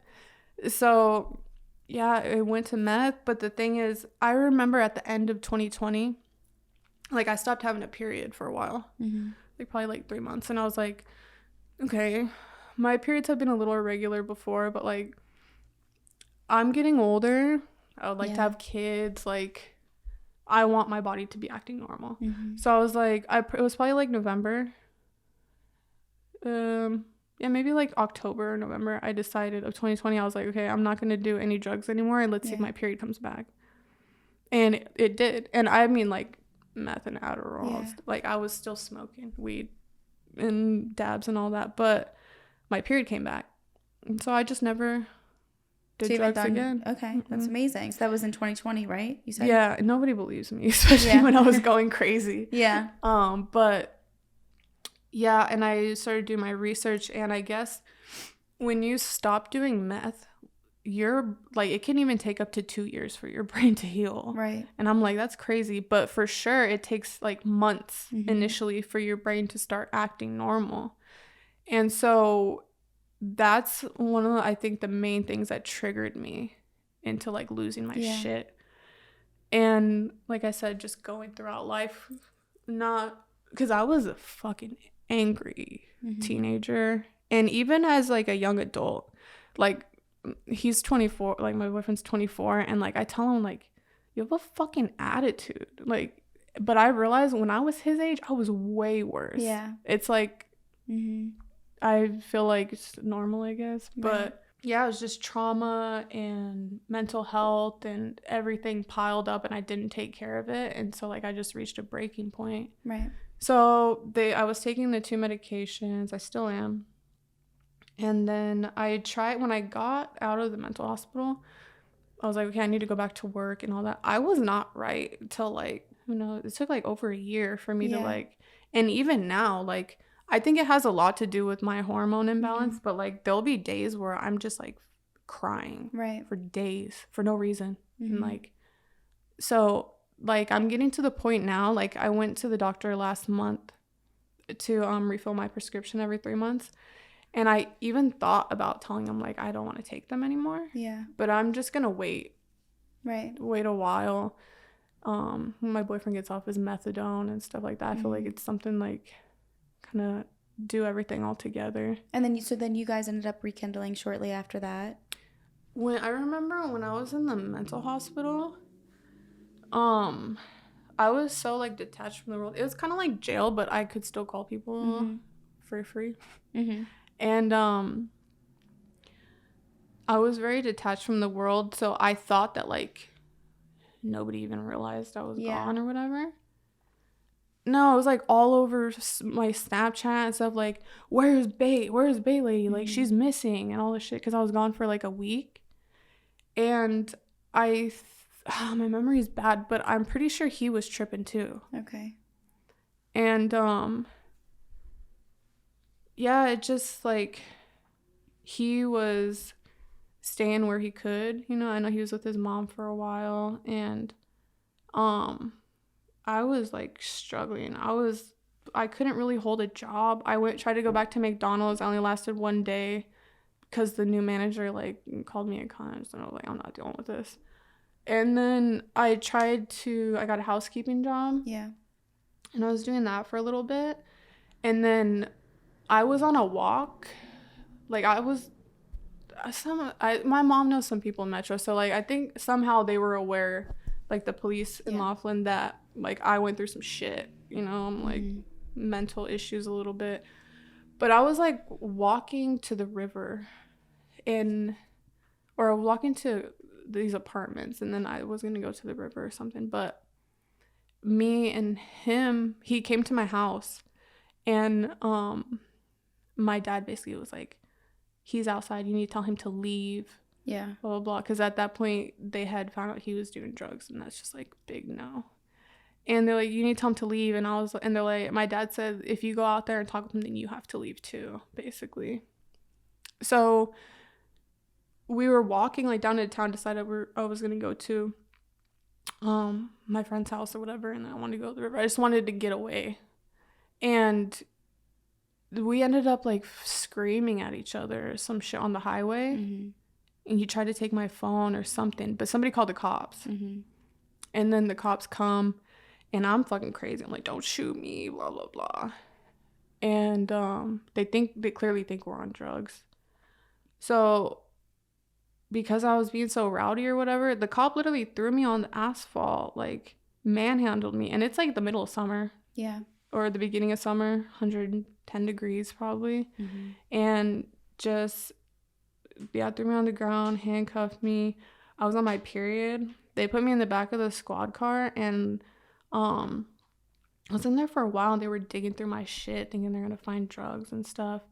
So, yeah, it went to meth. But the thing is, I remember at the end of 2020, like, I stopped having a period for a while. Like, probably, like, 3 months. And I was like, okay, my periods have been a little irregular before, but, like, I'm getting older. I would like to have kids. Like, I want my body to be acting normal. So I was like, it was probably, like, November. Maybe, like, October or November, I decided of 2020, I was like, okay, I'm not going to do any drugs anymore, and let's see if my period comes back. And it did. And I mean, like, meth and Adderall. Like, I was still smoking weed and dabs and all that, but my period came back. And so I just never did drugs again. Okay, that's amazing. So that was in 2020, right? You said? Yeah, nobody believes me, especially when I was going crazy. Yeah. But yeah, and I started doing my research, and I guess when you stop doing meth, you're like, it can even take up to 2 years for your brain to heal. Right. And I'm like, that's crazy. But for sure, it takes, like, months initially for your brain to start acting normal. And so that's one of the, I think, the main things that triggered me into, like, losing my shit. And like I said, just going throughout life, not because I was a fucking angry teenager. And even as, like, a young adult, like, he's 24, like, my boyfriend's 24, and, like, I tell him, like, you have a fucking attitude, like, but I realized when I was his age, I was way worse. Yeah. It's like, I feel like it's normal, I guess, but yeah, it was just trauma and mental health and everything piled up, and I didn't take care of it, and so, like, I just reached a breaking point. Right. So I was taking the 2 medications. I still am. And then when I got out of the mental hospital, I was like, okay, I need to go back to work and all that. I was not right till like, it took like over a year for me to like, and even now, like, I think it has a lot to do with my hormone imbalance, but like there'll be days where I'm just like crying for days for no reason. And like, so like I'm getting to the point now, like I went to the doctor last month to refill my prescription every 3 months. And I even thought about telling him, like, I don't want to take them anymore. Yeah. But I'm just going to wait. Right. Wait a while. When my boyfriend gets off his methadone and stuff like that, I feel like it's something, like, kind of do everything all together. And then you guys ended up rekindling shortly after that? I remember when I was in the mental hospital, I was so, like, detached from the world. It was kind of like jail, but I could still call people for free. And I was very detached from the world, so I thought that like nobody even realized I was gone or whatever. No, it was like all over my Snapchat and stuff, like, where's Bay lady, like she's missing and all this shit, because I was gone for like a week. And my memory is bad, but I'm pretty sure he was tripping too. Okay. And yeah, it just like he was staying where he could, I know he was with his mom for a while, and I was like struggling. I couldn't really hold a job. Tried to go back to McDonald's. I only lasted 1 day because the new manager like called me a cunt, and I was like, I'm not dealing with this. And then I got a housekeeping job. Yeah. And I was doing that for a little bit, and then I was on a walk. Like my mom knows some people in Metro, so like I think somehow they were aware, like the police in Laughlin, that like I went through some shit, like mental issues a little bit. But I was like walking to the river or walking to these apartments, and then I was gonna go to the river or something, but me and him, he came to my house, and my dad basically was like, he's outside, you need to tell him to leave. Yeah. Blah, blah, blah. Because at that point, they had found out he was doing drugs, and that's just, like, big no. And they're like, you need to tell him to leave. And they're like, my dad said, if you go out there and talk with him, then you have to leave too, basically. So we were walking, like, down to town, decided I was going to go to my friend's house or whatever, and I wanted to go to the river. I just wanted to get away. And we ended up like screaming at each other or some shit on the highway. And he tried to take my phone or something, but somebody called the cops. And then the cops come, and I'm fucking crazy. I'm like, don't shoot me, blah blah blah. And they clearly think we're on drugs. So because I was being so rowdy or whatever, the cop literally threw me on the asphalt, like manhandled me. And it's like the middle of summer. Yeah. Or the beginning of summer, 110 degrees probably. And just, threw me on the ground, handcuffed me. I was on my period. They put me in the back of the squad car, and I was in there for a while, and they were digging through my shit, thinking they're going to find drugs and stuff.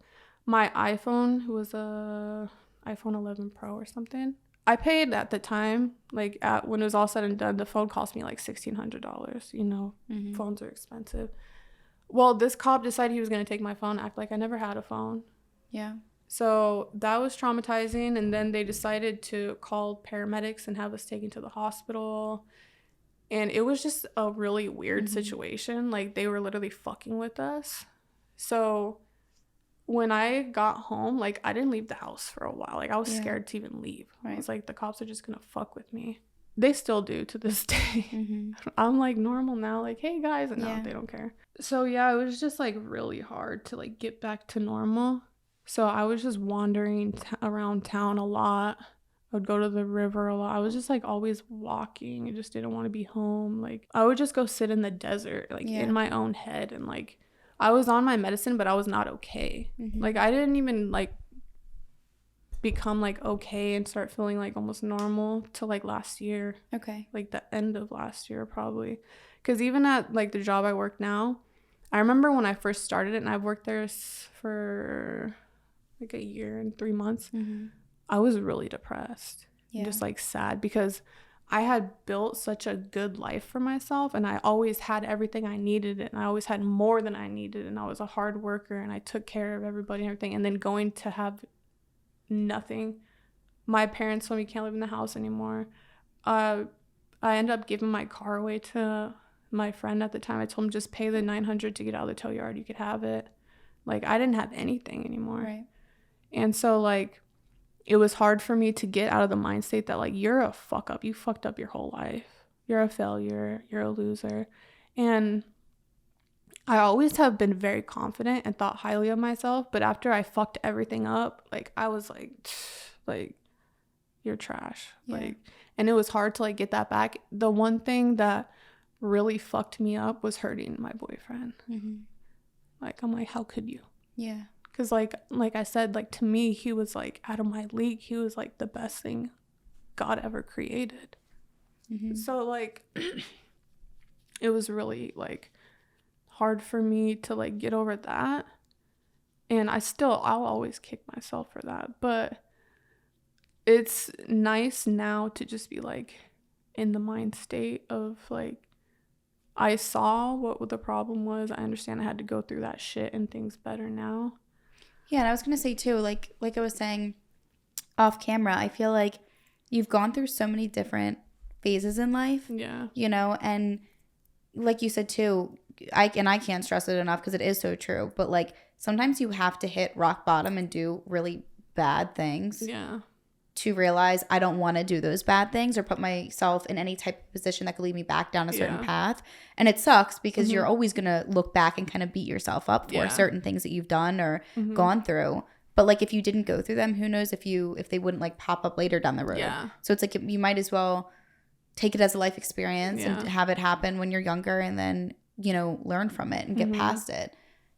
My iPhone was a iPhone 11 Pro or something. I paid at the time, like when it was all said and done, the phone cost me like $1,600, Phones are expensive. Well, this cop decided he was going to take my phone, act like I never had a phone. Yeah. So that was traumatizing. And then they decided to call paramedics and have us taken to the hospital. And it was just a really weird situation. Like, they were literally fucking with us. So when I got home, like, I didn't leave the house for a while. Like, I was scared to even leave. Right. I was like, the cops are just going to fuck with me. They still do to this day. I'm like normal now, like, hey guys, and no, they don't care. So yeah, it was just like really hard to like get back to normal. So I was just wandering around town a lot. I would go to the river a lot. I was just like always walking. I just didn't want to be home. Like, I would just go sit in the desert, like in my own head, and like I was on my medicine, but I was not okay. Like, I didn't even like become like okay and start feeling like almost normal till like last year. Okay. Like the end of last year probably. Because even at like the job I work now, I remember when I first started it, and I've worked there for like a year and 3 months. Mm-hmm. I was really depressed. Yeah. Just like sad, because I had built such a good life for myself, and I always had everything I needed, and I always had more than I needed, and I was a hard worker, and I took care of everybody and everything. And then going to have nothing. My parents told me you can't live in the house anymore. I ended up giving my car away to my friend at the time. I told him, just pay the $900 to get out of the tow yard. You could have it. Like, I didn't have anything anymore. Right. And so, like, it was hard for me to get out of the mind state that, like, you're a fuck up. You fucked up your whole life. You're a failure. You're a loser. And I always have been very confident and thought highly of myself. But after I fucked everything up, like, I was like, you're trash. Yeah. Like, and it was hard to, like, get that back. The one thing that really fucked me up was hurting my boyfriend. Mm-hmm. Like, I'm like, how could you? Yeah. Because, like I said, like, to me, he was, like, out of my league. He was, like, the best thing God ever created. Mm-hmm. So, like, it was really, like, hard for me to, like, get over that. And I'll always kick myself for that. But it's nice now to just be, like, in the mind state of, like, I saw what the problem was. I understand I had to go through that shit, and things better now. Yeah, and I was going to say, too, like I was saying off camera, I feel like you've gone through so many different phases in life. Yeah. You know, and like you said, too, I can't stress it enough because it is so true. But, like, sometimes you have to hit rock bottom and do really bad things. Yeah. To realize I don't want to do those bad things or put myself in any type of position that could lead me back down a certain path. And it sucks because you're always going to look back and kind of beat yourself up for certain things that you've done or gone through. But, like, if you didn't go through them, who knows if they wouldn't, like, pop up later down the road. Yeah. So it's like you might as well take it as a life experience and have it happen when you're younger and then, you know, learn from it and get past it,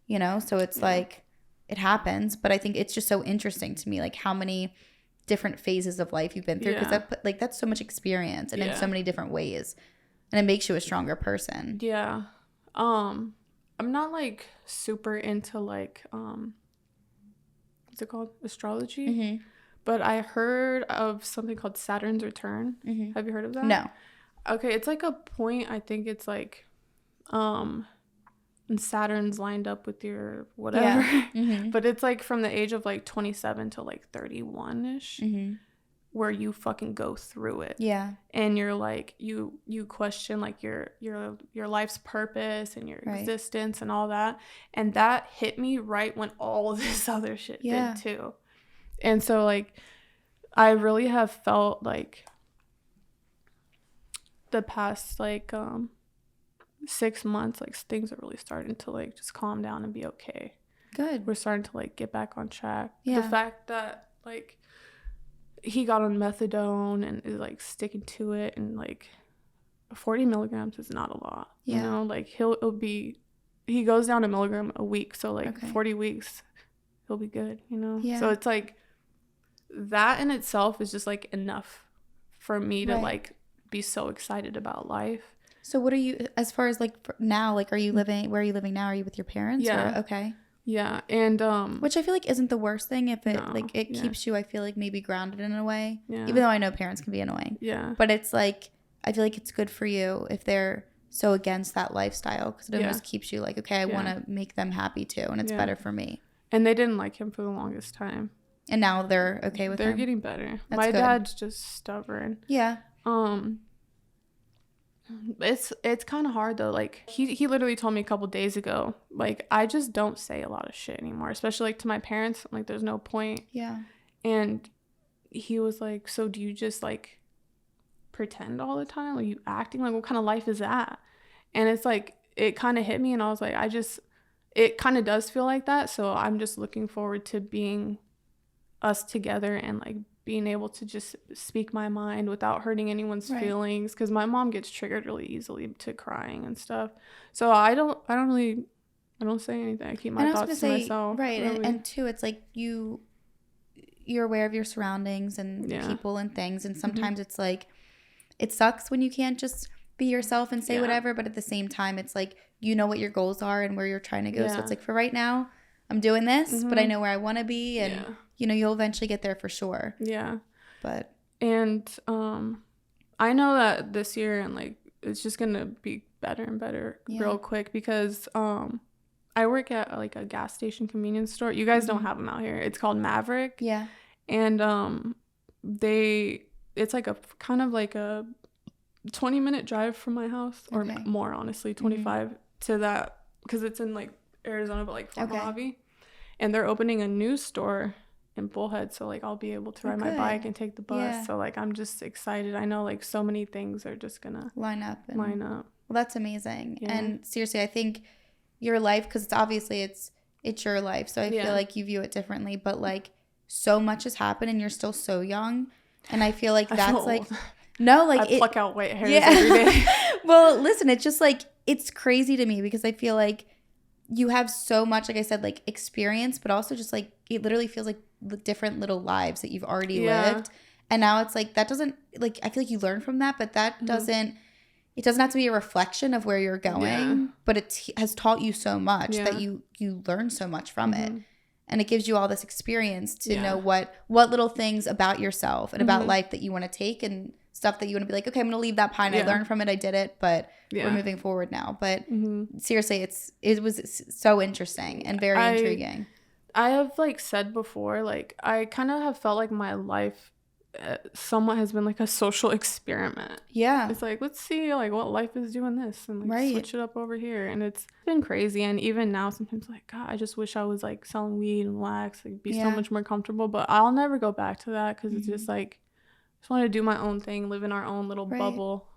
you know? So it's like it happens. But I think it's just so interesting to me, like, how many different phases of life you've been through, because that's so much experience and in so many different ways, and it makes you a stronger person. I'm not, like, super into, like, what's it called, astrology, but I heard of something called Saturn's return. Have you heard of that? No. Okay, it's like a point, I think it's like and Saturn's lined up with your whatever. But it's like from the age of like 27 to like 31ish, where you fucking go through it. Yeah. And you're like you question like your life's purpose and your existence and all that. And that hit me right when all of this other shit did too. And so, like, I really have felt like the past like 6 months, like, things are really starting to, like, just calm down and be okay. Good. We're starting to, like, get back on track. Yeah. The fact that, like, he got on methadone and is, like, sticking to it, and, like, 40 milligrams is not a lot. You know, like, he goes down a milligram a week, so, like, 40 weeks he'll be good, you know? Yeah. So it's like that in itself is just, like, enough for me to like be so excited about life. So what are you, as far as like now, like, where are you living now? Are you with your parents? Yeah. Or, okay. Yeah. And which I feel like isn't the worst thing if it it keeps you, I feel like, maybe grounded in a way. Yeah. Even though I know parents can be annoying. Yeah. But it's like, I feel like it's good for you if they're so against that lifestyle, because it almost keeps you like, okay, I want to make them happy too, and it's better for me. And they didn't like him for the longest time. And now they're okay with him? They're getting better. That's My good. dad's just stubborn. Yeah. It's kind of hard though. Like, he literally told me a couple days ago, like, I just don't say a lot of shit anymore, especially like to my parents. I'm like, there's no point. Yeah. And he was like, so do you just like pretend all the time? Are you acting? Like, what kind of life is that? And it's like, it kind of hit me, and I was like, it kind of does feel like that. So I'm just looking forward to being us together and like being able to just speak my mind without hurting anyone's feelings, because my mom gets triggered really easily to crying and stuff. So I don't say anything. I keep my thoughts to myself. Right. Really. And too, it's like you're aware of your surroundings and people and things, and sometimes it's like, it sucks when you can't just be yourself and say whatever, but at the same time, it's like you know what your goals are and where you're trying to go. So it's like, for right now, I'm doing this, but I know where I want to be, and you know, you'll eventually get there for sure. Yeah. But and I know that this year, and like it's just gonna be better and better real quick, because I work at like a gas station convenience store. You guys don't have them out here. It's called Maverick. Yeah. And it's like a kind of like a 20-minute drive from my house, or more, honestly, 25 to that, because it's in like Arizona, but like Fort Mojave. And they're opening a new store in Bullhead, so like I'll be able to ride my bike and take the bus. So like I'm just excited. I know like so many things are just gonna line up. Well, that's amazing. And seriously, I think your life, because it's obviously it's your life, so I feel like you view it differently, but like so much has happened and you're still so young, and I feel like that's like no, like I pluck out white hairs every day. Well, listen, it's just like, it's crazy to me, because I feel like you have so much, like I said, like experience, but also just like it literally feels like different little lives that you've already lived, and now it's like that doesn't, like, I feel like you learn from that, but that doesn't, it doesn't have to be a reflection of where you're going, but it has taught you so much that you learn so much from it. And it gives you all this experience to know what little things about yourself and about life that you want to take, and stuff that you want to be like, okay, I'm going to leave that behind. I learned from it. I did it, but we're moving forward now. But seriously, it was so interesting and very intriguing. I have like said before, like I kind of have felt like my life somewhat has been like a social experiment. Yeah. It's like, let's see like what life is doing this, and like switch it up over here. And it's been crazy. And even now sometimes like, God, I just wish I was like selling weed and wax, like be so much more comfortable. But I'll never go back to that, because it's just like, I just want to do my own thing, live in our own little bubble.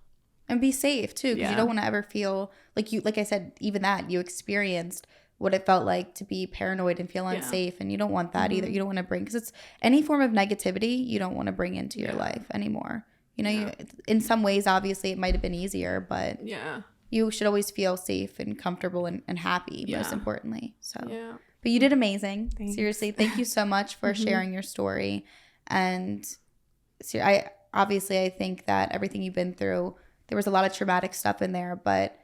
And be safe too, because you don't want to ever feel like like I said, even that you experienced what it felt like to be paranoid and feel unsafe, and you don't want that either. You don't want to bring, because it's any form of negativity you don't want to bring into your life anymore. You know, you, in some ways, obviously it might have been easier, but you should always feel safe and comfortable and happy, most importantly. So, but you did amazing. Thanks. Seriously, thank you so much for sharing your story. And I think that everything you've been through, there was a lot of traumatic stuff in there, but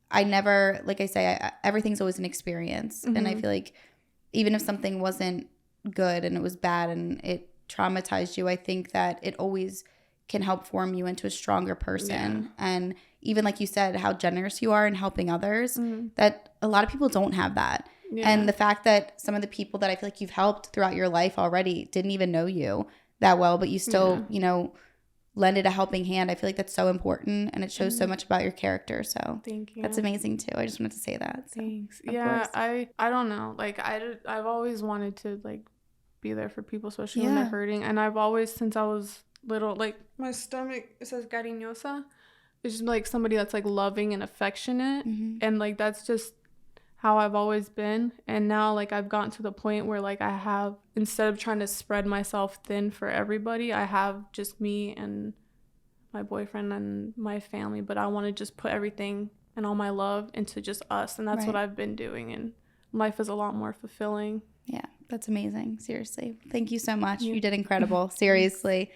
I never, like I say, everything's always an experience. And I feel like even if something wasn't good and it was bad and it traumatized you, I think that it always can help form you into a stronger person. And even like you said, how generous you are in helping others, that a lot of people don't have that. And the fact that some of the people that I feel like you've helped throughout your life already didn't even know you that well, but you still, you know, lended a helping hand. I feel like that's so important, and it shows so much about your character. So thank you. That's amazing too. I just wanted to say that. So, thanks. Yeah, I don't know. Like I've always wanted to like be there for people, especially when they're hurting. And I've always, since I was little, like my stomach, it says cariñosa. It's just like somebody that's like loving and affectionate, and like that's just how I've always been. And now like I've gotten to the point where like I have, instead of trying to spread myself thin for everybody, I have just me and my boyfriend and my family, but I want to just put everything and all my love into just us, and that's what I've been doing, and life is a lot more fulfilling. Yeah, that's amazing. Seriously, thank you so much. You did incredible. Seriously.